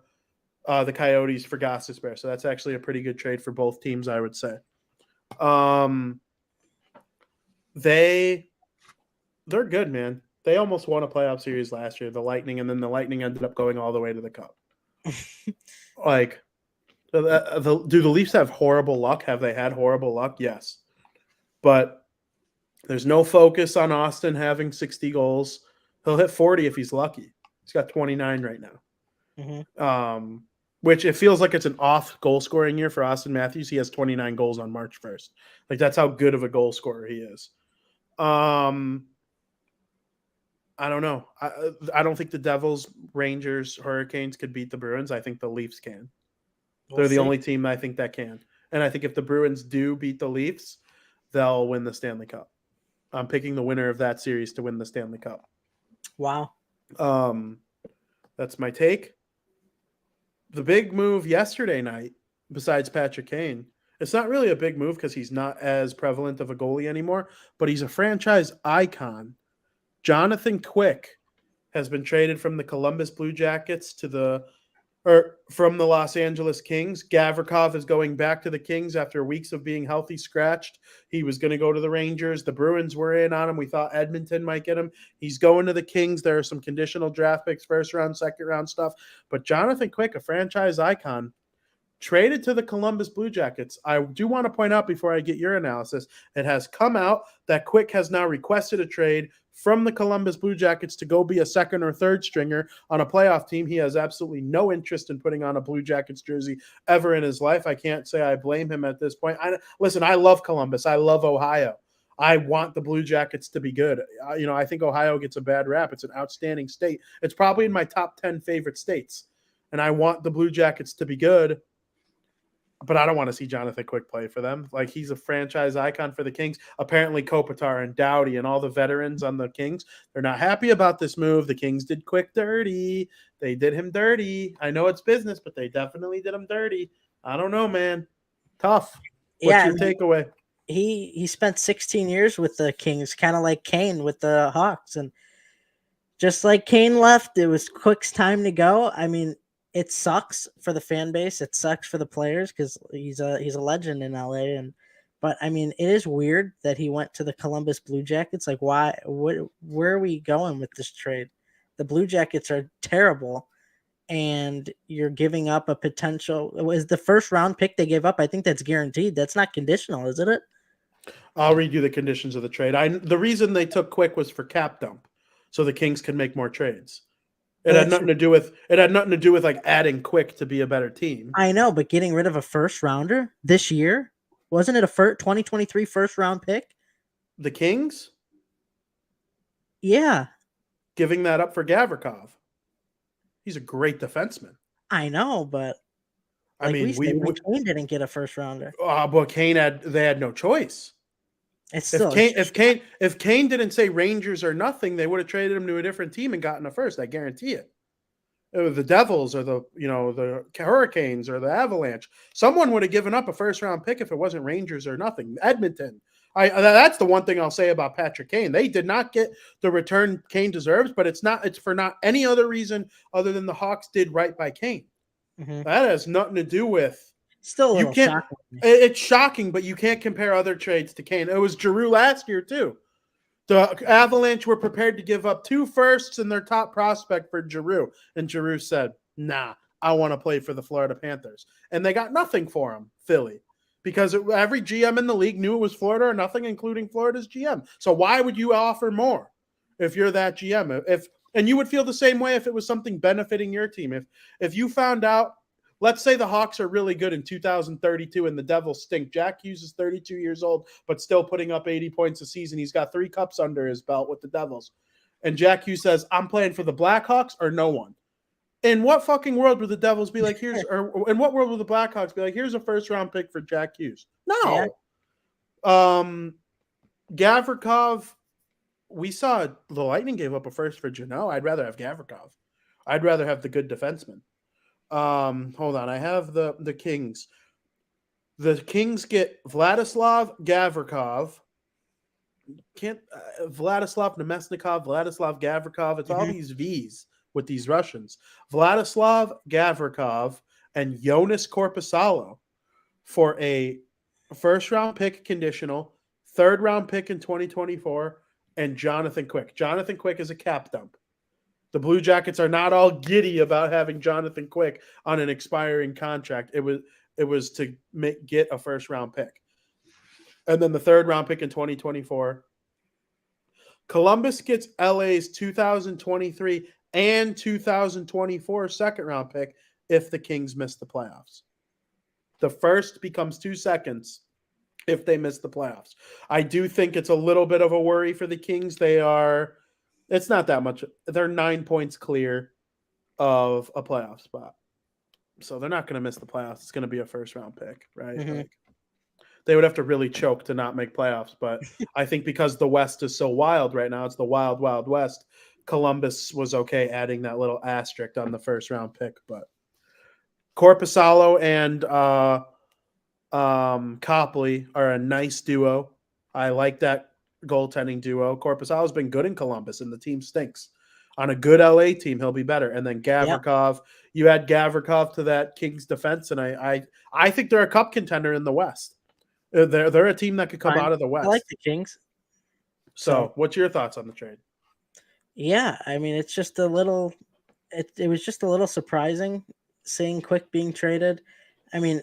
[SPEAKER 6] the Coyotes for Gostisbehere. So that's actually a pretty good trade for both teams, I would say. They're good, man. They almost won a playoff series last year, the Lightning, and then the Lightning ended up going all the way to the Cup. Do the Leafs have horrible luck? Have they had horrible luck? Yes. But there's no focus on Austin having 60 goals. He'll hit 40 if he's lucky. He's got 29 right now.
[SPEAKER 7] Mm-hmm.
[SPEAKER 6] Which it feels like it's an off goal scoring year for Austin Matthews. He has 29 goals on March 1st. That's how good of a goal scorer he is. I don't know. I don't think the Devils, Rangers, Hurricanes could beat the Bruins. I think the Leafs can. They're the only team I think that can. And I think if the Bruins do beat the Leafs, they'll win the Stanley Cup. I'm picking the winner of that series to win the Stanley Cup.
[SPEAKER 7] Wow.
[SPEAKER 6] That's my take. The big move yesterday night, besides Patrick Kane, it's not really a big move because he's not as prevalent of a goalie anymore, but he's a franchise icon. Jonathan Quick has been traded from the Columbus Blue Jackets or from the Los Angeles Kings. Gavrikov is going back to the Kings after weeks of being healthy scratched. He was going to go to the Rangers. The Bruins were in on him. We thought Edmonton might get him. He's going to the Kings. There are some conditional draft picks, first round, second round stuff. But Jonathan Quick, a franchise icon, traded to the Columbus Blue Jackets. I do want to point out before I get your analysis, it has come out that Quick has now requested a trade from the Columbus Blue Jackets to go be a second or third stringer on a playoff team. He has absolutely no interest in putting on a Blue Jackets jersey ever in his life. I can't say I blame him at this point. Listen, I love Columbus. I love Ohio. I want the Blue Jackets to be good. I think Ohio gets a bad rap. It's an outstanding state. It's probably in my top 10 favorite states. And I want the Blue Jackets to be good. But I don't want to see Jonathan Quick play for them. Like, he's a franchise icon for the Kings. Apparently, Kopitar and Doughty and all the veterans on the Kings, they're not happy about this move. The Kings did Quick dirty. They did him dirty. I know it's business, but they definitely did him dirty. I don't know, man. Tough. What's your takeaway?
[SPEAKER 7] He spent 16 years with the Kings, kind of like Kane with the Hawks. And just like Kane left, it was Quick's time to go. I mean, it sucks for the fan base. It sucks for the players because he's a legend in LA. But I mean, it is weird that he went to the Columbus Blue Jackets. Like, why? Where are we going with this trade? The Blue Jackets are terrible, and you're giving up a potential. It was the first round pick they gave up. I think that's guaranteed. That's not conditional, isn't it?
[SPEAKER 6] I'll read you the conditions of the trade. The reason they took Quick was for cap dump, so the Kings could make more trades. It had nothing to do with like adding Quick to be a better team.
[SPEAKER 7] I know, but getting rid of a first rounder this year, wasn't it a 2023 first round pick?
[SPEAKER 6] The Kings?
[SPEAKER 7] Yeah.
[SPEAKER 6] Giving that up for Gavrikov. He's a great defenseman.
[SPEAKER 7] I know, but
[SPEAKER 6] I mean,
[SPEAKER 7] Kane didn't get a first rounder.
[SPEAKER 6] But they had no choice. If Kane didn't say Rangers or nothing, they would have traded him to a different team and gotten a first. I guarantee it. It was the Devils or the Hurricanes or the Avalanche. Someone would have given up a first round pick if it wasn't Rangers or nothing. Edmonton. That's the one thing I'll say about Patrick Kane. They did not get the return Kane deserves, but it's for not any other reason other than the Hawks did right by Kane.
[SPEAKER 7] Mm-hmm.
[SPEAKER 6] That has nothing to do with.
[SPEAKER 7] Still a little shocking.
[SPEAKER 6] It's shocking, but you can't compare other trades to Kane. It was Giroux last year, too. The Avalanche were prepared to give up 2 firsts and their top prospect for Giroux. And Giroux said, nah, I want to play for the Florida Panthers. And they got nothing for him, Philly. Because every GM in the league knew it was Florida or nothing, including Florida's GM. So why would you offer more if you're that GM? And you would feel the same way if it was something benefiting your team. If you found out, let's say the Hawks are really good in 2032 and the Devils stink. Jack Hughes is 32 years old, but still putting up 80 points a season. He's got 3 cups under his belt with the Devils. And Jack Hughes says, I'm playing for the Blackhawks or no one. In what fucking world would the Devils be like, or in what world would the Blackhawks be like, here's a first round pick for Jack Hughes? No. Yeah. Gavrikov, we saw the Lightning gave up a first for Janot. I'd rather have Gavrikov. I'd rather have the good defenseman. Hold on. I have the Kings. The Kings get Vladislav Gavrikov. Vladislav Nemesnikov, Vladislav Gavrikov. It's all these V's with these Russians. Vladislav Gavrikov and Jonas Korpisalo for a first-round pick conditional, third-round pick in 2024, and Jonathan Quick. Jonathan Quick is a cap dump. The Blue Jackets are not all giddy about having Jonathan Quick on an expiring contract. It was to get a first-round pick. And then the third-round pick in 2024. Columbus gets LA's 2023 and 2024 second-round pick if the Kings miss the playoffs. The first becomes 2 seconds if they miss the playoffs. I do think it's a little bit of a worry for the Kings. It's not that much. They're 9 points clear of a playoff spot. So they're not going to miss the playoffs. It's going to be a first-round pick, right?
[SPEAKER 7] Mm-hmm.
[SPEAKER 6] Like, they would have to really choke to not make playoffs. But I think because the West is so wild right now, it's the wild, wild West. Columbus was okay adding that little asterisk on the first-round pick. But Korpisalo and Copley are a nice duo. I like that goaltending duo. Korpisalo's been good in Columbus, and the team stinks. On a good LA team, he'll be better. And then Gavrikov, you add Gavrikov to that Kings defense, and I think they're a cup contender in the West. They're a team that could come out of the West.
[SPEAKER 7] I like the Kings.
[SPEAKER 6] So, what's your thoughts on the trade?
[SPEAKER 7] Yeah, I mean, it's just a little. It was just a little surprising seeing Quick being traded. I mean,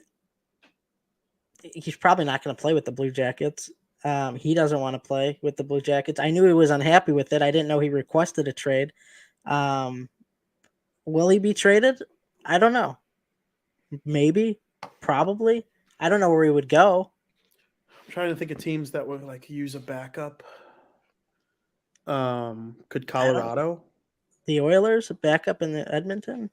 [SPEAKER 7] he's probably not going to play with the Blue Jackets. He doesn't want to play with the Blue Jackets. I knew he was unhappy with it. I didn't know he requested a trade. Will he be traded? I don't know. Maybe, probably. I don't know where he would go.
[SPEAKER 6] I'm trying to think of teams that would like use a backup. Could Colorado?
[SPEAKER 7] The Oilers, a backup in the Edmonton?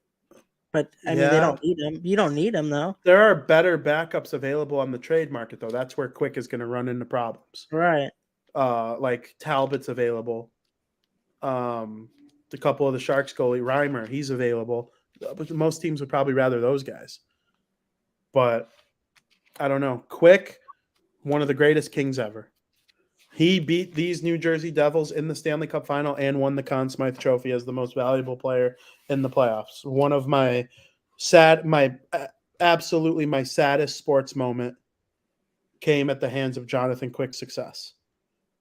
[SPEAKER 7] But, I mean, they don't need him. You don't need him, though.
[SPEAKER 6] There are better backups available on the trade market, though. That's where Quick is going to run into problems.
[SPEAKER 7] Right.
[SPEAKER 6] Like Talbot's available. A couple of the Sharks goalie, Reimer, he's available. But most teams would probably rather those guys. But I don't know. Quick, one of the greatest Kings ever. He beat these New Jersey Devils in the Stanley Cup final and won the Conn Smythe Trophy as the most valuable player in the playoffs. One of my absolutely my saddest sports moment came at the hands of Jonathan Quick's success.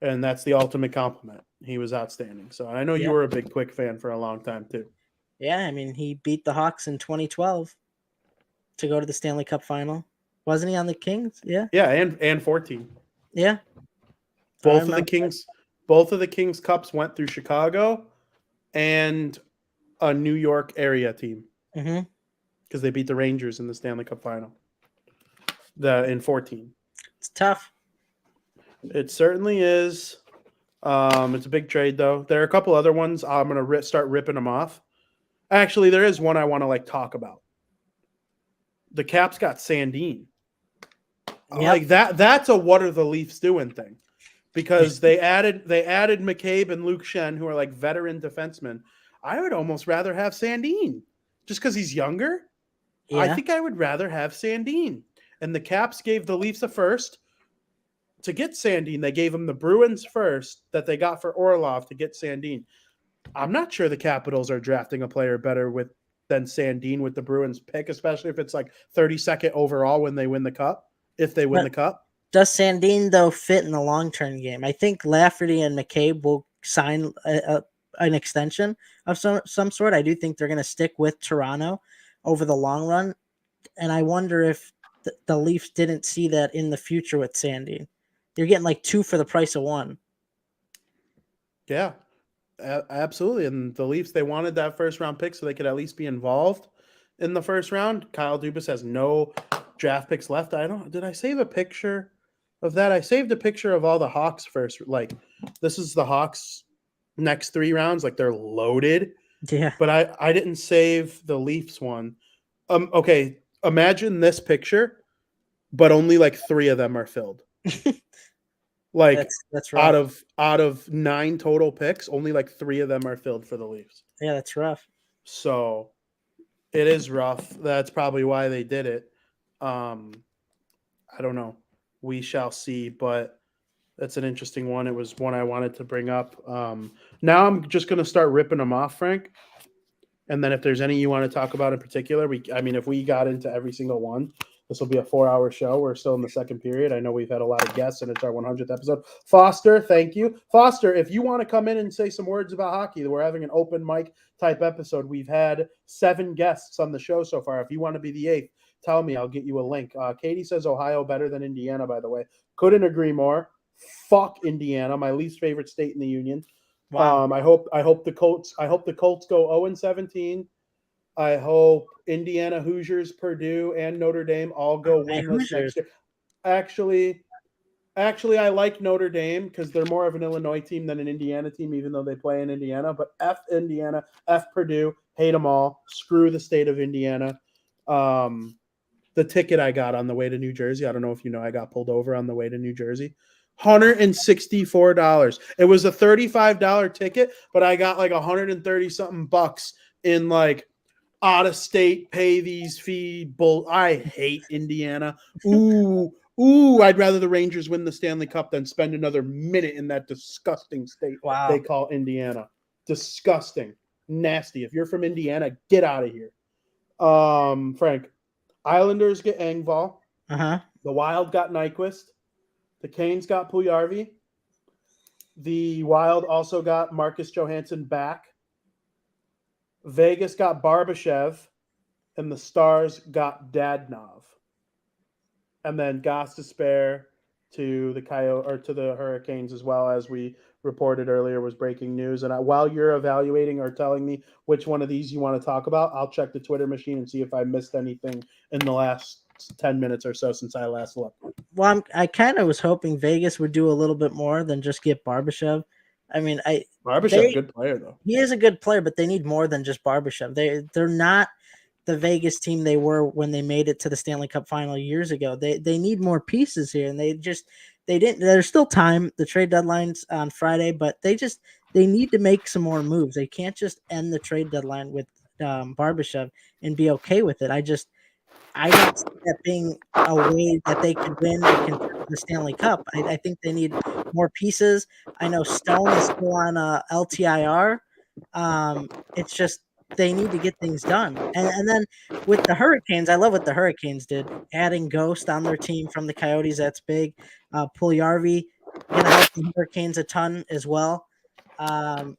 [SPEAKER 6] And that's the ultimate compliment. He was outstanding. So I know you were a big Quick fan for a long time too.
[SPEAKER 7] Yeah, I mean, he beat the Hawks in 2012 to go to the Stanley Cup final. Wasn't he on the Kings? Yeah.
[SPEAKER 6] Yeah, and 14.
[SPEAKER 7] Yeah.
[SPEAKER 6] Both of the Kings Cups went through Chicago and a New York area team. Because they beat the Rangers in the Stanley Cup final. In 14.
[SPEAKER 7] It's tough.
[SPEAKER 6] It certainly is. It's a big trade, though. There are a couple other ones. I'm going to start ripping them off. Actually, there is one I want to talk about. The Caps got Sandin. Like that's a what are the Leafs doing thing. Because they added McCabe and Luke Shen, who are like veteran defensemen. I would almost rather have Sandin just because he's younger.
[SPEAKER 7] Yeah.
[SPEAKER 6] I think I would rather have Sandin. And the Caps gave the Leafs a first to get Sandin. They gave him the Bruins first that they got for Orlov to get Sandin. I'm not sure the Capitals are drafting a player better than Sandin with the Bruins pick, especially if it's like 32nd overall when they win the Cup. If they win the Cup.
[SPEAKER 7] Does Sandin, though, fit in the long-term game? I think Lafferty and McCabe will sign an extension of some sort. I do think they're going to stick with Toronto over the long run. And I wonder if the Leafs didn't see that in the future with Sandin. You're getting like 2 for the price of 1.
[SPEAKER 6] Yeah, absolutely. And the Leafs, they wanted that first-round pick so they could at least be involved in the first round. Kyle Dubas has no draft picks left. Did I save a picture of that? I saved a picture of all the Hawks first. Like, this is the Hawks next 3 rounds. Like, they're loaded.
[SPEAKER 7] Yeah.
[SPEAKER 6] But I didn't save the Leafs one. Okay, imagine this picture, but only like 3 of them are filled. Like
[SPEAKER 7] that's rough.
[SPEAKER 6] out of 9 total picks, only like 3 of them are filled for the Leafs.
[SPEAKER 7] Yeah, that's rough.
[SPEAKER 6] So it is rough. That's probably why they did it. I don't know. We shall see, but that's an interesting one. It was one I wanted to bring up. Now I'm just going to start ripping them off, Frank. And then if there's any you want to talk about in particular, if we got into every single one, this will be a 4-hour show. We're still in the second period. I know we've had a lot of guests, and it's our 100th episode. Foster, thank you. Foster, if you want to come in and say some words about hockey, we're having an open mic type episode. We've had 7 guests on the show so far. If you want to be the 8th, tell me. I'll get you a link. Katie says Ohio better than Indiana, by the way. Couldn't agree more. Fuck Indiana, my least favorite state in the union.
[SPEAKER 7] Wow.
[SPEAKER 6] I hope the Colts go 0-17. I hope Indiana, Hoosiers, Purdue, and Notre Dame all go winless next year. Actually, I like Notre Dame because they're more of an Illinois team than an Indiana team, even though they play in Indiana. But F Indiana, F Purdue, hate them all. Screw the state of Indiana. The ticket I got on the way to New Jersey, I don't know if you know, I got pulled over on the way to New Jersey. $164. It was a $35 ticket, but I got like 130 something bucks in like out of state pay these fee bull. I hate Indiana. Ooh, I'd rather the Rangers win the Stanley Cup than spend another minute in that disgusting state they call Indiana. Disgusting. Nasty. If you're from Indiana, get out of here. Frank, Islanders get Engvall.
[SPEAKER 7] Uh-huh.
[SPEAKER 6] The Wild got Nyquist. The Canes got Puljujarvi. The Wild also got Marcus Johansson back. Vegas got Barbashev. And the Stars got Dadnov. And then Gostisbehere to the Hurricanes, as well, as we reported earlier, was breaking news. And while you're evaluating or telling me which one of these you want to talk about, I'll check the Twitter machine and see if I missed anything in the last 10 minutes or so since I last looked.
[SPEAKER 7] Well, I kind of was hoping Vegas would do a little bit more than just get Barbashev. I mean,
[SPEAKER 6] Barbashev's a good player, though.
[SPEAKER 7] He is a good player, but they need more than just Barbashev. They're not the Vegas team they were when they made it to the Stanley Cup final years ago. They need more pieces here, and they didn't. There's still time. The trade deadline's on Friday, but they need to make some more moves. They can't just end the trade deadline with Barbashev and be okay with it. I don't see that being a way that they could win and contend the Stanley Cup. I think they need more pieces. I know Stone is still on LTIR. It's just they need to get things done. And then with the Hurricanes, I love what the Hurricanes did. Adding Ghost on their team from the Coyotes, that's big. Puljujarvi going to help the Hurricanes a ton as well. So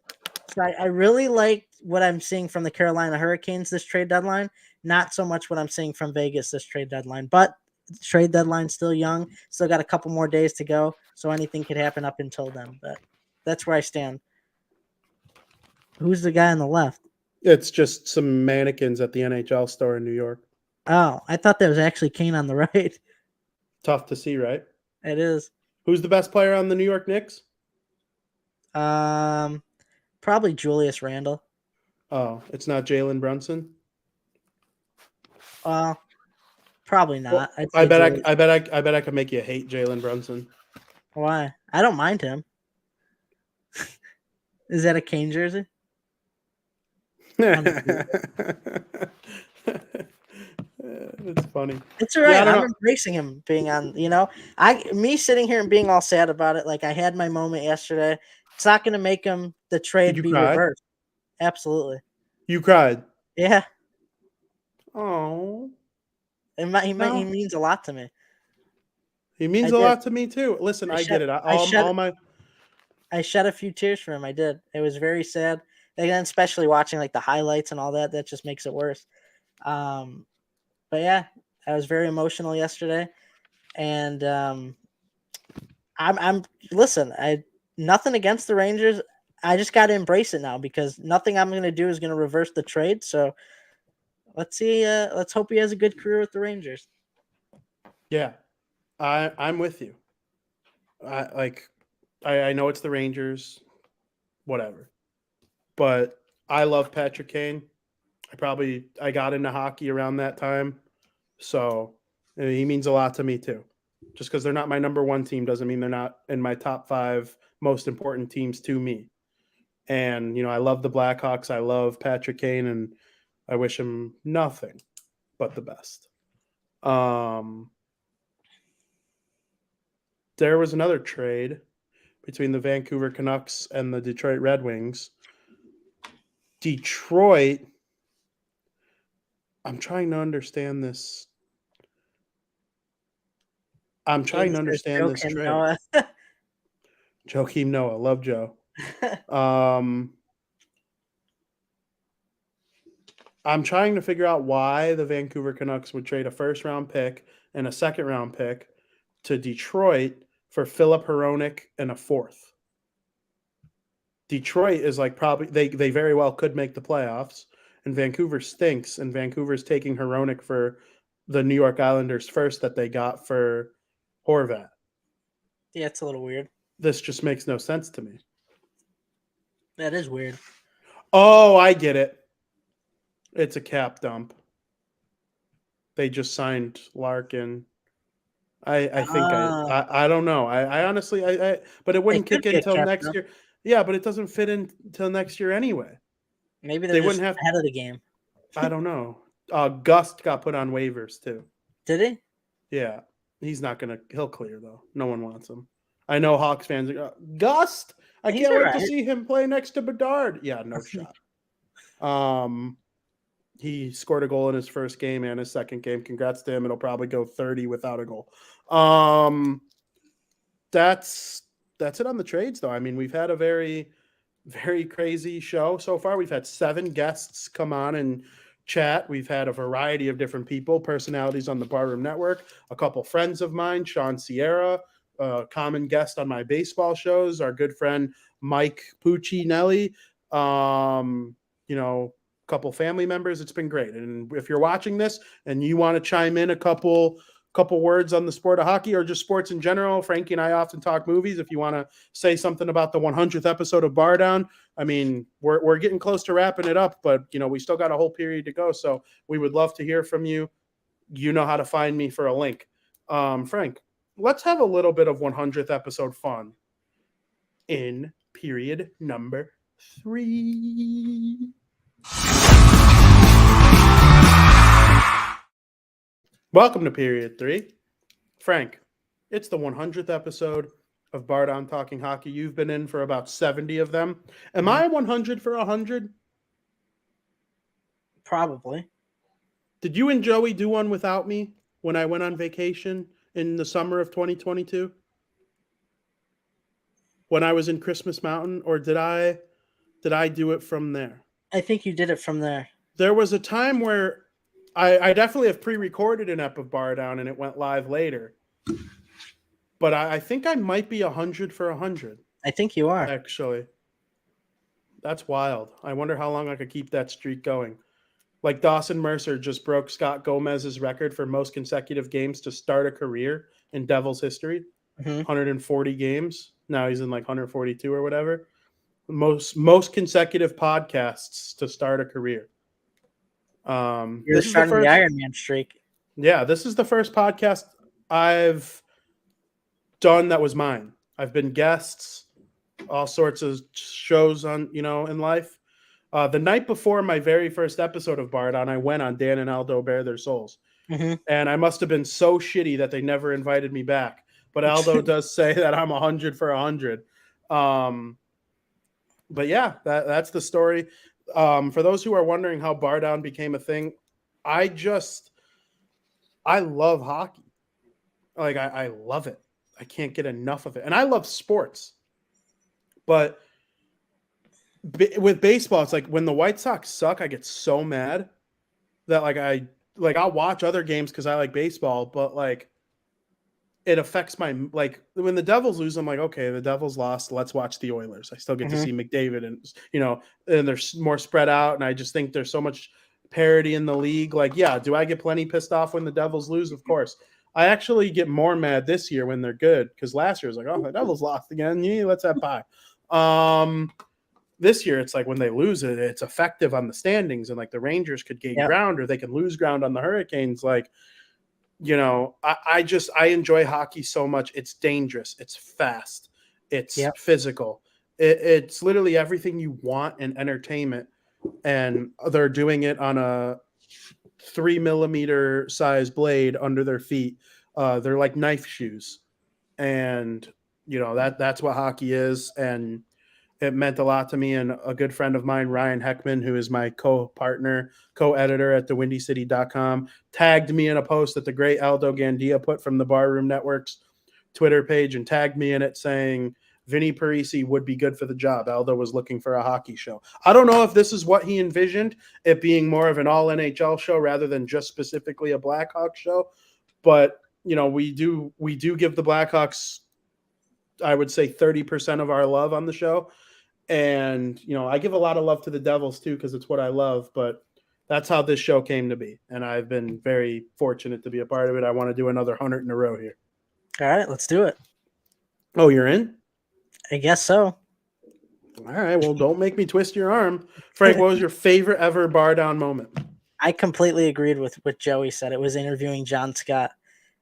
[SPEAKER 7] I really like what I'm seeing from the Carolina Hurricanes this trade deadline. Not so much what I'm seeing from Vegas this trade deadline. But the trade deadline's still young. Still got a couple more days to go. So anything could happen up until then. But that's where I stand. Who's the guy on the left?
[SPEAKER 6] It's just some mannequins at the NHL store in New York.
[SPEAKER 7] Oh, I thought that was actually Kane on the right.
[SPEAKER 6] Tough to see, right?
[SPEAKER 7] It is.
[SPEAKER 6] Who's the best player on the New York Knicks?
[SPEAKER 7] Probably Julius Randle.
[SPEAKER 6] Oh, it's not Jalen Brunson?
[SPEAKER 7] Probably not.
[SPEAKER 6] Well, I bet I could make you hate Jalen Brunson.
[SPEAKER 7] Why? I don't mind him. Is that a Kane jersey?
[SPEAKER 6] It's funny.
[SPEAKER 7] It's all right. I'm embracing him being on, me sitting here and being all sad about it. Like I had my moment yesterday. It's not going to make him the trade be reversed. Absolutely.
[SPEAKER 6] You cried.
[SPEAKER 7] Yeah.
[SPEAKER 6] Oh.
[SPEAKER 7] He means a lot to me.
[SPEAKER 6] He means a lot to me too. Listen, I get it.
[SPEAKER 7] I shed a few tears for him. I did. It was very sad. And then especially watching like the highlights and all that just makes it worse. But yeah, I was very emotional yesterday. And nothing against the Rangers. I just got to embrace it now because nothing I'm going to do is going to reverse the trade. So let's see. Let's hope he has a good career with the Rangers.
[SPEAKER 6] Yeah, I'm with you. I know it's the Rangers, whatever. But I love Patrick Kane. I got into hockey around that time. So he means a lot to me too. Just because they're not my number one team doesn't mean they're not in my top 5 most important teams to me. And, I love the Blackhawks. I love Patrick Kane, and I wish him nothing but the best. There was another trade between the Vancouver Canucks and the Detroit Red Wings. Detroit, I'm trying to understand this. I'm trying to understand this trade.
[SPEAKER 7] Noah.
[SPEAKER 6] Joakim Noah. Love Joe. I'm trying to figure out why the Vancouver Canucks would trade a first-round pick and a second-round pick to Detroit for Philip Hronek and a 4th. Detroit is probably they very well could make the playoffs, and Vancouver stinks, and Vancouver's taking Hronek for the New York Islanders first that they got for Horvat.
[SPEAKER 7] Yeah, it's a little weird.
[SPEAKER 6] This just makes no sense to me.
[SPEAKER 7] That is weird.
[SPEAKER 6] Oh, I get it. It's a cap dump. They just signed Larkin. I think I don't know. I honestly but it wouldn't kick in until next year. Yeah, but it doesn't fit in until next year anyway.
[SPEAKER 7] Maybe they wouldn't have ahead of the game.
[SPEAKER 6] I don't know. Gust got put on waivers too.
[SPEAKER 7] Did he?
[SPEAKER 6] Yeah. He'll clear though. No one wants him. I know Hawks fans are Gust. I can't wait to see him play next to Bedard. Yeah, no shot. He scored a goal in his first game and his second game. Congrats to him. It'll probably go 30 without a goal. That's it on the trades, though. I mean, we've had a very, very crazy show so far. We've had 7 guests come on and chat. We've had a variety of different people, personalities on the Barroom Network, a couple friends of mine, Sean Sierra, a common guest on my baseball shows, our good friend Mike Puccinelli, a couple family members. It's been great. And if you're watching this and you want to chime in a couple words on the sport of hockey or just sports in general, Frankie and I often talk movies. If you want to say something about the 100th episode of BarDown, I mean, we're getting close to wrapping it up, but we still got a whole period to go. So we would love to hear from you. You know how to find me for a link. Frank, let's have a little bit of 100th episode fun in period number 3. Welcome to period 3. Frank, it's the 100th episode of BarDown Talking Hockey. You've been in for about 70 of them. Am I 100 for 100?
[SPEAKER 7] Probably.
[SPEAKER 6] Did you and Joey do one without me when I went on vacation in the summer of 2022? When I was in Christmas Mountain, or did I do it from there?
[SPEAKER 7] I think you did it from there.
[SPEAKER 6] There was a time where I definitely have pre-recorded an ep of BarDown and it went live later. But I think I might be 100 for 100.
[SPEAKER 7] I think you are.
[SPEAKER 6] Actually. That's wild. I wonder how long I could keep that streak going. Like Dawson Mercer just broke Scott Gomez's record for most consecutive games to start a career in Devils history. 140 games. Now he's in like 142 or whatever. Most consecutive podcasts to start a career.
[SPEAKER 7] You're starting the Iron Man streak.
[SPEAKER 6] Yeah, this is the first podcast I've done that was mine. I've been guests, all sorts of shows on, in life. The night before my very first episode of BarDown, I went on Dan and Aldo Bare Their Souls. And I must have been so shitty that they never invited me back. But Aldo does say that I'm 100 for 100. But yeah, that's the story. For those who are wondering how BarDown became a thing, I love hockey. Like I love it. I can't get enough of it. And I love sports. But with baseball, it's like when the White Sox suck, I get so mad that I'll watch other games because I like baseball, but like it affects my, like when the Devils lose, I'm like, okay, the Devils lost. Let's watch the Oilers. I still get to see McDavid and, and they're more spread out. And I just think there's so much parity in the league. Like, yeah, do I get plenty pissed off when the Devils lose? Of course. I actually get more mad this year when they're good because last year was like, oh, the Devils lost again. Yeah, let's have pie. This year, it's like when they lose it, it's effective on the standings, and like the Rangers could gain ground or they can lose ground on the Hurricanes. Like, I enjoy hockey so much. It's dangerous. It's fast. It's physical. It's literally everything you want in entertainment, and they're doing it on a 3mm size blade under their feet. They're like knife shoes, and that's what hockey is. And it meant a lot to me. And a good friend of mine, Ryan Heckman, who is my co-partner, co-editor at thewindycity.com, tagged me in a post that the great Aldo Gandia put from the Barroom Network's Twitter page and tagged me in it saying Vinny Parisi would be good for the job. Aldo was looking for a hockey show. I don't know if this is what he envisioned, it being more of an all NHL show rather than just specifically a Blackhawks show. But, we do give the Blackhawks, I would say 30% of our love on the show. And, I give a lot of love to the Devils too, because it's what I love, but that's how this show came to be. And I've been very fortunate to be a part of it. I want to do another 100 in a row here.
[SPEAKER 7] All right, let's do it.
[SPEAKER 6] Oh, you're in?
[SPEAKER 7] I guess so.
[SPEAKER 6] All right. Well, don't make me twist your arm. Frank, what was your favorite ever BarDown moment?
[SPEAKER 7] I completely agreed with what Joey said. It was interviewing John Scott.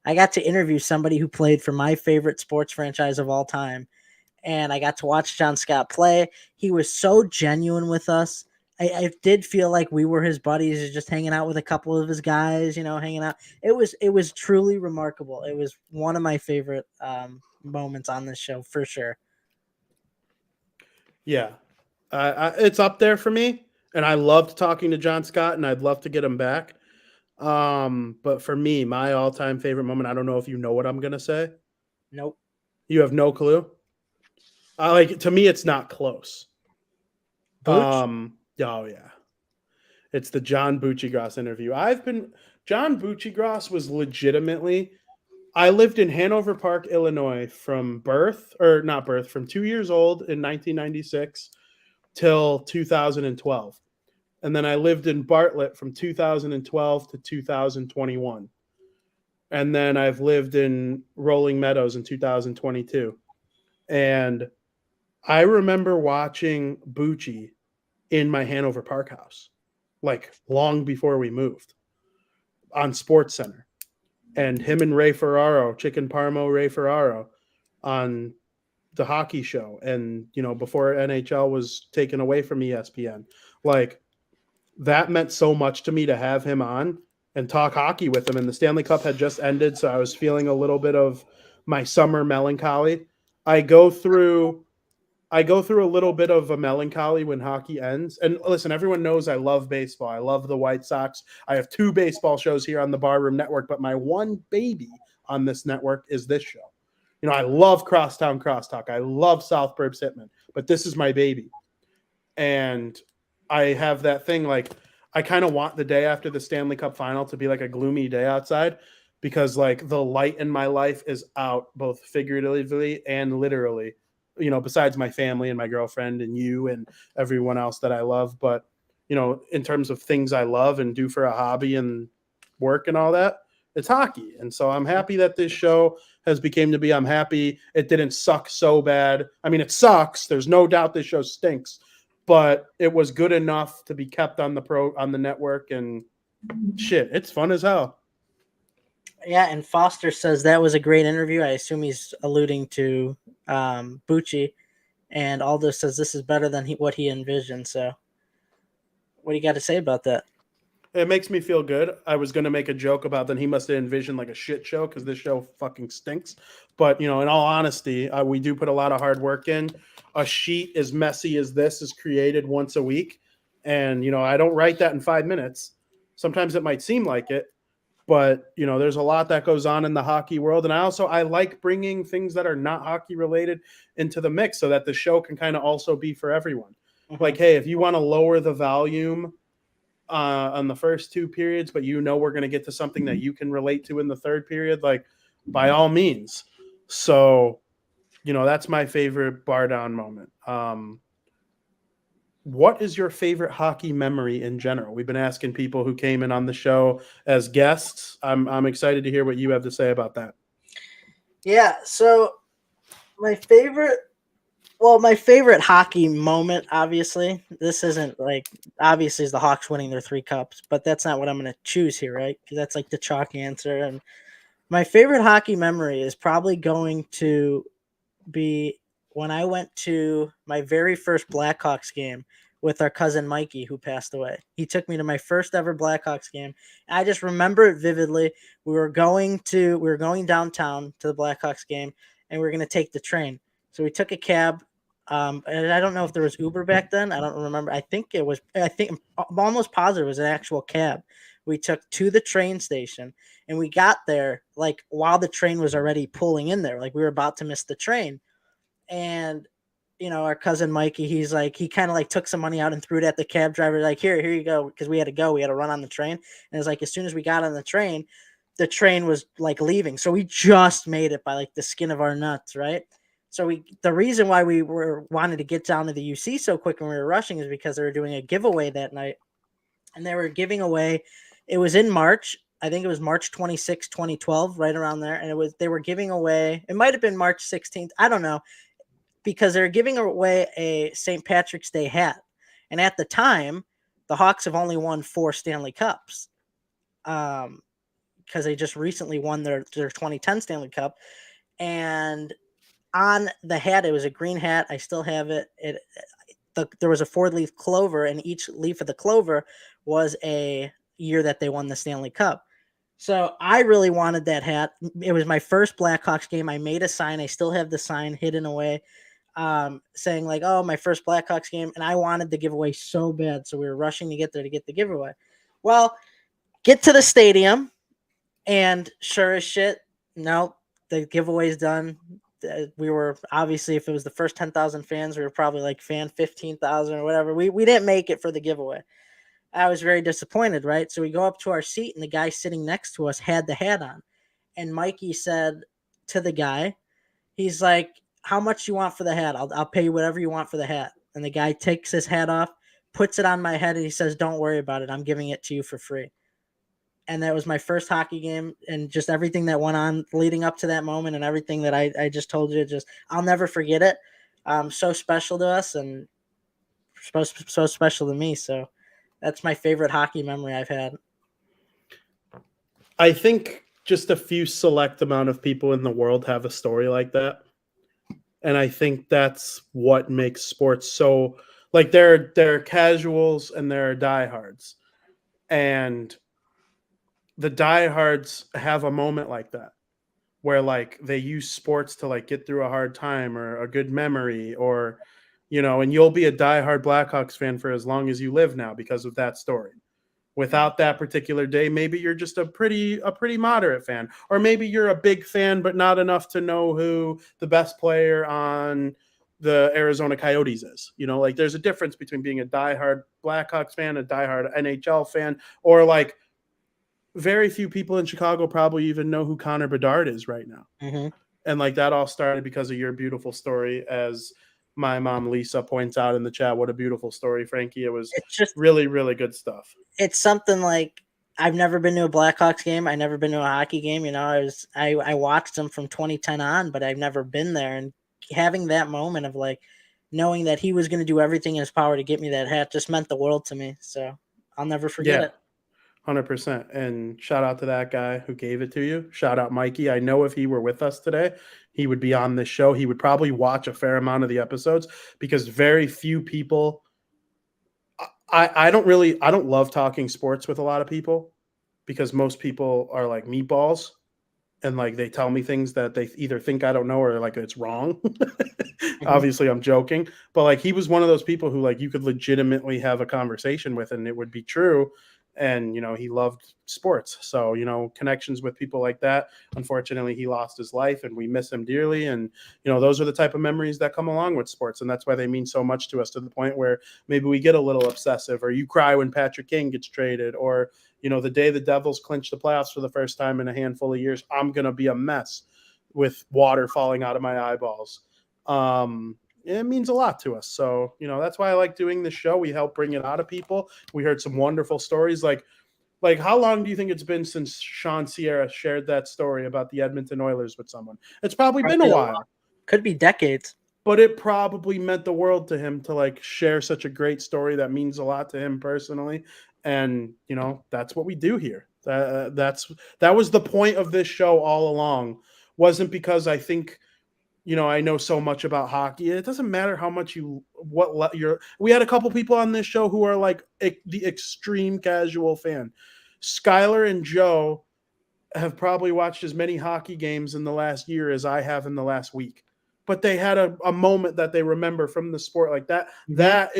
[SPEAKER 7] I got to interview somebody who played for my favorite sports franchise of all time. And I got to watch John Scott play. He was so genuine with us. I did feel like we were his buddies, just hanging out with a couple of his guys, hanging out. It was truly remarkable. It was one of my favorite moments on this show for sure.
[SPEAKER 6] Yeah, it's up there for me. And I loved talking to John Scott, and I'd love to get him back. But for me, my all-time favorite moment, I don't know if you know what I'm gonna say.
[SPEAKER 7] Nope.
[SPEAKER 6] You have no clue? To me, it's not close.
[SPEAKER 7] Booch?
[SPEAKER 6] Oh yeah. It's the John Buccigross interview. John Buccigross was legitimately. I lived in Hanover Park, Illinois from from 2 years old in 1996 till 2012. And then I lived in Bartlett from 2012 to 2021. And then I've lived in Rolling Meadows in 2022. And I remember watching Bucci in my Hanover Park house, like long before we moved, on Sports Center. And him and Ray Ferraro, Chicken Parmo Ray Ferraro, on the hockey show. And, before NHL was taken away from ESPN. Like, that meant so much to me to have him on and talk hockey with him. And the Stanley Cup had just ended, so I was feeling a little bit of my summer melancholy. I go through a little bit of a melancholy when hockey ends. And listen, everyone knows I love baseball. I love the White Sox. I have 2 baseball shows here on the Barroom Network, but my one baby on this network is this show. I love Crosstown Crosstalk. I love South Burbs Hitman, but this is my baby. And I have that thing, like, I kind of want the day after the Stanley Cup final to be like a gloomy day outside, because like the light in my life is out, both figuratively and literally, besides my family and my girlfriend and you and everyone else that I love. But, in terms of things I love and do for a hobby and work and all that, it's hockey. And so I'm happy that this show has became to be. I'm happy it didn't suck so bad. I mean, it sucks. There's no doubt this show stinks, but it was good enough to be kept on the network, and shit, it's fun as hell.
[SPEAKER 7] Yeah, and Foster says that was a great interview. I assume he's alluding to Bucci, and Aldo says this is better than what he envisioned. So, what do you got to say about that?
[SPEAKER 6] It makes me feel good. I was going to make a joke about that he must have envisioned like a shit show because this show fucking stinks. But, in all honesty, we do put a lot of hard work in. A sheet as messy as this is created once a week. And, I don't write that in 5 minutes. Sometimes it might seem like it, but, there's a lot that goes on in the hockey world. And I like bringing things that are not hockey related into the mix so that the show can kind of also be for everyone. Mm-hmm. Like, hey, if you want to lower the volume on the first 2 periods, but we're going to get to something that you can relate to in the third period, like, by all means. So, that's my favorite BarDown moment. What is your favorite hockey memory in general? We've been asking people who came in on the show as guests. I'm excited to hear what you have to say about that.
[SPEAKER 7] Yeah, so my favorite hockey moment, obviously, this isn't like, obviously, is the Hawks winning their 3 cups, but that's not what I'm going to choose here, right? Because that's like the chalk answer. And my favorite hockey memory is probably going to be when I went to my very first Blackhawks game with our cousin Mikey, who passed away. He took me to my first ever Blackhawks game. I just remember it vividly. We were going downtown to the Blackhawks game, and we were going to take the train. So we took a cab. And I don't know if there was Uber back then. I don't remember. I'm almost positive it was an actual cab. We took to the train station, and we got there like while the train was already pulling in there. Like, we were about to miss the train. And, our cousin Mikey, he's like, he kind of like took some money out and threw it at the cab driver. Like, here you go. Because we had to run on the train. And it's like, as soon as we got on the train was like leaving. So we just made it by like the skin of our nuts. Right. So the reason why we wanted to get down to the UC so quick when we were rushing is because they were doing a giveaway that night. And they were giving away, it was in March. I think it was March 26, 2012, right around there. And they were giving away, it might've been March 16th. I don't know, because they're giving away a St. Patrick's Day hat. And at the time, the Hawks have only won 4 Stanley Cups. Because they just recently won their 2010 Stanley Cup. And on the hat, it was a green hat. I still have it. There was a 4-leaf clover, and each leaf of the clover was a year that they won the Stanley Cup. So I really wanted that hat. It was my first Blackhawks game. I made a sign. I still have the sign hidden away. saying like, "Oh, my first Blackhawks game," and I wanted the giveaway so bad, so we were rushing to get there to get the giveaway. Well, get to the stadium, and sure as shit, no, the giveaway's done. We were obviously, if it was the first 10,000 fans, we were probably like fan 15,000 or whatever. We didn't make it for the giveaway. I was very disappointed, right? So we go up to our seat, and the guy sitting next to us had the hat on. And Mikey said to the guy, he's like, "How much you want for the hat? I'll pay you whatever you want for the hat." And the guy takes his hat off, puts it on my head, and he says, "Don't worry about it. I'm giving it to you for free." And that was my first hockey game, and just everything that went on leading up to that moment and everything that I just told you, just I'll never forget it. So special to us and so special to me. So that's my favorite hockey memory I've had.
[SPEAKER 6] I think just a few select amount of people in the world have a story like that. And I think that's what makes sports so, like, there are casuals and there are diehards. And the diehards have a moment like that where like they use sports to like get through a hard time or a good memory, or and you'll be a diehard Blackhawks fan for as long as you live now because of that story. Without that particular day, maybe you're just a pretty moderate fan, or maybe you're a big fan but not enough to know who the best player on the Arizona Coyotes is. Like there's a difference between being a diehard Blackhawks fan, a diehard NHL fan, or like very few people in Chicago probably even know who Connor Bedard is right now.
[SPEAKER 7] Mm-hmm.
[SPEAKER 6] And like that all started because of your beautiful story, as my mom Lisa points out in the chat. What a beautiful story, Frankie. It was just really, really good stuff.
[SPEAKER 7] It's something like I've never been to a Blackhawks game. I've never been to a hockey game. I watched them from 2010 on, but I've never been there. And having that moment of like knowing that he was going to do everything in his power to get me that hat just meant the world to me. So I'll never forget it.
[SPEAKER 6] 100%. And shout out to that guy who gave it to you. Shout out Mikey. I know if he were with us today, he would be on this show. He would probably watch a fair amount of the episodes because very few people. I don't love talking sports with a lot of people because most people are like meatballs and like they tell me things that they either think I don't know or like it's wrong. Obviously I'm joking, but like he was one of those people who like you could legitimately have a conversation with and it would be true. And, he loved sports. So, connections with people like that. Unfortunately, he lost his life and we miss him dearly. And, those are the type of memories that come along with sports. And that's why they mean so much to us, to the point where maybe we get a little obsessive, or you cry when Patrick Kane gets traded, or, the day the Devils clinch the playoffs for the first time in a handful of years, I'm going to be a mess with water falling out of my eyeballs. It means a lot to us. So, that's why I like doing this show. We help bring it out of people. We heard some wonderful stories. Like how long do you think it's been since Sean Sierra shared that story about the Edmonton Oilers with someone? It's probably been a while.
[SPEAKER 7] Could be decades.
[SPEAKER 6] But it probably meant the world to him to like share such a great story that means a lot to him personally. And, that's what we do here. That was the point of this show all along. Wasn't because I think I know so much about hockey. It doesn't matter how much we had a couple people on this show who are like the extreme casual fan. Skylar and Joe have probably watched as many hockey games in the last year as I have in the last week. But they had a moment that they remember from the sport like that. That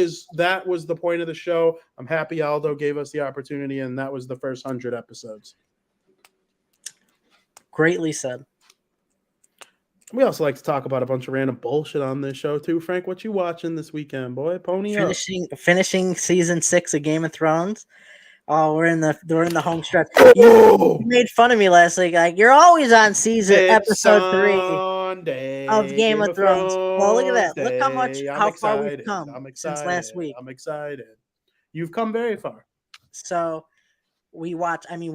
[SPEAKER 6] was the point of the show. I'm happy Aldo gave us the opportunity, and that was the first 100 episodes.
[SPEAKER 7] Greatly said.
[SPEAKER 6] We also like to talk about a bunch of random bullshit on this show too. Frank, what you watching this weekend, boy? Pony up.
[SPEAKER 7] Finishing season 6 of Game of Thrones. Oh, we're in the home stretch. You made fun of me last week. Like, you're always on episode 3 of Game of Thrones. Well, look at that. Look how far we've come since last week.
[SPEAKER 6] I'm excited. You've come very far.
[SPEAKER 7] So we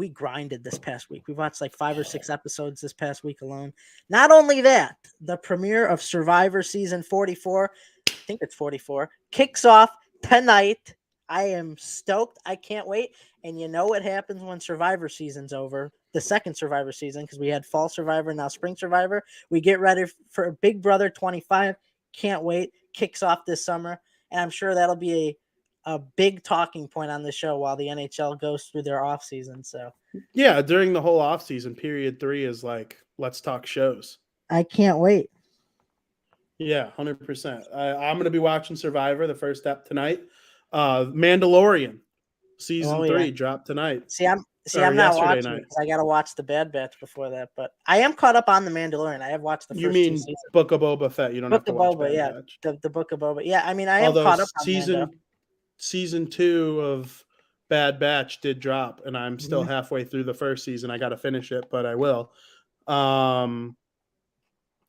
[SPEAKER 7] grinded this past week. We watched like 5 or 6 episodes this past week alone. Not only that, the premiere of Survivor season 44, I think it's 44, kicks off tonight. I am stoked. I can't wait. And you know what happens when Survivor season's over? The second Survivor season, because we had Fall Survivor, now Spring Survivor. We get ready for Big Brother 25. Can't wait. Kicks off this summer. And I'm sure that'll be a big talking point on the show while the NHL goes through their off season. So
[SPEAKER 6] yeah, during the whole off season, period 3 is like, let's talk shows.
[SPEAKER 7] I can't wait.
[SPEAKER 6] Yeah, 100%. I'm going to be watching Survivor, the first step tonight. Mandalorian season 3 dropped tonight.
[SPEAKER 7] I'm not
[SPEAKER 6] yesterday
[SPEAKER 7] watching
[SPEAKER 6] night.
[SPEAKER 7] it because I got to watch the Bad Batch before that. But I am caught up on the Mandalorian. I have watched the
[SPEAKER 6] You
[SPEAKER 7] first 2
[SPEAKER 6] mean
[SPEAKER 7] seasons.
[SPEAKER 6] Book of Boba Fett? You don't have
[SPEAKER 7] Book
[SPEAKER 6] to
[SPEAKER 7] of
[SPEAKER 6] watch
[SPEAKER 7] Boba,
[SPEAKER 6] Bad
[SPEAKER 7] yeah,
[SPEAKER 6] Batch.
[SPEAKER 7] the Book of Boba. Yeah, I mean, I am
[SPEAKER 6] Although
[SPEAKER 7] caught up on Mando.
[SPEAKER 6] season 2 of Bad Batch did drop, and I'm still
[SPEAKER 7] Mhm.
[SPEAKER 6] halfway through the first season. I got to finish it, but I will. I'm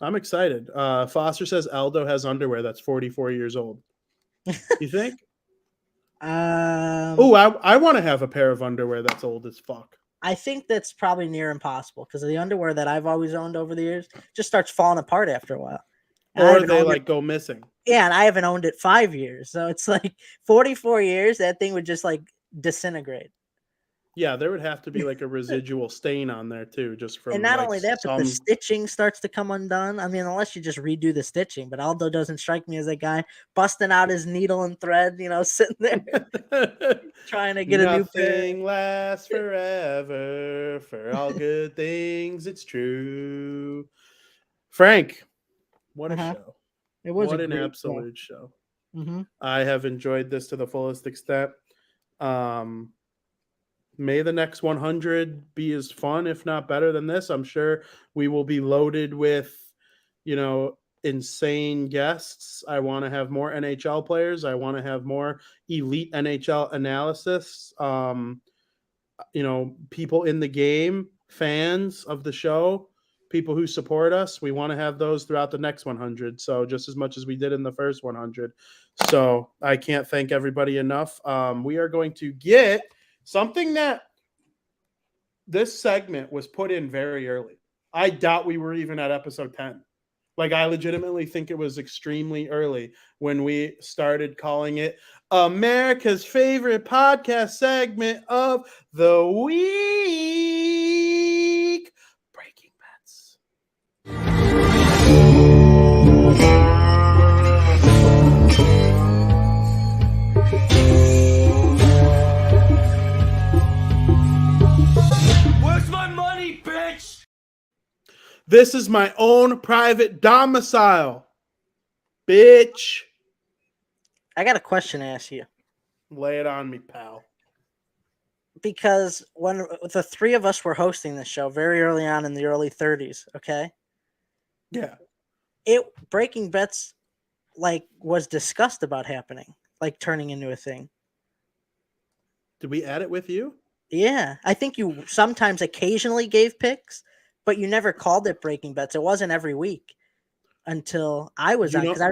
[SPEAKER 6] excited. Foster says Aldo has underwear that's 44 years old. You think? Oh, I want to have a pair of underwear that's old as fuck.
[SPEAKER 7] I think that's probably near impossible because the underwear that I've always owned over the years just starts falling apart after a while. And I
[SPEAKER 6] Or
[SPEAKER 7] haven't
[SPEAKER 6] they
[SPEAKER 7] owned
[SPEAKER 6] like
[SPEAKER 7] it-
[SPEAKER 6] go missing.
[SPEAKER 7] Yeah, and I haven't owned it 5 years, so it's like 44 years. That thing would just like disintegrate.
[SPEAKER 6] Yeah, there would have to be like a residual stain on there too, just from
[SPEAKER 7] And not
[SPEAKER 6] like
[SPEAKER 7] only that, but the
[SPEAKER 6] some.
[SPEAKER 7] stitching starts to come undone. I mean, unless you just redo the stitching. But Aldo doesn't strike me as a guy busting out his needle and thread, sitting there trying to get a new pair.
[SPEAKER 6] Nothing lasts forever. For all good things, it's true. Frank, what a show!
[SPEAKER 7] It was
[SPEAKER 6] what
[SPEAKER 7] a
[SPEAKER 6] an
[SPEAKER 7] great
[SPEAKER 6] absolute show.
[SPEAKER 7] Mhm.
[SPEAKER 6] I have enjoyed this to the fullest extent. May the next 100 be as fun, if not better than this. I'm sure we will be loaded with, insane guests. I want to have more NHL players. I want to have more elite NHL analysis. People in the game, fans of the show, people who support us. We want to have those throughout the next 100. So just as much as we did in the first 100. So I can't thank everybody enough. We are going to get something that this segment was put in very early. I doubt we were even at episode 10. Like, I legitimately think it was extremely early when we started calling it America's favorite podcast segment of the week. Breaking Bets.
[SPEAKER 18] Where's my money, bitch?
[SPEAKER 6] This is my own private domicile, bitch.
[SPEAKER 7] I got a question to ask you.
[SPEAKER 6] Lay it on me, pal.
[SPEAKER 7] Because when the 3 of us were hosting this show very early on in the early 30s, okay?
[SPEAKER 6] Yeah.
[SPEAKER 7] Breaking Bets was discussed about happening, like turning into a thing.
[SPEAKER 6] Did we add it with you?
[SPEAKER 7] Yeah, I think you sometimes occasionally gave picks, but you never called it Breaking Bets. It wasn't every week until I was on, because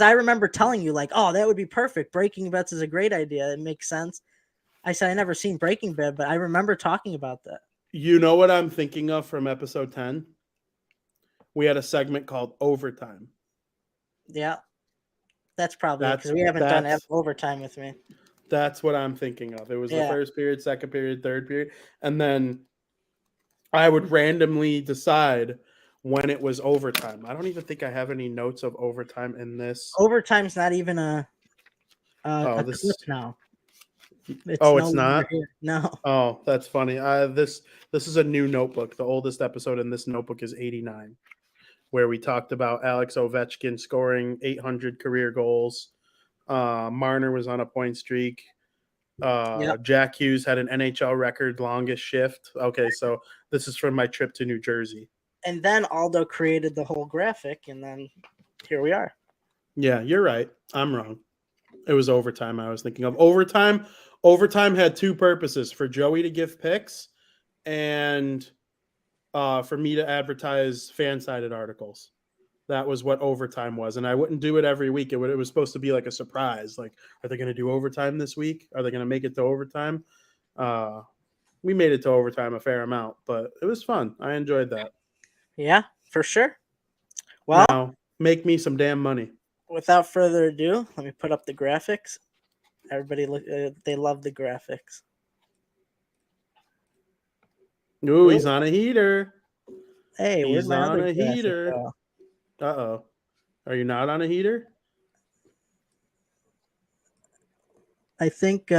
[SPEAKER 7] I remember telling you like, "Oh, that would be perfect. Breaking Bets is a great idea. It makes sense." I said I never seen Breaking Bad, but I remember talking about that.
[SPEAKER 6] You know what I'm thinking of from episode 10? We had a segment called Overtime.
[SPEAKER 7] Yeah, that's probably because we haven't done overtime with me.
[SPEAKER 6] That's what I'm thinking of. It was the first period, second period, third period. And then I would randomly decide when it was overtime. I don't even think I have any notes of overtime in this.
[SPEAKER 7] Overtime's not even a clip now.
[SPEAKER 6] It's not?
[SPEAKER 7] No.
[SPEAKER 6] Oh, that's funny. This is a new notebook. The oldest episode in this notebook is 89, where we talked about Alex Ovechkin scoring 800 career goals. Marner was on a point streak. Jack Hughes had an NHL record longest shift. Okay, so this is from my trip to New Jersey.
[SPEAKER 7] And then Aldo created the whole graphic, and then here we are.
[SPEAKER 6] Yeah, you're right. I'm wrong. It was overtime I was thinking of. Overtime had 2 purposes: for Joey to give picks and for me to advertise fan-sided articles. That was what overtime was. And I wouldn't do it every week. It was supposed to be like a surprise. Like, are they going to do overtime this week? Are they going to make it to overtime? We made it to overtime a fair amount, but it was fun. I enjoyed that.
[SPEAKER 7] Yeah, for sure. Well,
[SPEAKER 6] now, make me some damn money.
[SPEAKER 7] Without further ado, let me put up the graphics. Everybody, they love the graphics.
[SPEAKER 6] Ooh, he's on a heater.
[SPEAKER 7] Hey,
[SPEAKER 6] he's
[SPEAKER 7] my
[SPEAKER 6] on
[SPEAKER 7] other
[SPEAKER 6] a heater.
[SPEAKER 7] graphic,
[SPEAKER 6] Uh-oh. Are you not on a heater?
[SPEAKER 7] I think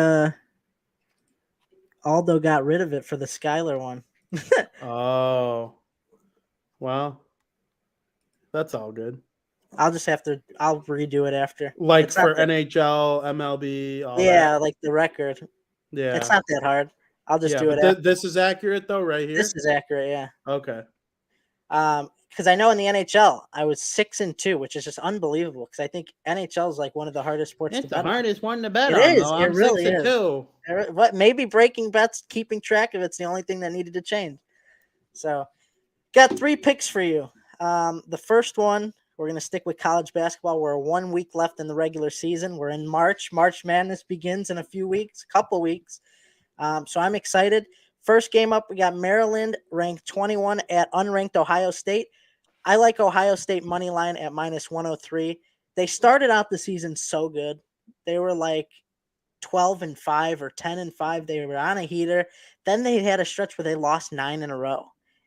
[SPEAKER 7] Aldo got rid of it for the Skylar one.
[SPEAKER 6] Oh. Well, that's all good.
[SPEAKER 7] I'll redo it after.
[SPEAKER 6] Like
[SPEAKER 7] It's not
[SPEAKER 6] for
[SPEAKER 7] that,
[SPEAKER 6] NHL, MLB, all
[SPEAKER 7] yeah,
[SPEAKER 6] that.
[SPEAKER 7] like the record.
[SPEAKER 6] Yeah.
[SPEAKER 7] It's not that hard. I'll just
[SPEAKER 6] Yeah,
[SPEAKER 7] do it
[SPEAKER 6] but
[SPEAKER 7] after.
[SPEAKER 6] this is accurate though, right here.
[SPEAKER 7] This is accurate, yeah.
[SPEAKER 6] Okay.
[SPEAKER 7] Because I know in the NHL I was 6-2, which is just unbelievable. Because I think NHL is like one of the hardest sports to
[SPEAKER 6] It's the
[SPEAKER 7] bet on.
[SPEAKER 6] hardest one to bet
[SPEAKER 7] It
[SPEAKER 6] on,
[SPEAKER 7] is.
[SPEAKER 6] though.
[SPEAKER 7] It
[SPEAKER 6] I'm
[SPEAKER 7] really
[SPEAKER 6] 6-2.
[SPEAKER 7] is. What maybe breaking bets, keeping track of it's the only thing that needed to change. So, got 3 picks for you. The first one, we're gonna stick with college basketball. We're 1 week left in the regular season. We're in March. March Madness begins in a couple weeks. So I'm excited. First game up, we got Maryland ranked 21 at unranked Ohio State. I like Ohio State money line at -103. They started out the season so good. They were like 12-5 or 10-5. They were on a heater. Then they had a stretch where they lost 9 in a row.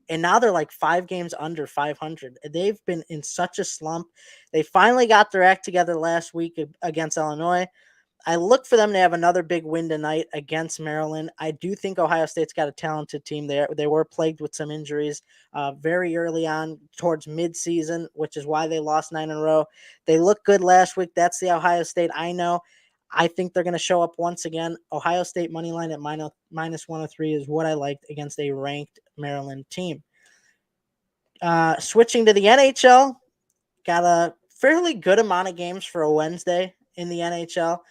[SPEAKER 7] And now they're like 5 games under 500. They've been in such a slump. They finally got their act together last week against Illinois. I look for them to have another big win tonight against Maryland. I do think Ohio State's got a talented team there. They were plagued with some injuries very early on towards midseason, which is why they lost 9 in a row. They looked good last week. That's the Ohio State I know. I think they're going to show up once again. Ohio State money line at -103 is what I liked against a ranked Maryland team. Switching to the NHL, got a fairly good amount of games for a Wednesday in the NHL.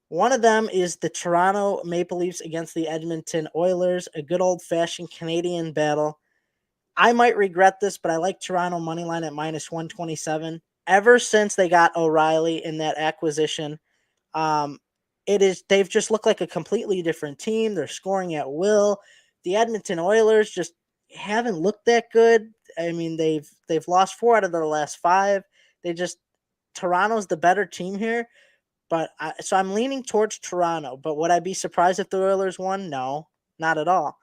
[SPEAKER 7] One of them is the Toronto Maple Leafs against the Edmonton Oilers, a good old-fashioned Canadian battle. I might regret this, but I like Toronto money line at -127. Ever since they got O'Reilly in that acquisition, they've just looked like a completely different team. They're scoring at will. The Edmonton Oilers just haven't looked that good. I mean, they've lost 4 out of their last 5. Toronto's the better team here. But so I'm leaning towards Toronto. But would I be surprised if the Oilers won? No, not at all.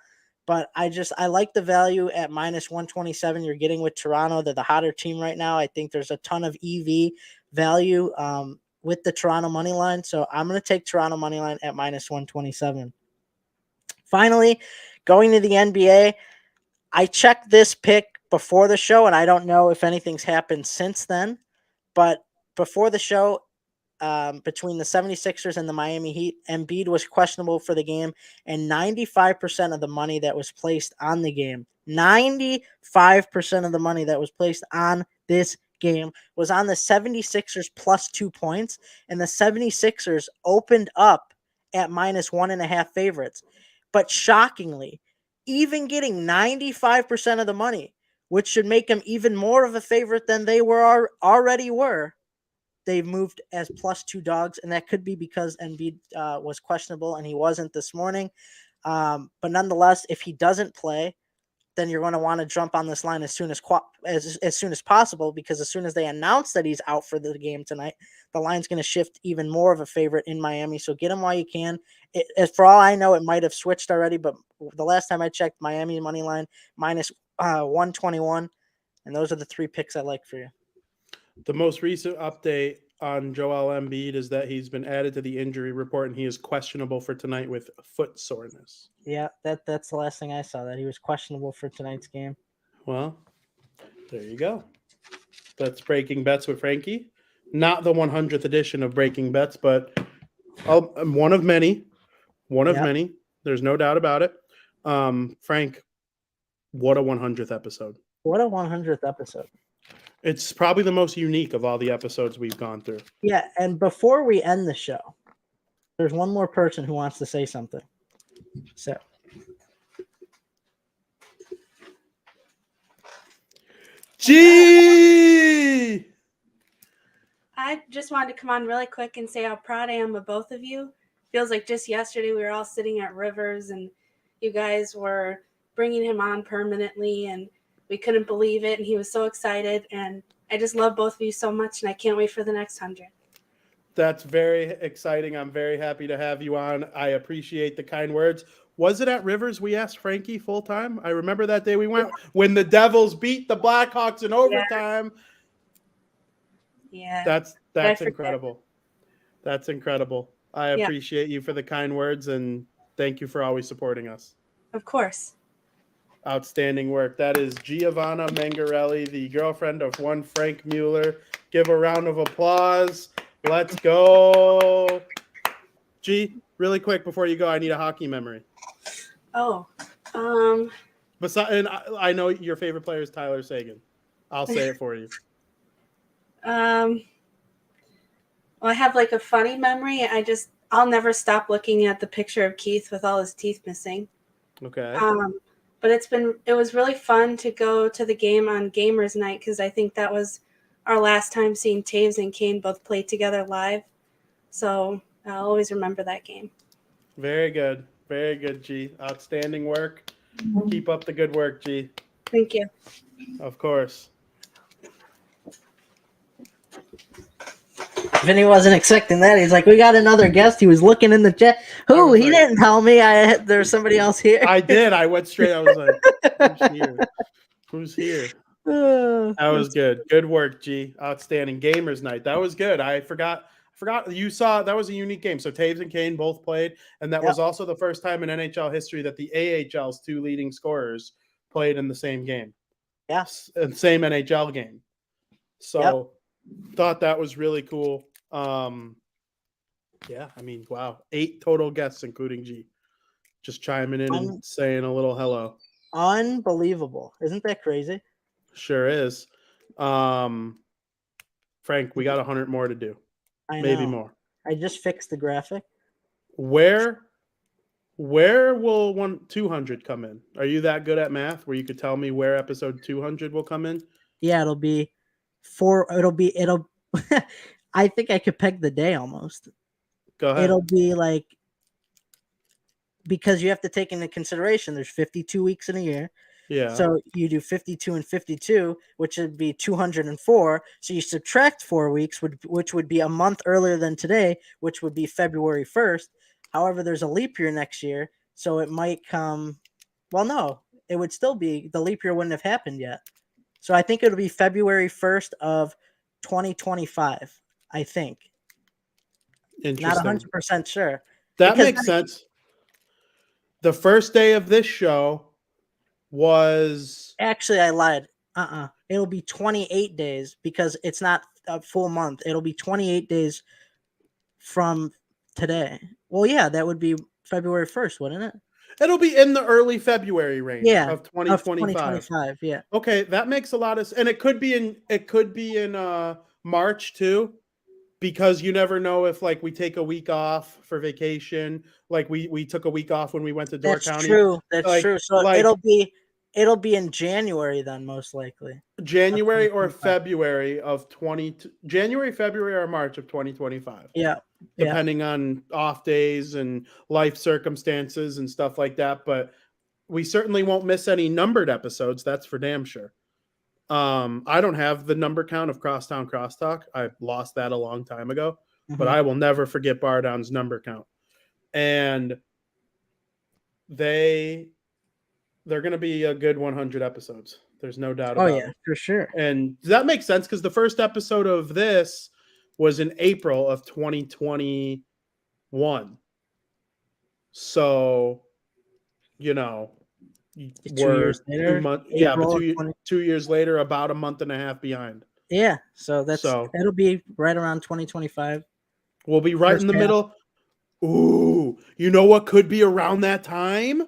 [SPEAKER 7] But I like the value at -127 you're getting with Toronto. They're the hotter team right now. I think there's a ton of EV value with the Toronto money line. So I'm going to take Toronto money line at -127. Finally, going to the NBA, I checked this pick before the show, and I don't know if anything's happened since then. But before the show, between the 76ers and the Miami Heat, Embiid was questionable for the game, and 95% of the money that was placed on the game, 95% of the money that was placed on this game was on the 76ers plus 2 points, and the 76ers opened up at -1.5 favorites. But shockingly, even getting 95% of the money, which should make them even more of a favorite than they already were, they've moved as +2 dogs, and that could be because Embiid was questionable, and he wasn't this morning. But nonetheless, if he doesn't play, then you're going to want to jump on this line as soon as possible, because as soon as they announce that he's out for the game tonight, the line's going to shift even more of a favorite in Miami. So get him while you can. For all I know, it might have switched already, but the last time I checked, Miami money line -121, and those are the 3 picks I like for you.
[SPEAKER 6] The most recent update on Joel Embiid is that he's been added to the injury report, and he is questionable for tonight with foot soreness.
[SPEAKER 7] Yeah, that's the last thing I saw, that he was questionable for tonight's game.
[SPEAKER 6] Well, there you go. That's Breaking Bets with Frankie. Not the 100th edition of Breaking Bets, but one of many. One of many. There's no doubt about it. Frank, what a 100th episode.
[SPEAKER 7] What a 100th episode.
[SPEAKER 6] It's probably the most unique of all the episodes we've gone through.
[SPEAKER 7] Yeah, and before we end the show, there's one more person who wants to say something. So,
[SPEAKER 6] Gee!
[SPEAKER 19] I just wanted to come on really quick and say how proud I am of both of you. Feels like just yesterday we were all sitting at Rivers and you guys were bringing him on permanently, and we couldn't believe it, and he was so excited, and I just love both of you so much, and I can't wait for the next 100.
[SPEAKER 6] That's very exciting. I'm very happy to have you on. I appreciate the kind words. Was it at Rivers we asked Frankie full time? I remember that day we went when the Devils beat the Blackhawks in overtime.
[SPEAKER 19] Yeah.
[SPEAKER 6] That's incredible. That's incredible. I appreciate you for the kind words, and thank you for always supporting us.
[SPEAKER 19] Of course.
[SPEAKER 6] Outstanding work. That is Giovanna Mangarelli, the girlfriend of one Frank Mueller. Give a round of applause. Let's go. G, really quick before you go, I need a hockey memory.
[SPEAKER 19] Oh,
[SPEAKER 6] And I know your favorite player is Tyler Seguin. I'll say it for you.
[SPEAKER 19] well, I have like a funny memory. I'll never stop looking at the picture of Keith with all his teeth missing.
[SPEAKER 6] Okay.
[SPEAKER 19] But it was really fun to go to the game on Gamers Night because I think that was our last time seeing Taves and Kane both play together live. So I'll always remember that game.
[SPEAKER 6] Very good. Very good, G. Outstanding work. Keep up the good work, G.
[SPEAKER 19] Thank you.
[SPEAKER 6] Of course.
[SPEAKER 7] Vinny wasn't expecting that. He's like, we got another guest. He was looking in the chat. Who? He didn't tell me there's somebody else here.
[SPEAKER 6] I did. I went straight. I was like, who's here? Who's here? That was good. Good work, G. Outstanding. Gamers Night. That was good. I forgot you saw that was a unique game. So Taves and Kane both played, and that was also the first time in NHL history that the AHL's two leading scorers played in the same game.
[SPEAKER 7] Yes.
[SPEAKER 6] And same NHL game. So thought that was really cool. Yeah, I mean, wow. 8 total guests, including G. Just chiming in and saying a little hello.
[SPEAKER 7] Unbelievable. Isn't that crazy?
[SPEAKER 6] Sure is. Frank, we got 100 more to do. Maybe more.
[SPEAKER 7] I just fixed the graphic.
[SPEAKER 6] Where will 200 come in? Are you that good at math where you could tell me where episode 200 will come in?
[SPEAKER 7] Yeah, it'll I think I could peg the day almost.
[SPEAKER 6] Go ahead.
[SPEAKER 7] It'll be like, because you have to take into consideration there's 52 weeks in a year.
[SPEAKER 6] Yeah.
[SPEAKER 7] So you do 52 and 52, which would be 204. So you subtract 4 weeks, which would be a month earlier than today, which would be February 1st. However, there's a leap year next year. So it might come. Well, no, it would still be. The leap year wouldn't have happened yet. So I think it'll be February 1st of 2025. I think.
[SPEAKER 6] Interesting.
[SPEAKER 7] Not 100% sure.
[SPEAKER 6] That makes sense. The first day of this show was...
[SPEAKER 7] Actually, I lied. It'll be 28 days because it's not a full month. It'll be 28 days from today. Well, yeah, that would be February 1st, wouldn't it?
[SPEAKER 6] It'll be in the early February range of 2025.
[SPEAKER 7] Of 2025, yeah.
[SPEAKER 6] Okay, that makes a lot of sense. And it could be in March too. Because you never know if like we take a week off for vacation, like we took a week off when we went to Door County.
[SPEAKER 7] That's true. So it'll be in January then, most likely.
[SPEAKER 6] January or February of January, February, or March of 2025.
[SPEAKER 7] Yeah.
[SPEAKER 6] Depending on off days and life circumstances and stuff like that. But we certainly won't miss any numbered episodes. That's for damn sure. I don't have the number count of Crosstown Crosstalk. I lost that a long time ago, but I will never forget BarDown's number count. And they're going to be a good 100 episodes. There's no doubt about it.
[SPEAKER 7] Oh yeah, for sure.
[SPEAKER 6] And does that make sense? Because the first episode of this was in April of 2021. So, you know,
[SPEAKER 7] 2 years later,
[SPEAKER 6] but 2 years later, about a month and a half behind.
[SPEAKER 7] Yeah, so it'll be right around 2025.
[SPEAKER 6] We'll be right in the middle. Ooh, you know what could be around that time?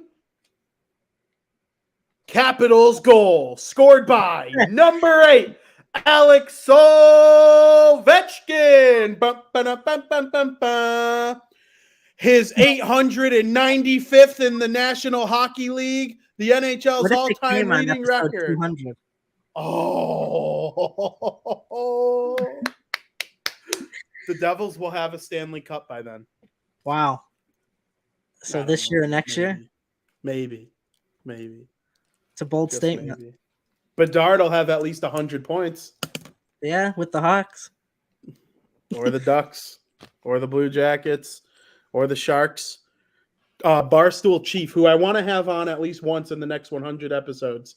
[SPEAKER 6] Capitals goal scored by number 8, Alex Ovechkin. His 895th in the National Hockey League, the NHL's all-time leading record.
[SPEAKER 7] 200?
[SPEAKER 6] Oh, the Devils will have a Stanley Cup by then.
[SPEAKER 7] Wow. So this year or next year?
[SPEAKER 6] Maybe.
[SPEAKER 7] It's a bold statement.
[SPEAKER 6] Maybe. Bedard will have at least 100 points.
[SPEAKER 7] Yeah, with the Hawks.
[SPEAKER 6] Or the Ducks. Or the Blue Jackets. Or the Sharks. Barstool Chief, who I want to have on at least once in the next 100 episodes.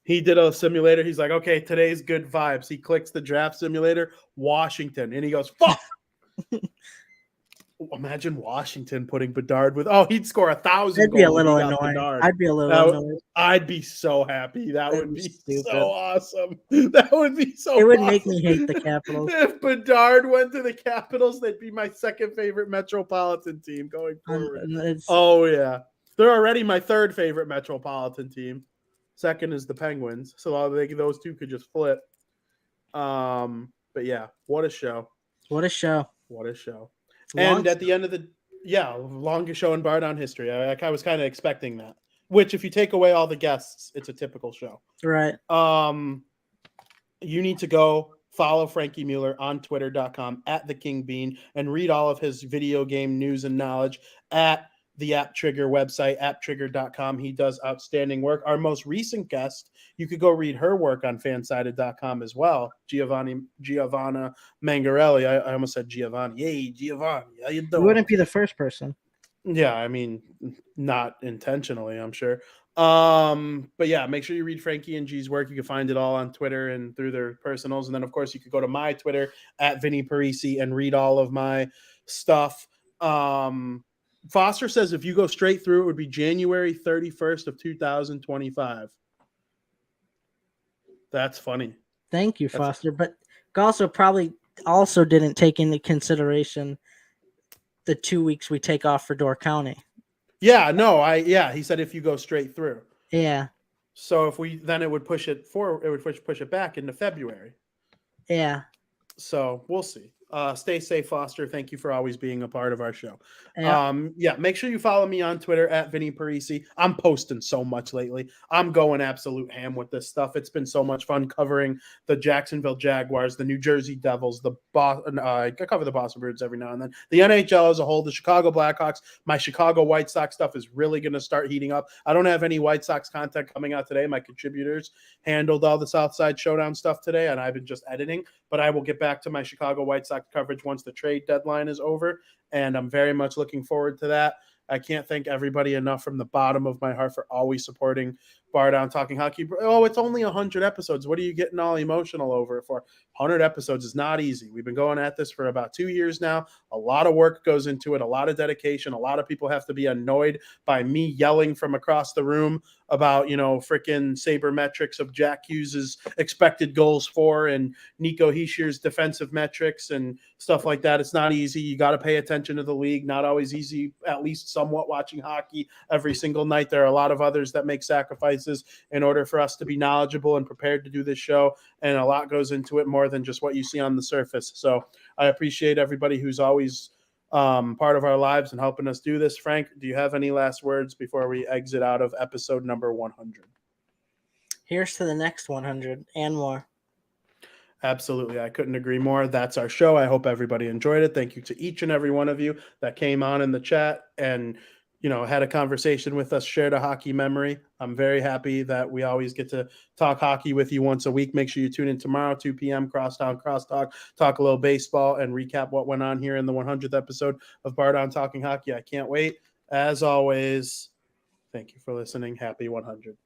[SPEAKER 6] He did a simulator. He's like, okay, today's good vibes. He clicks the draft simulator, Washington, and he goes, fuck. Imagine Washington putting Bedard with. Oh, he'd score 1,000
[SPEAKER 7] That'd be a
[SPEAKER 6] goals if
[SPEAKER 7] little
[SPEAKER 6] he got
[SPEAKER 7] annoying.
[SPEAKER 6] Bedard.
[SPEAKER 7] I'd be a little annoyed.
[SPEAKER 6] I'd be so happy. That
[SPEAKER 7] That'd
[SPEAKER 6] would
[SPEAKER 7] be
[SPEAKER 6] be
[SPEAKER 7] stupid.
[SPEAKER 6] so awesome. That would be so.
[SPEAKER 7] It would
[SPEAKER 6] awesome.
[SPEAKER 7] make me hate the Capitals.
[SPEAKER 6] If Bedard went to the Capitals, they'd be my second favorite Metropolitan team going forward. Oh yeah, they're already my third favorite Metropolitan team. Second is the Penguins, so those two could just flip. But yeah, what a show!
[SPEAKER 7] What a show!
[SPEAKER 6] What a show!
[SPEAKER 7] Long
[SPEAKER 6] And at the end of the longest show in BarDown history. I was kind of expecting that. Which, if you take away all the guests, it's a typical show.
[SPEAKER 7] Right.
[SPEAKER 6] You need to go follow Frankie Mueller on Twitter.com @TheKingBean and read all of his video game news and knowledge at the App Trigger website, apptrigger.com. He does outstanding work. Our most recent guest, you could go read her work on fansided.com as well. Giovanna Mangarelli. I almost said Giovanni. Hey, Giovanni, how you doing?
[SPEAKER 7] You wouldn't be the first person.
[SPEAKER 6] Yeah, I mean, not intentionally, I'm sure. But yeah, make sure you read Frankie and G's work. You can find it all on Twitter and through their personals. And then, of course, you could go to my Twitter @Vinny Parisi and read all of my stuff. Foster says if you go straight through, it would be January 31st of 2025. That's funny.
[SPEAKER 7] Thank you, Foster. But also probably also didn't take into consideration the 2 weeks we take off for Door County.
[SPEAKER 6] Yeah, no, he said if you go straight through.
[SPEAKER 7] Yeah.
[SPEAKER 6] So if it would push it forward, it would push it back into February.
[SPEAKER 7] Yeah.
[SPEAKER 6] So we'll see. Stay safe, Foster. Thank you for always being a part of our show.
[SPEAKER 7] Yeah.
[SPEAKER 6] Make sure you follow me on Twitter @Vinny Parisi. I'm posting so much lately. I'm going absolute ham with this stuff. It's been so much fun covering the Jacksonville Jaguars, the New Jersey Devils, I cover the Boston Bruins every now and then, the NHL as a whole, the Chicago Blackhawks. My Chicago White Sox stuff is really going to start heating up. I don't have any White Sox content coming out today. My contributors handled all the Southside Showdown stuff today, and I've been just editing. But I will get back to my Chicago White Sox coverage once the trade deadline is over, and I'm very much looking forward to that. I can't thank everybody enough from the bottom of my heart for always supporting BarDown Talking Hockey. Oh, it's only 100 episodes. What are you getting all emotional over it for? 100 episodes is not easy. We've been going at this for about 2 years now. A lot of work goes into it, a lot of dedication. A lot of people have to be annoyed by me yelling from across the room about, freaking sabermetrics of Jack Hughes's expected goals for and Nico Heischer's defensive metrics and stuff like that. It's not easy. You got to pay attention to the league. Not always easy, at least somewhat watching hockey every single night. There are a lot of others that make sacrifices in order for us to be knowledgeable and prepared to do this show. And a lot goes into it more than just what you see on the surface. So I appreciate everybody who's always part of our lives and helping us do this. Frank, do you have any last words before we exit out of episode number 100?
[SPEAKER 7] Here's to the next 100 and more.
[SPEAKER 6] Absolutely. I couldn't agree more. That's our show. I hope everybody enjoyed it. Thank you to each and every one of you that came on in the chat and had a conversation with us, shared a hockey memory. I'm very happy that we always get to talk hockey with you once a week. Make sure you tune in tomorrow, 2 p.m., Crosstown Crosstalk, talk a little baseball and recap what went on here in the 100th episode of BarDown Talking Hockey. I can't wait. As always, thank you for listening. Happy 100.